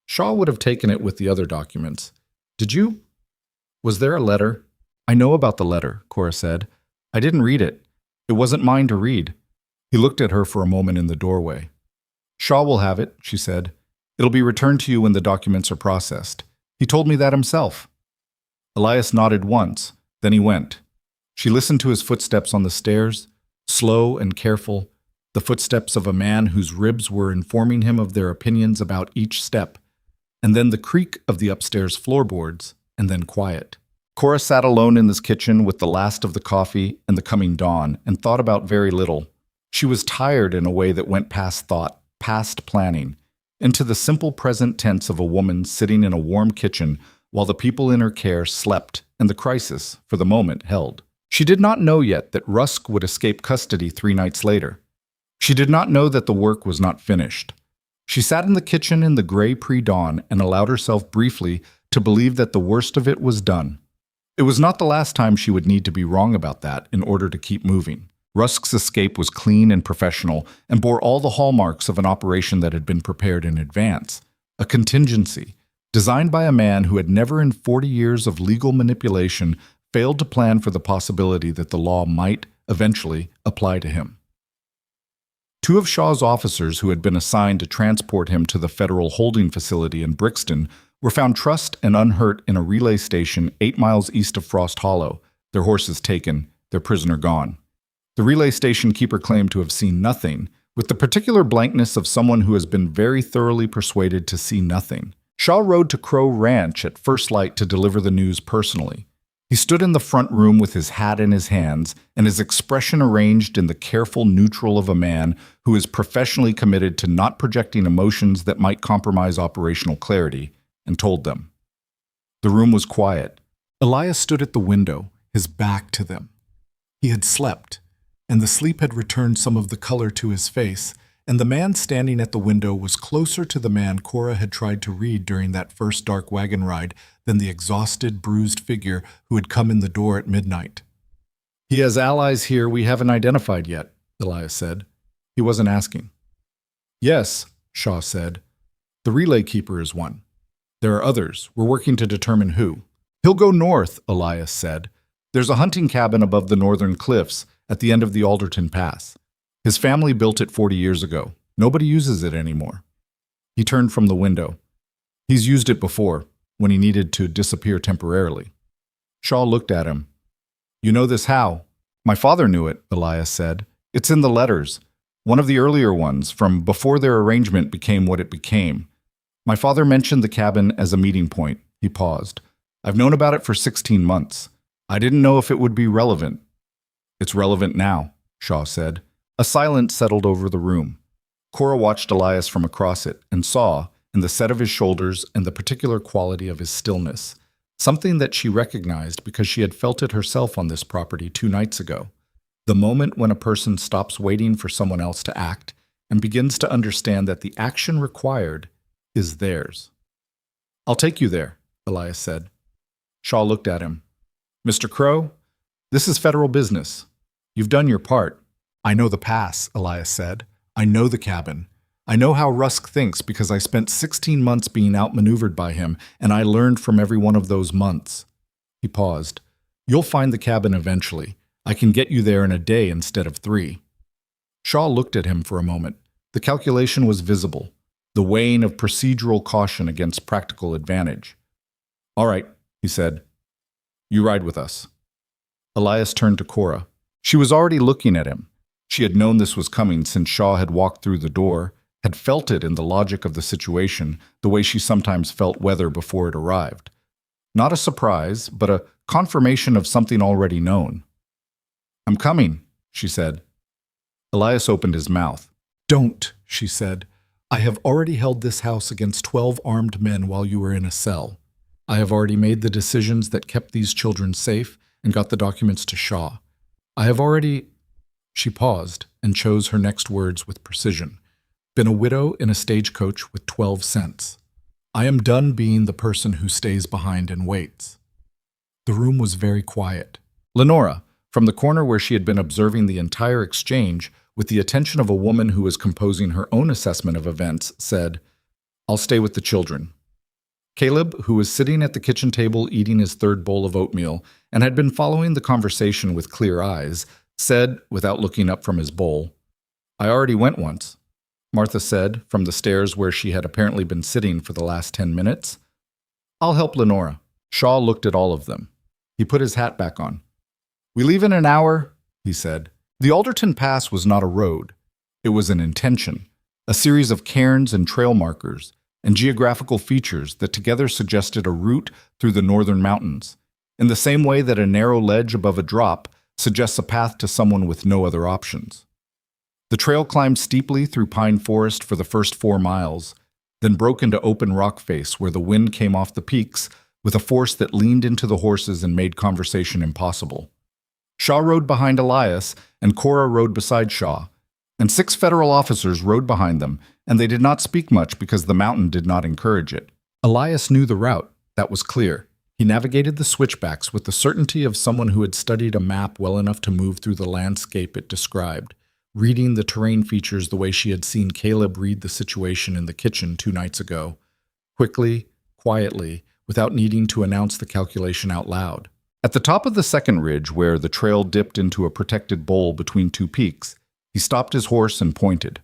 S1: "Shaw would have taken it with the other documents. Did you? Was there a letter?" "I know about the letter," Cora said. "I didn't read it. It wasn't mine to read." He looked at her for a moment in the doorway. "Shaw will have it," she said. "It'll be returned to you when the documents are processed. He told me that himself." Elias nodded once, then he went. She listened to his footsteps on the stairs, slow and careful, the footsteps of a man whose ribs were informing him of their opinions about each step, and then the creak of the upstairs floorboards, and then quiet. Cora sat alone in this kitchen with the last of the coffee and the coming dawn, and thought about very little. She was tired in a way that went past thought, past planning, into the simple present tense of a woman sitting in a warm kitchen while the people in her care slept and the crisis, for the moment, held. She did not know yet that Rusk would escape custody 3 nights later. She did not know that the work was not finished. She sat in the kitchen in the gray pre-dawn and allowed herself briefly to believe that the worst of it was done. It was not the last time she would need to be wrong about that in order to keep moving. Rusk's escape was clean and professional and bore all the hallmarks of an operation that had been prepared in advance, a contingency, designed by a man who had never in 40 years of legal manipulation failed to plan for the possibility that the law might, eventually, apply to him. 2 of Shaw's officers who had been assigned to transport him to the federal holding facility in Brixton were found trussed and unhurt in a relay station 8 miles east of Frost Hollow, their horses taken, their prisoner gone. The relay station keeper claimed to have seen nothing, with the particular blankness of someone who has been very thoroughly persuaded to see nothing. Shaw rode to Crowe Ranch at first light to deliver the news personally. He stood in the front room with his hat in his hands and his expression arranged in the careful neutral of a man who is professionally committed to not projecting emotions that might compromise operational clarity, and told them. The room was quiet. Elias stood at the window, his back to them. He had slept, and the sleep had returned some of the color to his face, and the man standing at the window was closer to the man Cora had tried to read during that first dark wagon ride than the exhausted, bruised figure who had come in the door at midnight. "He has allies here we haven't identified yet," Elias said. He wasn't asking. "Yes," Shaw said. "The relay keeper is one. There are others. We're working to determine who." "He'll go north," Elias said. "There's a hunting cabin above the northern cliffs at the end of the Alderton Pass. His family built it 40 years ago. Nobody uses it anymore." He turned from the window. "He's used it before, when he needed to disappear temporarily." Shaw looked at him. "You know this how?" "My father knew it," Elias said. "It's in the letters. One of the earlier ones, from before their arrangement became what it became. My father mentioned the cabin as a meeting point." He paused. "I've known about it for 16 months. I didn't know if it would be relevant." "It's relevant now," Shaw said. A silence settled over the room. Cora watched Elias from across it and saw, in the set of his shoulders and the particular quality of his stillness, something that she recognized because she had felt it herself on this property 2 nights ago. The moment when a person stops waiting for someone else to act and begins to understand that the action required is theirs. "I'll take you there," Elias said. Shaw looked at him. "Mr. Crowe, this is federal business. You've done your part." "I know the pass," Elias said. "I know the cabin. I know how Rusk thinks because I spent 16 months being outmaneuvered by him, and I learned from every one of those months." He paused. "You'll find the cabin eventually. I can get you there in a day instead of 3. Shaw looked at him for a moment. The calculation was visible, the weighing of procedural caution against practical advantage. "All right," he said. "You ride with us." Elias turned to Cora. She was already looking at him. She had known this was coming since Shaw had walked through the door, had felt it in the logic of the situation, the way she sometimes felt weather before it arrived. Not a surprise, but a confirmation of something already known. "I'm coming," she said. Elias opened his mouth. "Don't," she said. "I have already held this house against 12 armed men while you were in a cell. I have already made the decisions that kept these children safe and got the documents to Shaw. I have already—" She paused and chose her next words with precision. "Been a widow in a stagecoach with 12 cents. I am done being the person who stays behind and waits." The room was very quiet. Lenora, from the corner where she had been observing the entire exchange with the attention of a woman who was composing her own assessment of events, said, "I'll stay with the children." Caleb, who was sitting at the kitchen table eating his 3rd bowl of oatmeal and had been following the conversation with clear eyes, said, without looking up from his bowl, "I already went once." Martha said, from the stairs where she had apparently been sitting for the last 10 minutes, "I'll help Lenora." Shaw looked at all of them. He put his hat back on. "We leave in an hour," he said. The Alderton Pass was not a road. It was an intention, a series of cairns and trail markers and geographical features that together suggested a route through the northern mountains, in the same way that a narrow ledge above a drop suggests a path to someone with no other options. The trail climbed steeply through pine forest for the first 4 miles, then broke into open rock face where the wind came off the peaks with a force that leaned into the horses and made conversation impossible. Shaw rode behind Elias, and Cora rode beside Shaw, and 6 federal officers rode behind them, and they did not speak much because the mountain did not encourage it. Elias knew the route, that was clear. He navigated the switchbacks with the certainty of someone who had studied a map well enough to move through the landscape it described, reading the terrain features the way she had seen Caleb read the situation in the kitchen 2 nights ago, quickly, quietly, without needing to announce the calculation out loud. At the top of the second ridge, where the trail dipped into a protected bowl between 2 peaks, he stopped his horse and pointed.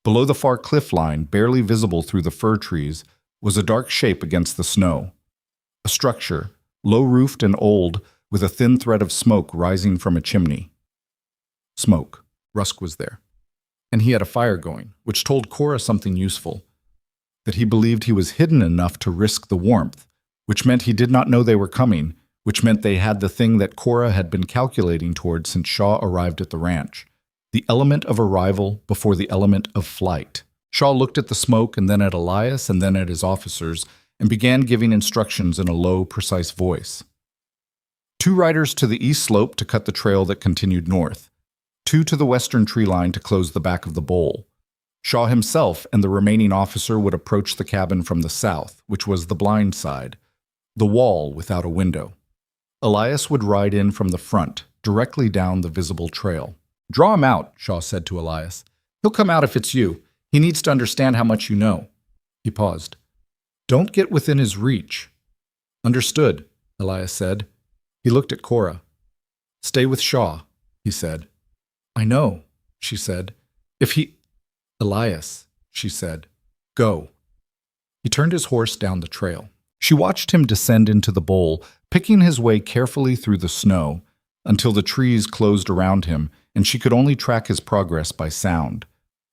S1: Below the far cliff line, barely visible through the fir trees, was a dark shape against the snow. A structure, low-roofed and old, with a thin thread of smoke rising from a chimney. Smoke. Rusk was there. And he had a fire going, which told Cora something useful. that he believed he was hidden enough to risk the warmth, which meant he did not know they were coming, which meant they had the thing that Cora had been calculating toward since Shaw arrived at the ranch. The element of arrival before the element of flight. Shaw looked at the smoke and then at Elias and then at his officers and began giving instructions in a low, precise voice. 2 riders to the east slope to cut the trail that continued north. 2 to the western tree line to close the back of the bowl. Shaw himself and the remaining officer would approach the cabin from the south, which was the blind side, the wall without a window. Elias would ride in from the front, directly down the visible trail. "Draw him out," Shaw said to Elias. "He'll come out if it's you. He needs to understand how much you know." He paused. "Don't get within his reach." "Understood," Elias said. He looked at Cora. "Stay with Shaw," he said. "I know," she said. "If he—" "Elias," she said. "Go." He turned his horse down the trail. She watched him descend into the bowl, picking his way carefully through the snow, until the trees closed around him and she could only track his progress by sound.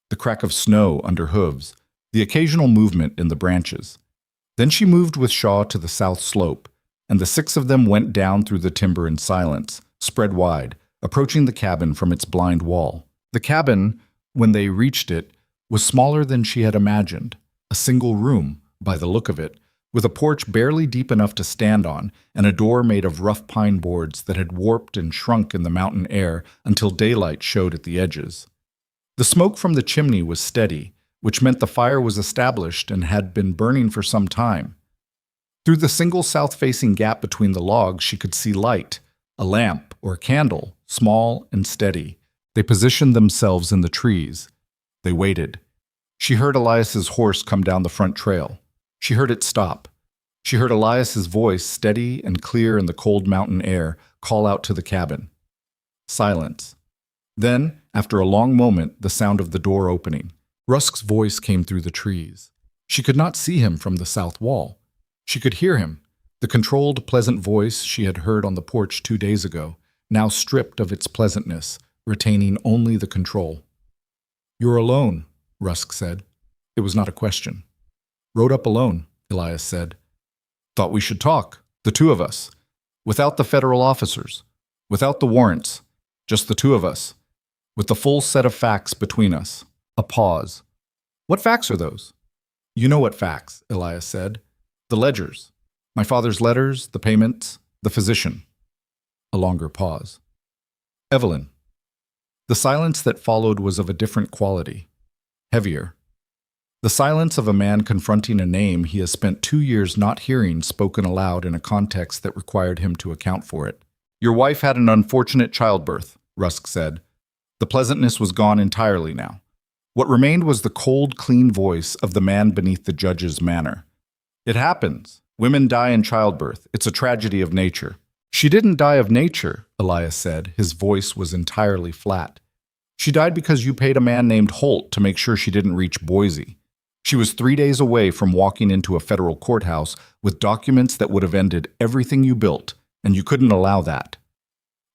S1: The crack of snow under hooves, the occasional movement in the branches. Then she moved with Shaw to the south slope, and the 6 of them went down through the timber in silence, spread wide, approaching the cabin from its blind wall. The cabin, when they reached it, was smaller than she had imagined, a single room, by the look of it, with a porch barely deep enough to stand on and a door made of rough pine boards that had warped and shrunk in the mountain air until daylight showed at the edges. The smoke from the chimney was steady, which meant the fire was established and had been burning for some time. Through the single south-facing gap between the logs she could see light, a lamp or a candle, small and steady. They positioned themselves in the trees. They waited. She heard Elias's horse come down the front trail. She heard it stop. She heard Elias's voice, steady and clear in the cold mountain air, call out to the cabin. Silence. Then, after a long moment, the sound of the door opening. Rusk's voice came through the trees. She could not see him from the south wall. She could hear him, the controlled, pleasant voice she had heard on the porch 2 days ago, now stripped of its pleasantness, retaining only the control. "You're alone," Rusk said. It was not a question. "Rode up alone," Elias said. "Thought we should talk, the 2 of us. Without the federal officers. Without the warrants. Just the 2 of us. With the full set of facts between us." A pause. "What facts are those?" "You know what facts," Elias said. "The ledgers. My father's letters, the payments, the physician." A longer pause. "Evelyn." The silence that followed was of a different quality. Heavier. The silence of a man confronting a name he has spent 2 years not hearing spoken aloud in a context that required him to account for it. "Your wife had an unfortunate childbirth," Rusk said. The pleasantness was gone entirely now. What remained was the cold, clean voice of the man beneath the judge's manner. "It happens. Women die in childbirth. It's a tragedy of nature." "She didn't die of nature," Elias said. His voice was entirely flat. "She died because you paid a man named Holt to make sure she didn't reach Boise. She was 3 days away from walking into a federal courthouse with documents that would have ended everything you built, and you couldn't allow that.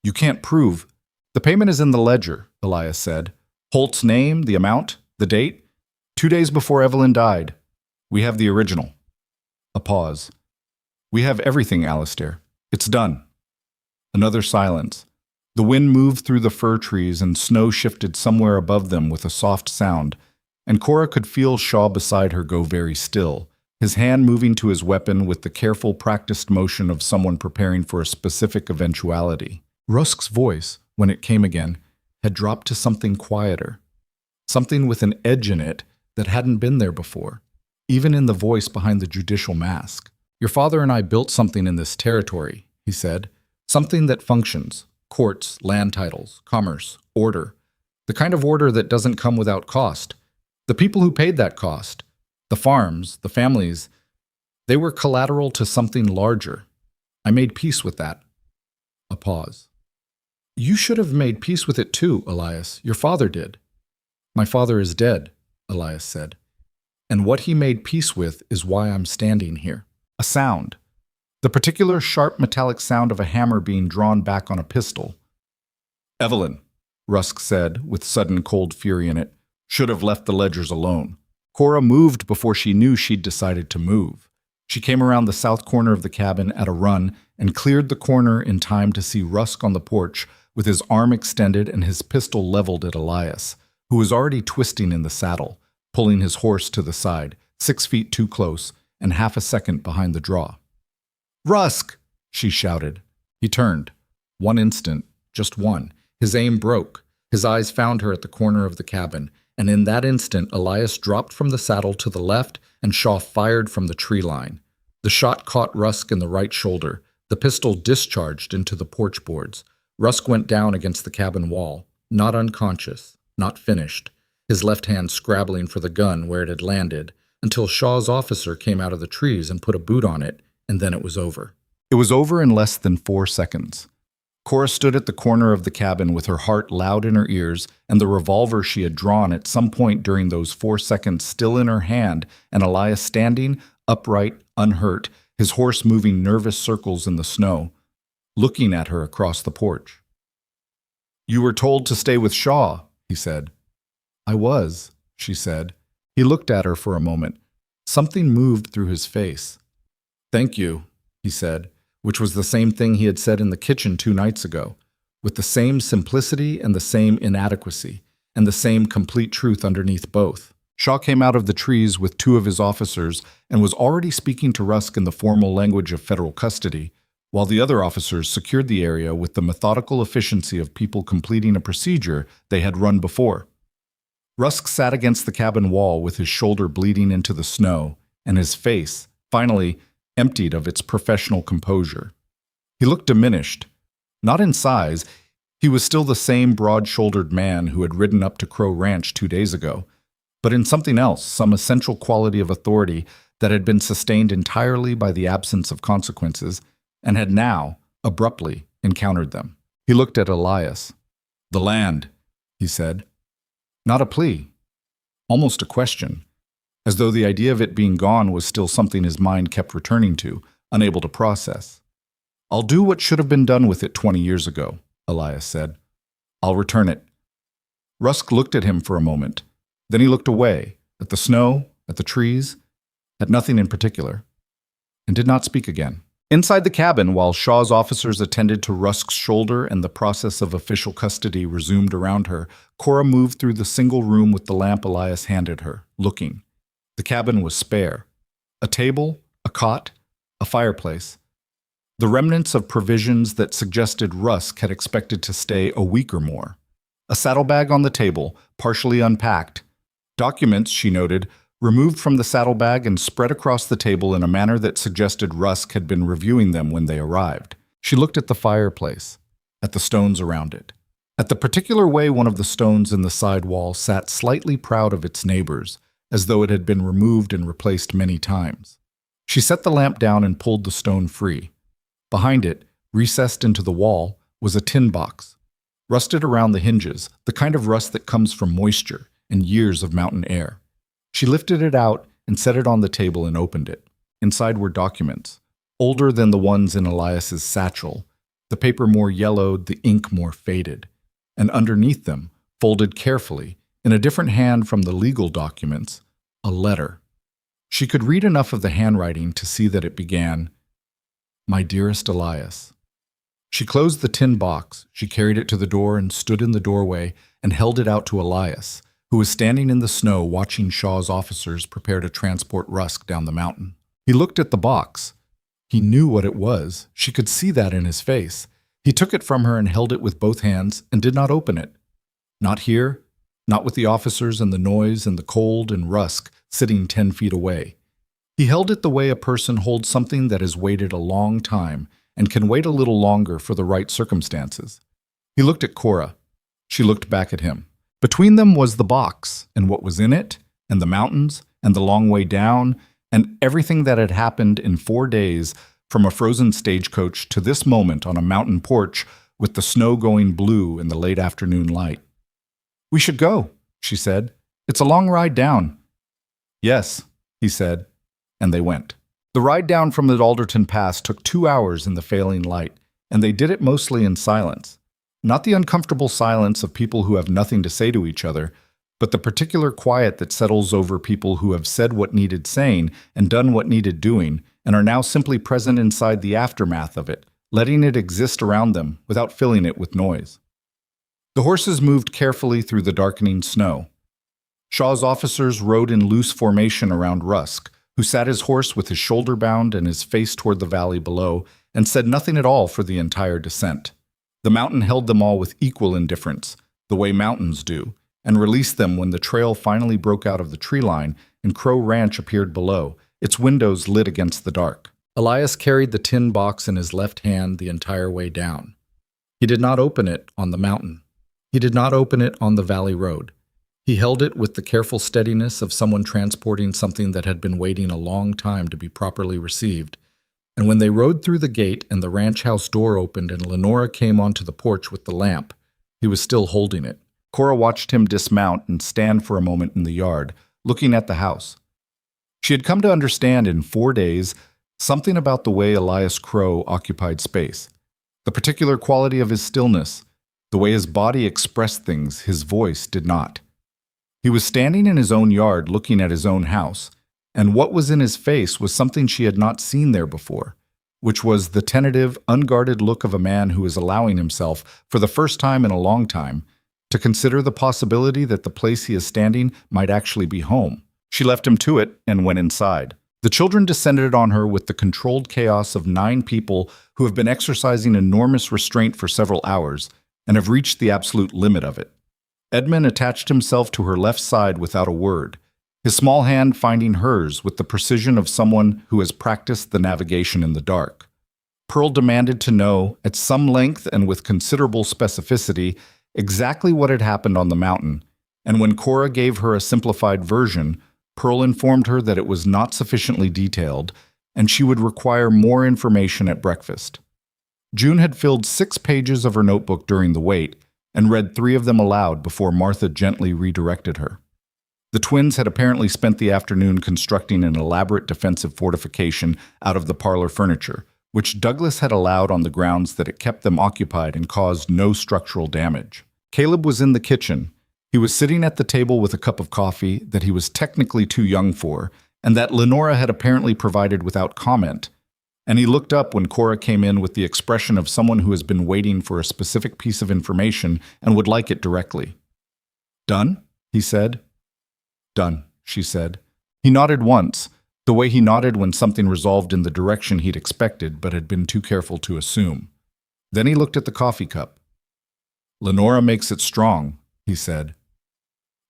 S1: You can't prove—" "The payment is in the ledger," Elias said. "Holt's name, the amount, the date. 2 days before Evelyn died. We have the original." A pause. "We have everything, Alistair. It's done." Another silence. The wind moved through the fir trees and snow shifted somewhere above them with a soft sound, and Cora could feel Shaw beside her go very still, his hand moving to his weapon with the careful, practiced motion of someone preparing for a specific eventuality. Rusk's voice, when it came again, had dropped to something quieter, something with an edge in it that hadn't been there before, even in the voice behind the judicial mask. "Your father and I built something in this territory," he said, "something that functions. Courts, land titles, commerce, order. The kind of order that doesn't come without cost. The people who paid that cost, the farms, the families, they were collateral to something larger. I made peace with that." A pause. "You should have made peace with it too, Elias. Your father did." "My father is dead," Elias said. "And what he made peace with is why I'm standing here." A sound. The particular sharp metallic sound of a hammer being drawn back on a pistol. "Evelyn," Rusk said, with sudden cold fury in it, "should have left the ledgers alone. Cora moved before she knew she'd decided to move. She came around the south corner of the cabin at a run and cleared the corner in time to see Rusk on the porch with his arm extended and his pistol leveled at Elias, who was already twisting in the saddle, pulling his horse to the side, 6 feet too close and half a second behind the draw. "Rusk!" she shouted. He turned. One instant, just one. His aim broke. His eyes found her at the corner of the cabin, and in that instant Elias dropped from the saddle to the left and Shaw fired from the tree line. The shot caught Rusk in the right shoulder. The pistol discharged into the porch boards. Rusk went down against the cabin wall, not unconscious, not finished, his left hand scrabbling for the gun where it had landed, until Shaw's officer came out of the trees and put a boot on it, and then it was over. It was over in less than 4 seconds. Cora stood at the corner of the cabin with her heart loud in her ears and the revolver she had drawn at some point during those 4 seconds still in her hand, and Elias standing, upright, unhurt, his horse moving nervous circles in the snow, looking at her across the porch. "You were told to stay with Shaw," he said. "I was," she said. He looked at her for a moment. Something moved through his face. "Thank you," he said, which was the same thing he had said in the kitchen 2 nights ago, with the same simplicity and the same inadequacy, and the same complete truth underneath both. Shaw came out of the trees with 2 of his officers and was already speaking to Rusk in the formal language of federal custody, while the other officers secured the area with the methodical efficiency of people completing a procedure they had run before. Rusk sat against the cabin wall with his shoulder bleeding into the snow, and his face, finally, emptied of its professional composure. He looked diminished. Not in size, he was still the same broad-shouldered man who had ridden up to Crow Ranch 2 days ago, but in something else, some essential quality of authority that had been sustained entirely by the absence of consequences, and had now, abruptly, encountered them. He looked at Elias. "The land," he said. Not a plea. Almost a question. As though the idea of it being gone was still something his mind kept returning to, unable to process. "I'll do what should have been done with it 20 years ago," Elias said. "I'll return it." Rusk looked at him for a moment. Then he looked away, at the snow, at the trees, at nothing in particular, and did not speak again. Inside the cabin, while Shaw's officers attended to Rusk's shoulder and the process of official custody resumed around her, Cora moved through the single room with the lamp Elias handed her, looking. The cabin was spare. A table, a cot, a fireplace. The remnants of provisions that suggested Rusk had expected to stay a week or more. A saddlebag on the table, partially unpacked. Documents, she noted, removed from the saddlebag and spread across the table in a manner that suggested Rusk had been reviewing them when they arrived. She looked at the fireplace, at the stones around it, at the particular way one of the stones in the side wall sat slightly proud of its neighbors, as though it had been removed and replaced many times. She set the lamp down and pulled the stone free. Behind it, recessed into the wall, was a tin box, rusted around the hinges, the kind of rust that comes from moisture and years of mountain air. She lifted it out and set it on the table and opened it. Inside were documents, older than the ones in Elias's satchel, the paper more yellowed, the ink more faded, and underneath them, folded carefully, in a different hand from the legal documents, a letter. She could read enough of the handwriting to see that it began, "My dearest Elias." She closed the tin box, she carried it to the door and stood in the doorway and held it out to Elias, who was standing in the snow watching Shaw's officers prepare to transport Rusk down the mountain. He looked at the box. He knew what it was. She could see that in his face. He took it from her and held it with both hands and did not open it. Not here, not with the officers and the noise and the cold and Rusk sitting 10 feet away. He held it the way a person holds something that has waited a long time and can wait a little longer for the right circumstances. He looked at Cora. She looked back at him. Between them was the box, and what was in it, and the mountains, and the long way down, and everything that had happened in 4 days, from a frozen stagecoach to this moment on a mountain porch with the snow going blue in the late afternoon light. "We should go," she said. "It's a long ride down." "Yes," he said, and they went. The ride down from the Alderton Pass took 2 hours in the failing light, and they did it mostly in silence. Not the uncomfortable silence of people who have nothing to say to each other, but the particular quiet that settles over people who have said what needed saying and done what needed doing and are now simply present inside the aftermath of it, letting it exist around them without filling it with noise. The horses moved carefully through the darkening snow. Shaw's officers rode in loose formation around Rusk, who sat his horse with his shoulder bound and his face toward the valley below, and said nothing at all for the entire descent. The mountain held them all with equal indifference, the way mountains do, and released them when the trail finally broke out of the tree line and Crow Ranch appeared below, its windows lit against the dark. Elias carried the tin box in his left hand the entire way down. He did not open it on the mountain. He did not open it on the valley road. He held it with the careful steadiness of someone transporting something that had been waiting a long time to be properly received. And when they rode through the gate and the ranch house door opened and Lenora came onto the porch with the lamp, he was still holding it. Cora watched him dismount and stand for a moment in the yard, looking at the house. She had come to understand in 4 days something about the way Elias Crowe occupied space, the particular quality of his stillness, the way his body expressed things his voice did not. He was standing in his own yard looking at his own house, and what was in his face was something she had not seen there before, which was the tentative, unguarded look of a man who is allowing himself, for the first time in a long time, to consider the possibility that the place he is standing might actually be home. She left him to it and went inside. The children descended on her with the controlled chaos of 9 people who have been exercising enormous restraint for several hours and have reached the absolute limit of it. Edmund attached himself to her left side without a word, his small hand finding hers with the precision of someone who has practiced the navigation in the dark. Pearl demanded to know, at some length and with considerable specificity, exactly what had happened on the mountain, and when Cora gave her a simplified version, Pearl informed her that it was not sufficiently detailed, and she would require more information at breakfast. June had filled 6 pages of her notebook during the wait, and read 3 of them aloud before Martha gently redirected her. The twins had apparently spent the afternoon constructing an elaborate defensive fortification out of the parlor furniture, which Douglas had allowed on the grounds that it kept them occupied and caused no structural damage. Caleb was in the kitchen. He was sitting at the table with a cup of coffee that he was technically too young for, and that Lenora had apparently provided without comment. And he looked up when Cora came in with the expression of someone who has been waiting for a specific piece of information and would like it directly. "Done?" he said. "Done," she said. He nodded once, the way he nodded when something resolved in the direction he'd expected but had been too careful to assume. Then he looked at the coffee cup. "Lenora makes it strong," he said.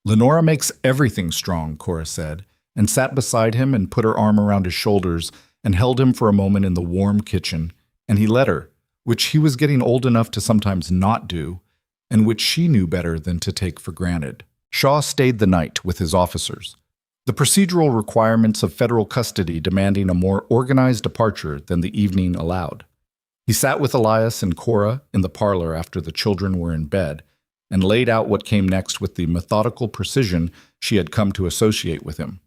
S1: "Lenora makes everything strong," Cora said, and sat beside him and put her arm around his shoulders and held him for a moment in the warm kitchen, and he let her, which he was getting old enough to sometimes not do, and which she knew better than to take for granted. Shaw stayed the night with his officers, the procedural requirements of federal custody demanding a more organized departure than the evening allowed. He sat with Elias and Cora in the parlor after the children were in bed, and laid out what came next with the methodical precision she had come to associate with him.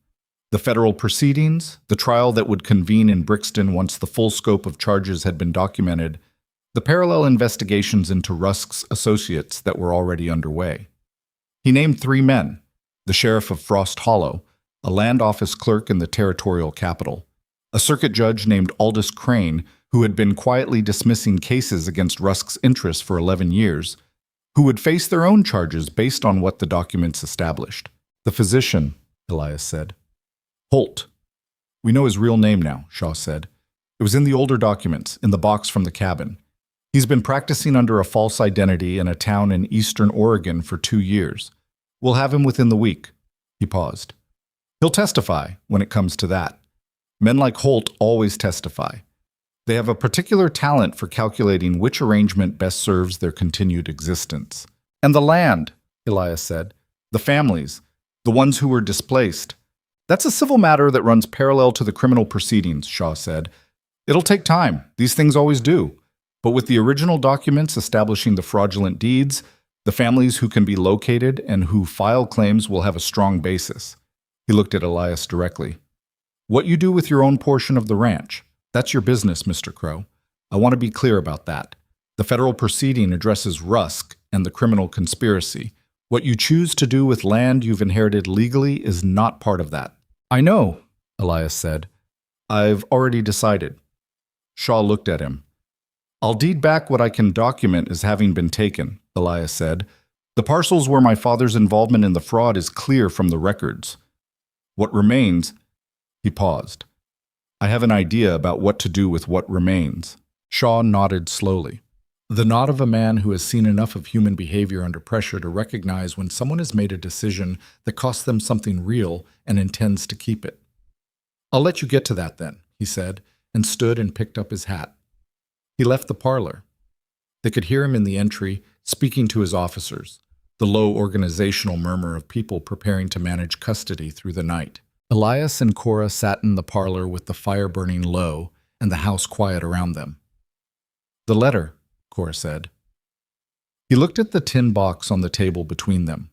S1: The federal proceedings, the trial that would convene in Brixton once the full scope of charges had been documented, the parallel investigations into Rusk's associates that were already underway. He named 3 men, the sheriff of Frost Hollow, a land office clerk in the territorial capital, a circuit judge named Aldous Crane, who had been quietly dismissing cases against Rusk's interests for 11 years, who would face their own charges based on what the documents established. "The physician," Elias said. "Holt. We know his real name now," Shaw said. "It was in the older documents, in the box from the cabin. He's been practicing under a false identity in a town in eastern Oregon for 2 years. We'll have him within the week." He paused. "He'll testify when it comes to that. Men like Holt always testify. They have a particular talent for calculating which arrangement best serves their continued existence." "And the land," Elias said. "The families, the ones who were displaced. That's a civil matter that runs parallel to the criminal proceedings," Shaw said. "It'll take time. These things always do. But with the original documents establishing the fraudulent deeds, the families who can be located and who file claims will have a strong basis." He looked at Elias directly. "What you do with your own portion of the ranch, that's your business, Mr. Crowe. I want to be clear about that. The federal proceeding addresses Rusk and the criminal conspiracy, What you choose to do with land you've inherited legally is not part of that. I know, Elias said. I've already decided. Shaw looked at him. I'll deed back what I can document as having been taken, Elias said. The parcels where my father's involvement in the fraud is clear from the records. What remains, he paused. I have an idea about what to do with what remains. Shaw nodded slowly. The nod of a man who has seen enough of human behavior under pressure to recognize when someone has made a decision that costs them something real and intends to keep it. I'll let you get to that then, he said, and stood and picked up his hat. He left the parlor. They could hear him in the entry, speaking to his officers, the low organizational murmur of people preparing to manage custody through the night. Elias and Cora sat in the parlor with the fire burning low and the house quiet around them. The letter, Cora said. He looked at the tin box on the table between them.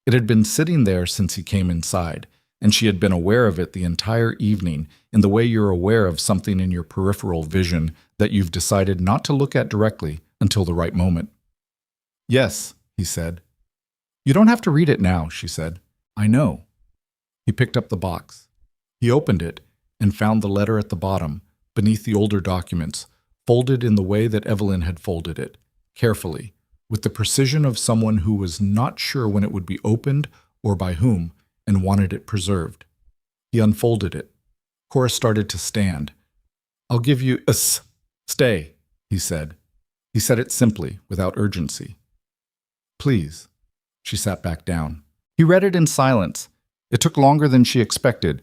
S1: It had been sitting there since he came inside, and she had been aware of it the entire evening in the way you're aware of something in your peripheral vision that you've decided not to look at directly until the right moment. Yes, he said. You don't have to read it now, she said. I know. He picked up the box. He opened it and found the letter at the bottom, beneath the older documents, folded in the way that Evelyn had folded it, carefully, with the precision of someone who was not sure when it would be opened or by whom, and wanted it preserved. He unfolded it. Cora started to stand. I'll give you stay, he said. He said it simply, without urgency. Please. She sat back down. He read it in silence. It took longer than she expected.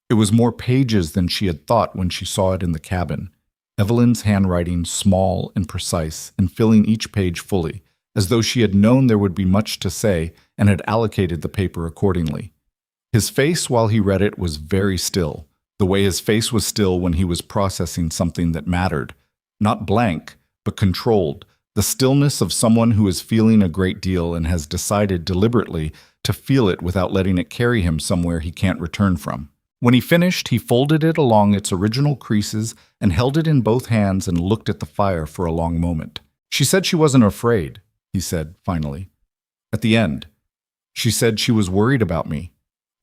S1: It was more pages than she had thought when she saw it in the cabin. Evelyn's handwriting small and precise and filling each page fully, as though she had known there would be much to say and had allocated the paper accordingly. His face while he read it was very still, the way his face was still when he was processing something that mattered. Not blank, but controlled, the stillness of someone who is feeling a great deal and has decided deliberately to feel it without letting it carry him somewhere he can't return from. When he finished, he folded it along its original creases and held it in both hands and looked at the fire for a long moment. She said she wasn't afraid, he said, finally. At the end, she said she was worried about me,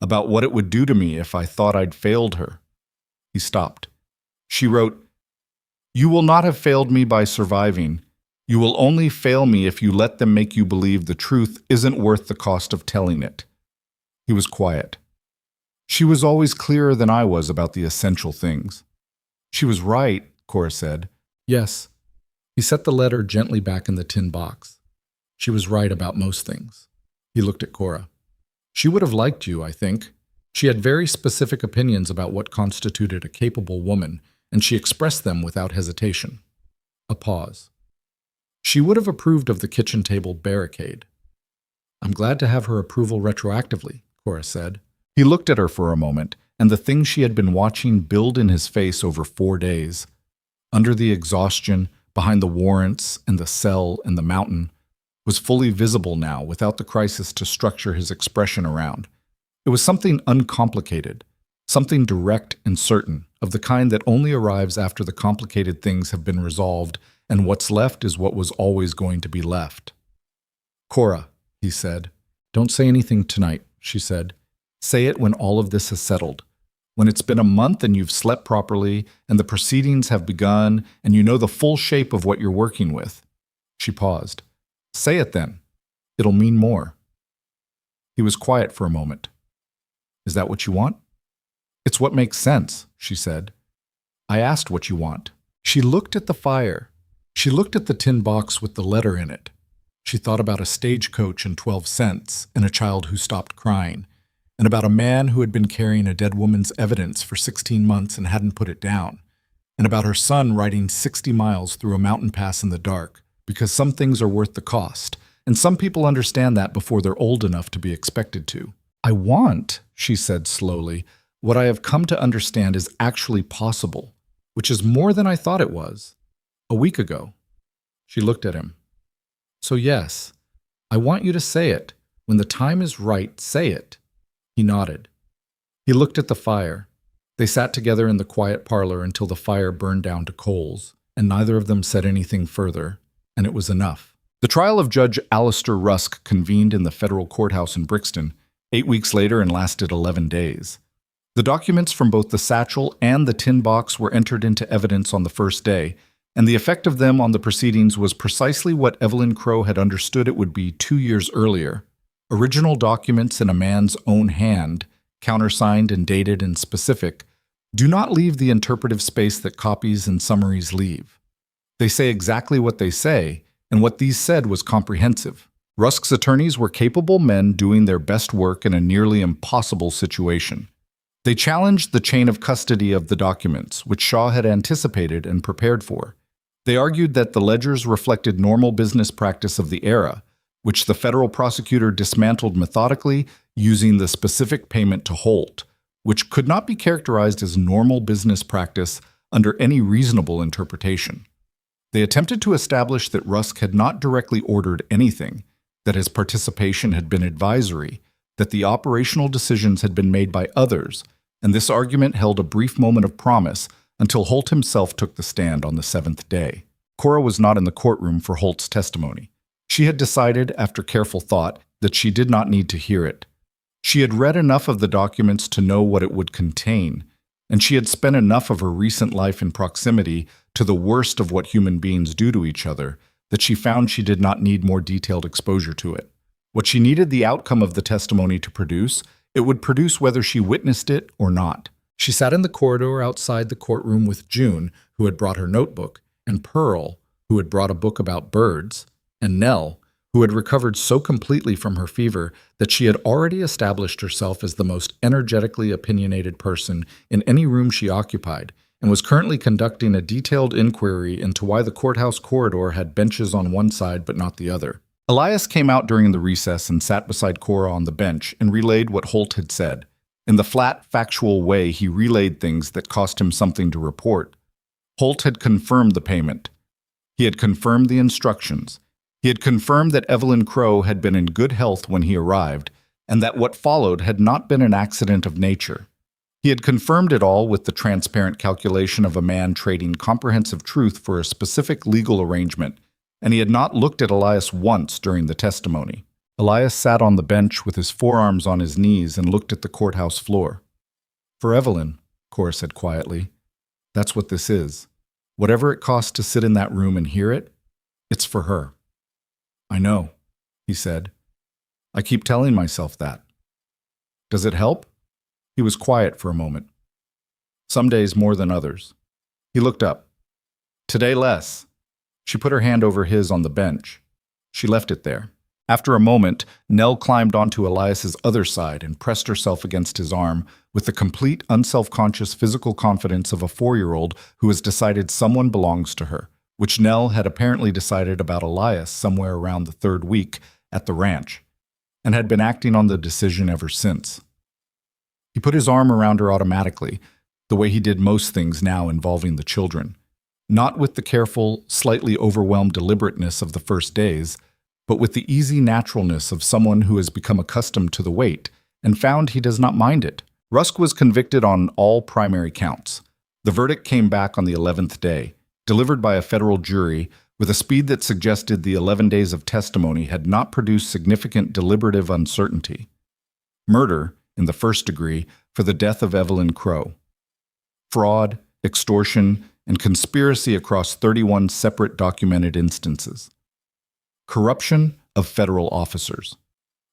S1: about what it would do to me if I thought I'd failed her. He stopped. She wrote, You will not have failed me by surviving. You will only fail me if you let them make you believe the truth isn't worth the cost of telling it. He was quiet. She was always clearer than I was about the essential things. She was right, Cora said. Yes. He set the letter gently back in the tin box. She was right about most things. He looked at Cora. She would have liked you, I think. She had very specific opinions about what constituted a capable woman, and she expressed them without hesitation. A pause. She would have approved of the kitchen table barricade. I'm glad to have her approval retroactively, Cora said. He looked at her for a moment, and the thing she had been watching build in his face over 4 days. Under the exhaustion, behind the warrants and the cell and the mountain, was fully visible now without the crisis to structure his expression around. It was something uncomplicated, something direct and certain, of the kind that only arrives after the complicated things have been resolved and what's left is what was always going to be left. Cora, he said. Don't say anything tonight, she said. Say it when all of this has settled. When it's been a month and you've slept properly and the proceedings have begun and you know the full shape of what you're working with. She paused. Say it then. It'll mean more. He was quiet for a moment. Is that what you want? It's what makes sense, she said. I asked what you want. She looked at the fire. She looked at the tin box with the letter in it. She thought about a stagecoach and 12 cents and a child who stopped crying, and about a man who had been carrying a dead woman's evidence for 16 months and hadn't put it down, and about her son riding 60 miles through a mountain pass in the dark, because some things are worth the cost, and some people understand that before they're old enough to be expected to. I want, she said slowly, what I have come to understand is actually possible, which is more than I thought it was. A week ago. She looked at him. So yes, I want you to say it. When the time is right, say it. He nodded. He looked at the fire. They sat together in the quiet parlor until the fire burned down to coals, and neither of them said anything further, and it was enough. The trial of Judge Alistair Rusk convened in the federal courthouse in Brixton 8 weeks later and lasted 11 days. The documents from both the satchel and the tin box were entered into evidence on the first day, and the effect of them on the proceedings was precisely what Evelyn Crowe had understood it would be 2 years earlier. Original documents in a man's own hand, countersigned and dated and specific, do not leave the interpretive space that copies and summaries leave. They say exactly what they say, and what these said was comprehensive. Rusk's attorneys were capable men doing their best work in a nearly impossible situation. They challenged the chain of custody of the documents, which Shaw had anticipated and prepared for. They argued that the ledgers reflected normal business practice of the era, which the federal prosecutor dismantled methodically using the specific payment to Holt, which could not be characterized as normal business practice under any reasonable interpretation. They attempted to establish that Rusk had not directly ordered anything, that his participation had been advisory, that the operational decisions had been made by others, and this argument held a brief moment of promise until Holt himself took the stand on the 7th day. Cora was not in the courtroom for Holt's testimony. She had decided, after careful thought, that she did not need to hear it. She had read enough of the documents to know what it would contain, and she had spent enough of her recent life in proximity to the worst of what human beings do to each other that she found she did not need more detailed exposure to it. What she needed the outcome of the testimony to produce, it would produce whether she witnessed it or not. She sat in the corridor outside the courtroom with June, who had brought her notebook, and Pearl, who had brought a book about birds, and Nell, who had recovered so completely from her fever that she had already established herself as the most energetically opinionated person in any room she occupied, and was currently conducting a detailed inquiry into why the courthouse corridor had benches on one side but not the other. Elias came out during the recess and sat beside Cora on the bench and relayed what Holt had said. In the flat, factual way he relayed things that cost him something to report. Holt had confirmed the payment. He had confirmed the instructions. He had confirmed that Evelyn Crowe had been in good health when he arrived, and that what followed had not been an accident of nature. He had confirmed it all with the transparent calculation of a man trading comprehensive truth for a specific legal arrangement, and he had not looked at Elias once during the testimony. Elias sat on the bench with his forearms on his knees and looked at the courthouse floor. "For Evelyn," Cora said quietly, "that's what this is. Whatever it costs to sit in that room and hear it, it's for her." "I know," he said. "I keep telling myself that." "Does it help?" He was quiet for a moment. "Some days more than others." He looked up. "Today less." She put her hand over his on the bench. She left it there. After a moment, Nell climbed onto Elias's other side and pressed herself against his arm with the complete, unself-conscious physical confidence of a 4-year-old who has decided someone belongs to her, which Nell had apparently decided about Elias somewhere around the 3rd week at the ranch, and had been acting on the decision ever since. He put his arm around her automatically, the way he did most things now involving the children, not with the careful, slightly overwhelmed deliberateness of the first days, but with the easy naturalness of someone who has become accustomed to the wait and found he does not mind it. Rusk was convicted on all primary counts. The verdict came back on the 11th day, delivered by a federal jury with a speed that suggested the 11 days of testimony had not produced significant deliberative uncertainty. Murder, in the 1st degree, for the death of Evelyn Crowe. Fraud, extortion, and conspiracy across 31 separate documented instances. Corruption of federal officers.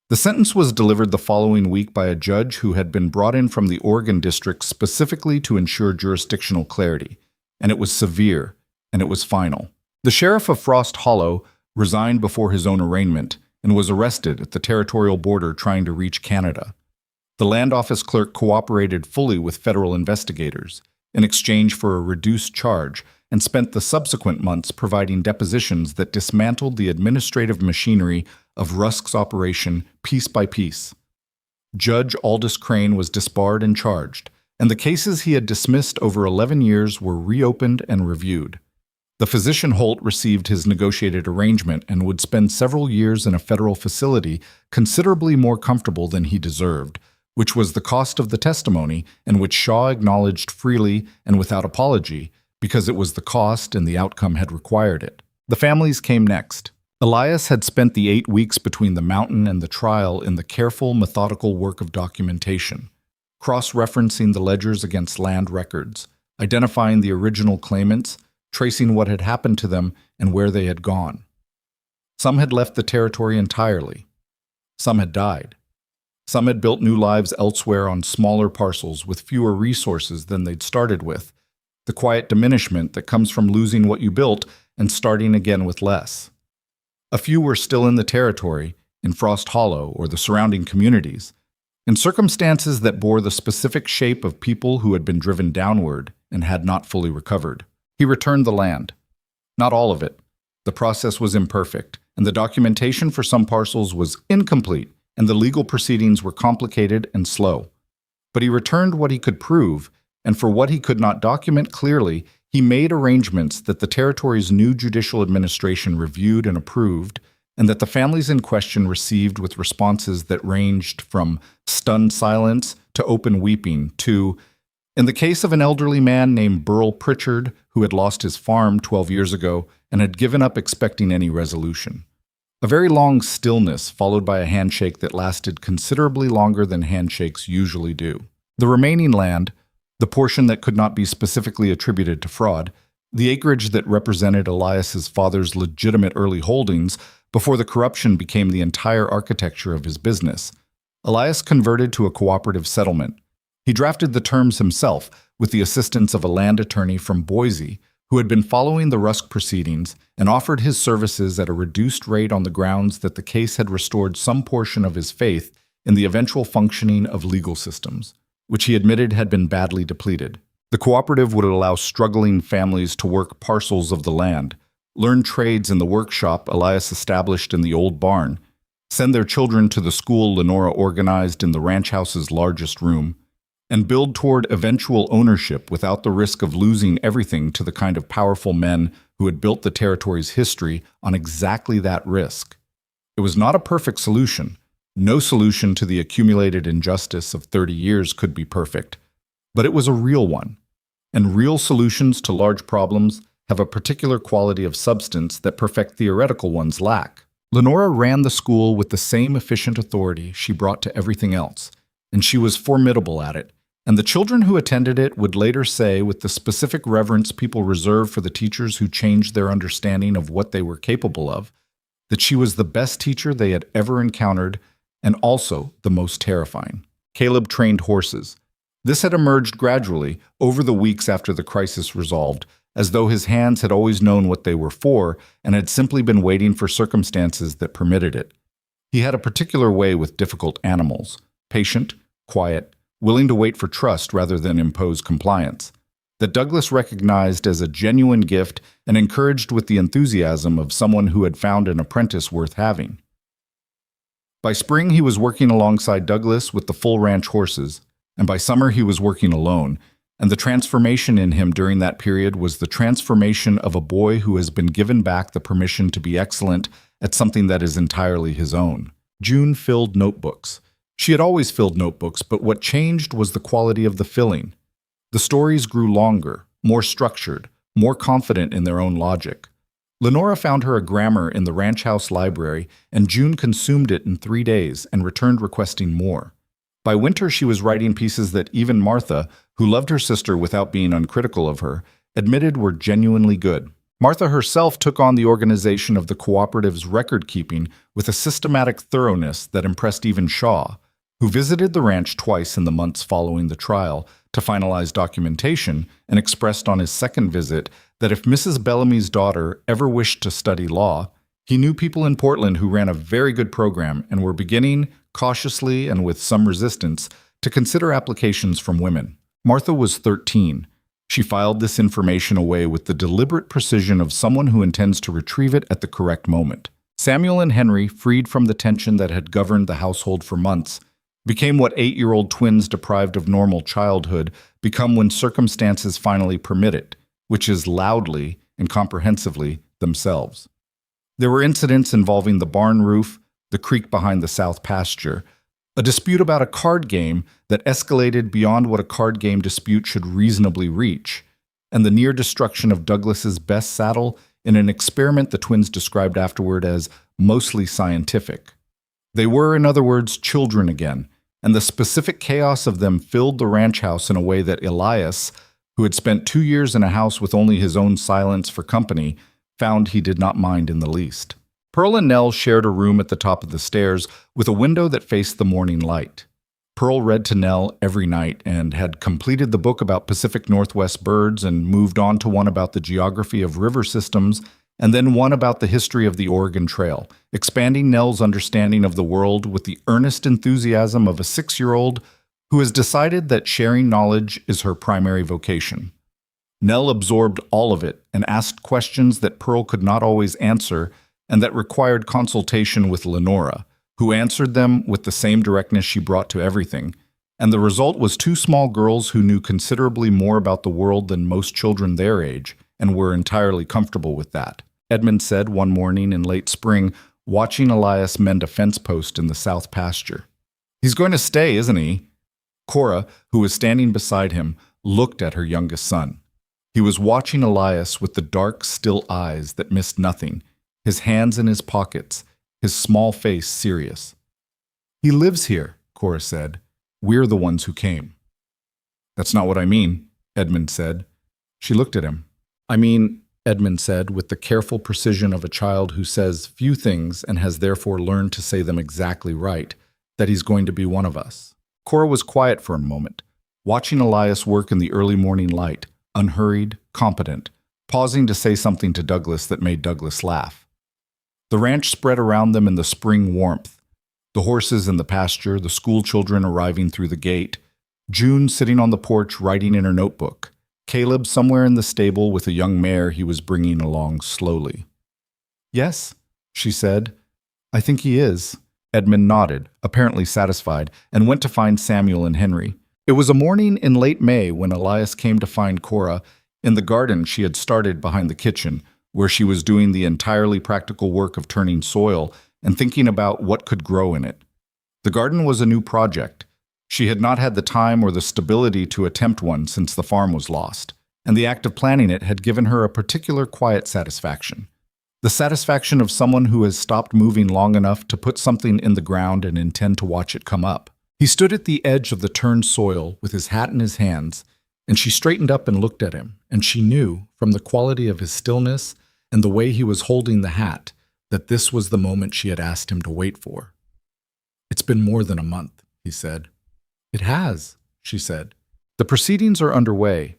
S1: The sentence was delivered the following week by a judge who had been brought in from the Oregon district specifically to ensure jurisdictional clarity, and it was severe, and it was final. The sheriff of Frost Hollow resigned before his own arraignment and was arrested at the territorial border trying to reach Canada. The land office clerk cooperated fully with federal investigators in exchange for a reduced charge and spent the subsequent months providing depositions that dismantled the administrative machinery of Rusk's operation piece by piece. Judge Aldous Crane was disbarred and charged, and the cases he had dismissed over 11 years were reopened and reviewed. The physician Holt received his negotiated arrangement and would spend several years in a federal facility considerably more comfortable than he deserved, which was the cost of the testimony and which Shaw acknowledged freely and without apology, because it was the cost and the outcome had required it. The families came next. Elias had spent the 8 weeks between the mountain and the trial in the careful, methodical work of documentation, cross-referencing the ledgers against land records, identifying the original claimants, tracing what had happened to them and where they had gone. Some had left the territory entirely. Some had died. Some had built new lives elsewhere on smaller parcels with fewer resources than they'd started with, the quiet diminishment that comes from losing what you built and starting again with less. A few were still in the territory, in Frost Hollow or the surrounding communities, in circumstances that bore the specific shape of people who had been driven downward and had not fully recovered. He returned the land. Not all of it. The process was imperfect, and the documentation for some parcels was incomplete, and the legal proceedings were complicated and slow. But he returned what he could prove, and for what he could not document clearly, he made arrangements that the territory's new judicial administration reviewed and approved, and that the families in question received with responses that ranged from stunned silence to open weeping to, in the case of an elderly man named Burl Pritchard, who had lost his farm 12 years ago and had given up expecting any resolution. A very long stillness followed by a handshake that lasted considerably longer than handshakes usually do. The remaining land, the portion that could not be specifically attributed to fraud, the acreage that represented Elias's father's legitimate early holdings before the corruption became the entire architecture of his business, Elias converted to a cooperative settlement. He drafted the terms himself with the assistance of a land attorney from Boise who had been following the Rusk proceedings and offered his services at a reduced rate on the grounds that the case had restored some portion of his faith in the eventual functioning of legal systems, which he admitted had been badly depleted. The cooperative would allow struggling families to work parcels of the land, learn trades in the workshop Elias established in the old barn, send their children to the school Lenora organized in the ranch house's largest room, and build toward eventual ownership without the risk of losing everything to the kind of powerful men who had built the territory's history on exactly that risk. It was not a perfect solution. No solution to the accumulated injustice of 30 years could be perfect, but it was a real one. And real solutions to large problems have a particular quality of substance that perfect theoretical ones lack. Lenora ran the school with the same efficient authority she brought to everything else, and she was formidable at it, and the children who attended it would later say with the specific reverence people reserve for the teachers who changed their understanding of what they were capable of, that she was the best teacher they had ever encountered and also the most terrifying. Caleb trained horses. This had emerged gradually over the weeks after the crisis resolved, as though his hands had always known what they were for and had simply been waiting for circumstances that permitted it. He had a particular way with difficult animals, patient, quiet, willing to wait for trust rather than impose compliance, that Douglas recognized as a genuine gift and encouraged with the enthusiasm of someone who had found an apprentice worth having. By spring, he was working alongside Douglas with the full ranch horses, and by summer he was working alone, and the transformation in him during that period was the transformation of a boy who has been given back the permission to be excellent at something that is entirely his own. June filled notebooks. She had always filled notebooks, but what changed was the quality of the filling. The stories grew longer, more structured, more confident in their own logic. Lenora found her a grammar in the ranch house library, and June consumed it in 3 days and returned requesting more. By winter, she was writing pieces that even Martha, who loved her sister without being uncritical of her, admitted were genuinely good. Martha herself took on the organization of the cooperative's record-keeping with a systematic thoroughness that impressed even Shaw, who visited the ranch twice in the months following the trial to finalize documentation and expressed on his second visit that if Mrs. Bellamy's daughter ever wished to study law, he knew people in Portland who ran a very good program and were beginning, cautiously and with some resistance, to consider applications from women. Martha was 13. She filed this information away with the deliberate precision of someone who intends to retrieve it at the correct moment. Samuel and Henry, freed from the tension that had governed the household for months, became what 8-year-old twins deprived of normal childhood become when circumstances finally permit it, which is loudly and comprehensively themselves. There were incidents involving the barn roof, the creek behind the south pasture, a dispute about a card game that escalated beyond what a card game dispute should reasonably reach, and the near destruction of Douglas's best saddle in an experiment the twins described afterward as mostly scientific. They were, in other words, children again, and the specific chaos of them filled the ranch house in a way that Elias, who had spent 2 years in a house with only his own silence for company, found he did not mind in the least. Pearl and Nell shared a room at the top of the stairs with a window that faced the morning light. Pearl read to Nell every night and had completed the book about Pacific Northwest birds and moved on to one about the geography of river systems and then one about the history of the Oregon Trail, expanding Nell's understanding of the world with the earnest enthusiasm of a 6-year-old who has decided that sharing knowledge is her primary vocation. Nell absorbed all of it and asked questions that Pearl could not always answer and that required consultation with Lenora, who answered them with the same directness she brought to everything, and the result was 2 small girls who knew considerably more about the world than most children their age, and were entirely comfortable with that, Edmund said one morning in late spring, watching Elias mend a fence post in the south pasture. "He's going to stay, isn't he?" Cora, who was standing beside him, looked at her youngest son. He was watching Elias with the dark, still eyes that missed nothing, his hands in his pockets, his small face serious. "He lives here," Cora said. "We're the ones who came." "That's not what I mean," Edmund said. She looked at him. "I mean," Edmund said with the careful precision of a child who says few things and has therefore learned to say them exactly right, "that he's going to be one of us." Cora was quiet for a moment, watching Elias work in the early morning light, unhurried, competent, pausing to say something to Douglas that made Douglas laugh. The ranch spread around them in the spring warmth, the horses in the pasture, the school children arriving through the gate, June sitting on the porch writing in her notebook, Caleb somewhere in the stable with a young mare he was bringing along slowly. "Yes," she said. "I think he is." Edmund nodded, apparently satisfied, and went to find Samuel and Henry. It was a morning in late May when Elias came to find Cora in the garden she had started behind the kitchen, where she was doing the entirely practical work of turning soil and thinking about what could grow in it. The garden was a new project. She had not had the time or the stability to attempt one since the farm was lost, and the act of planning it had given her a particular quiet satisfaction. The satisfaction of someone who has stopped moving long enough to put something in the ground and intend to watch it come up. He stood at the edge of the turned soil with his hat in his hands, and she straightened up and looked at him, and she knew, from the quality of his stillness and the way he was holding the hat, that this was the moment she had asked him to wait for. "It's been more than a month," he said. "It has," she said. "The proceedings are underway.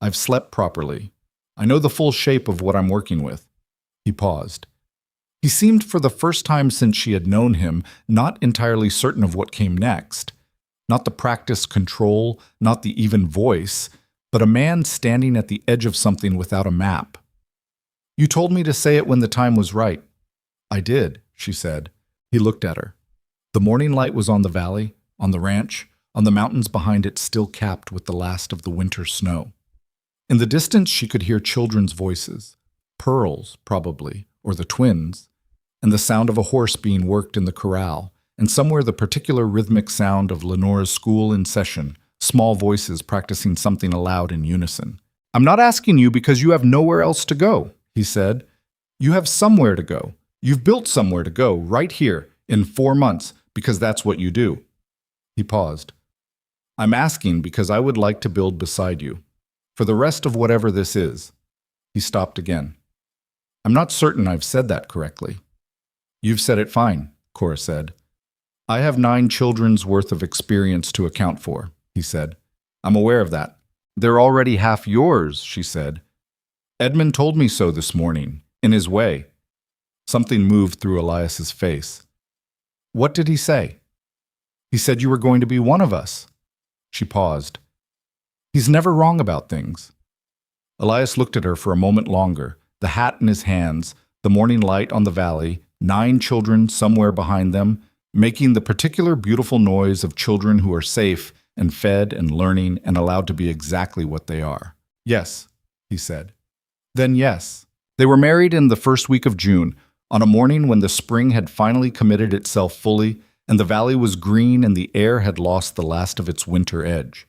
S1: I've slept properly. I know the full shape of what I'm working with." He paused. He seemed, for the first time since she had known him, not entirely certain of what came next. Not the practiced control, not the even voice, but a man standing at the edge of something without a map. "You told me to say it when the time was right." "I did," she said. He looked at her. The morning light was on the valley, on the ranch, on the mountains behind it still capped with the last of the winter snow. In the distance she could hear children's voices, Pearl's, probably, or the twins', and the sound of a horse being worked in the corral, and somewhere the particular rhythmic sound of Lenora's school in session, small voices practicing something aloud in unison. "I'm not asking you because you have nowhere else to go," he said. "You have somewhere to go. You've built somewhere to go, right here, in 4 months, because that's what you do." He paused. "I'm asking because I would like to build beside you, for the rest of whatever this is." He stopped again. "I'm not certain I've said that correctly." "You've said it fine," Cora said. "I have 9 children's worth of experience to account for," he said. "I'm aware of that." "They're already half yours," she said. "Edmund told me so this morning, in his way." Something moved through Elias's face. "What did he say?" "He said you were going to be one of us." She paused. "He's never wrong about things." Elias looked at her for a moment longer, the hat in his hands, the morning light on the valley, 9 children somewhere behind them, making the particular beautiful noise of children who are safe and fed and learning and allowed to be exactly what they are. "Yes," he said. "Then yes." They were married in the first week of June, on a morning when the spring had finally committed itself fully, and the valley was green and the air had lost the last of its winter edge.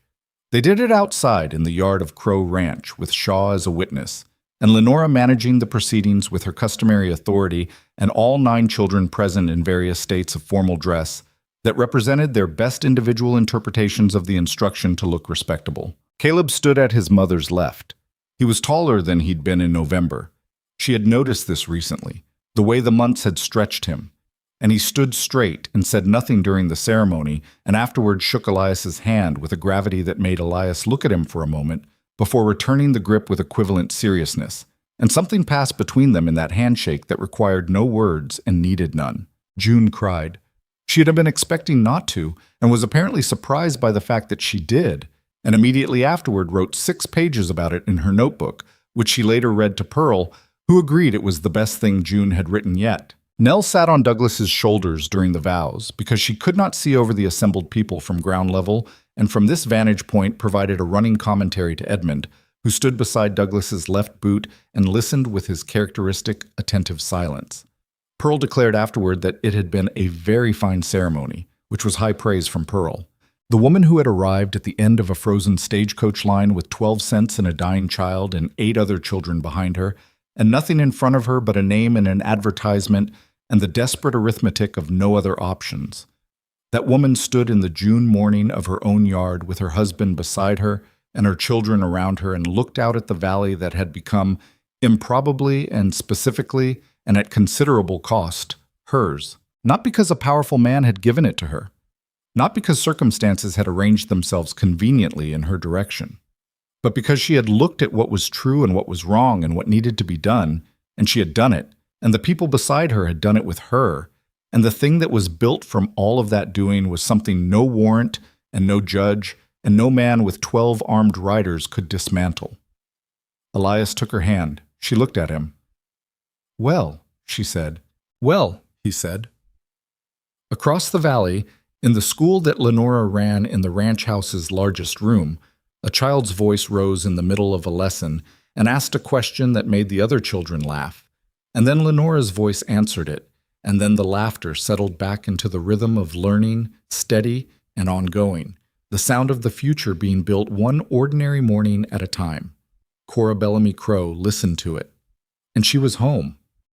S1: They did it outside in the yard of Crowe Ranch, with Shaw as a witness, and Lenora managing the proceedings with her customary authority and all 9 children present in various states of formal dress that represented their best individual interpretations of the instruction to look respectable. Caleb stood at his mother's left. He was taller than he'd been in November. She had noticed this recently, the way the months had stretched him. And he stood straight and said nothing during the ceremony, and afterward shook Elias's hand with a gravity that made Elias look at him for a moment before returning the grip with equivalent seriousness. And something passed between them in that handshake that required no words and needed none. June cried. She had been expecting not to, and was apparently surprised by the fact that she did, and immediately afterward wrote 6 pages about it in her notebook, which she later read to Pearl, who agreed it was the best thing June had written yet. Nell sat on Douglas's shoulders during the vows because she could not see over the assembled people from ground level, and from this vantage point provided a running commentary to Edmund, who stood beside Douglas's left boot and listened with his characteristic attentive silence. Pearl declared afterward that it had been a very fine ceremony, which was high praise from Pearl. The woman who had arrived at the end of a frozen stagecoach line with 12 cents and a dying child and 8 other children behind her, and nothing in front of her but a name and an advertisement and the desperate arithmetic of no other options. That woman stood in the June morning of her own yard with her husband beside her and her children around her and looked out at the valley that had become, improbably and specifically and at considerable cost, hers. Not because a powerful man had given it to her. Not because circumstances had arranged themselves conveniently in her direction. But because she had looked at what was true and what was wrong and what needed to be done, and she had done it, and the people beside her had done it with her, and the thing that was built from all of that doing was something no warrant and no judge and no man with 12 armed riders could dismantle. Elias took her hand. She looked at him. "Well," she said. "Well," he said. Across the valley, in the school that Lenora ran in the ranch house's largest room, a child's voice rose in the middle of a lesson and asked a question that made the other children laugh. And then Lenora's voice answered it, and then the laughter settled back into the rhythm of learning, steady and ongoing, the sound of the future being built one ordinary morning at a time. Cora Crowe listened to it, and she was home.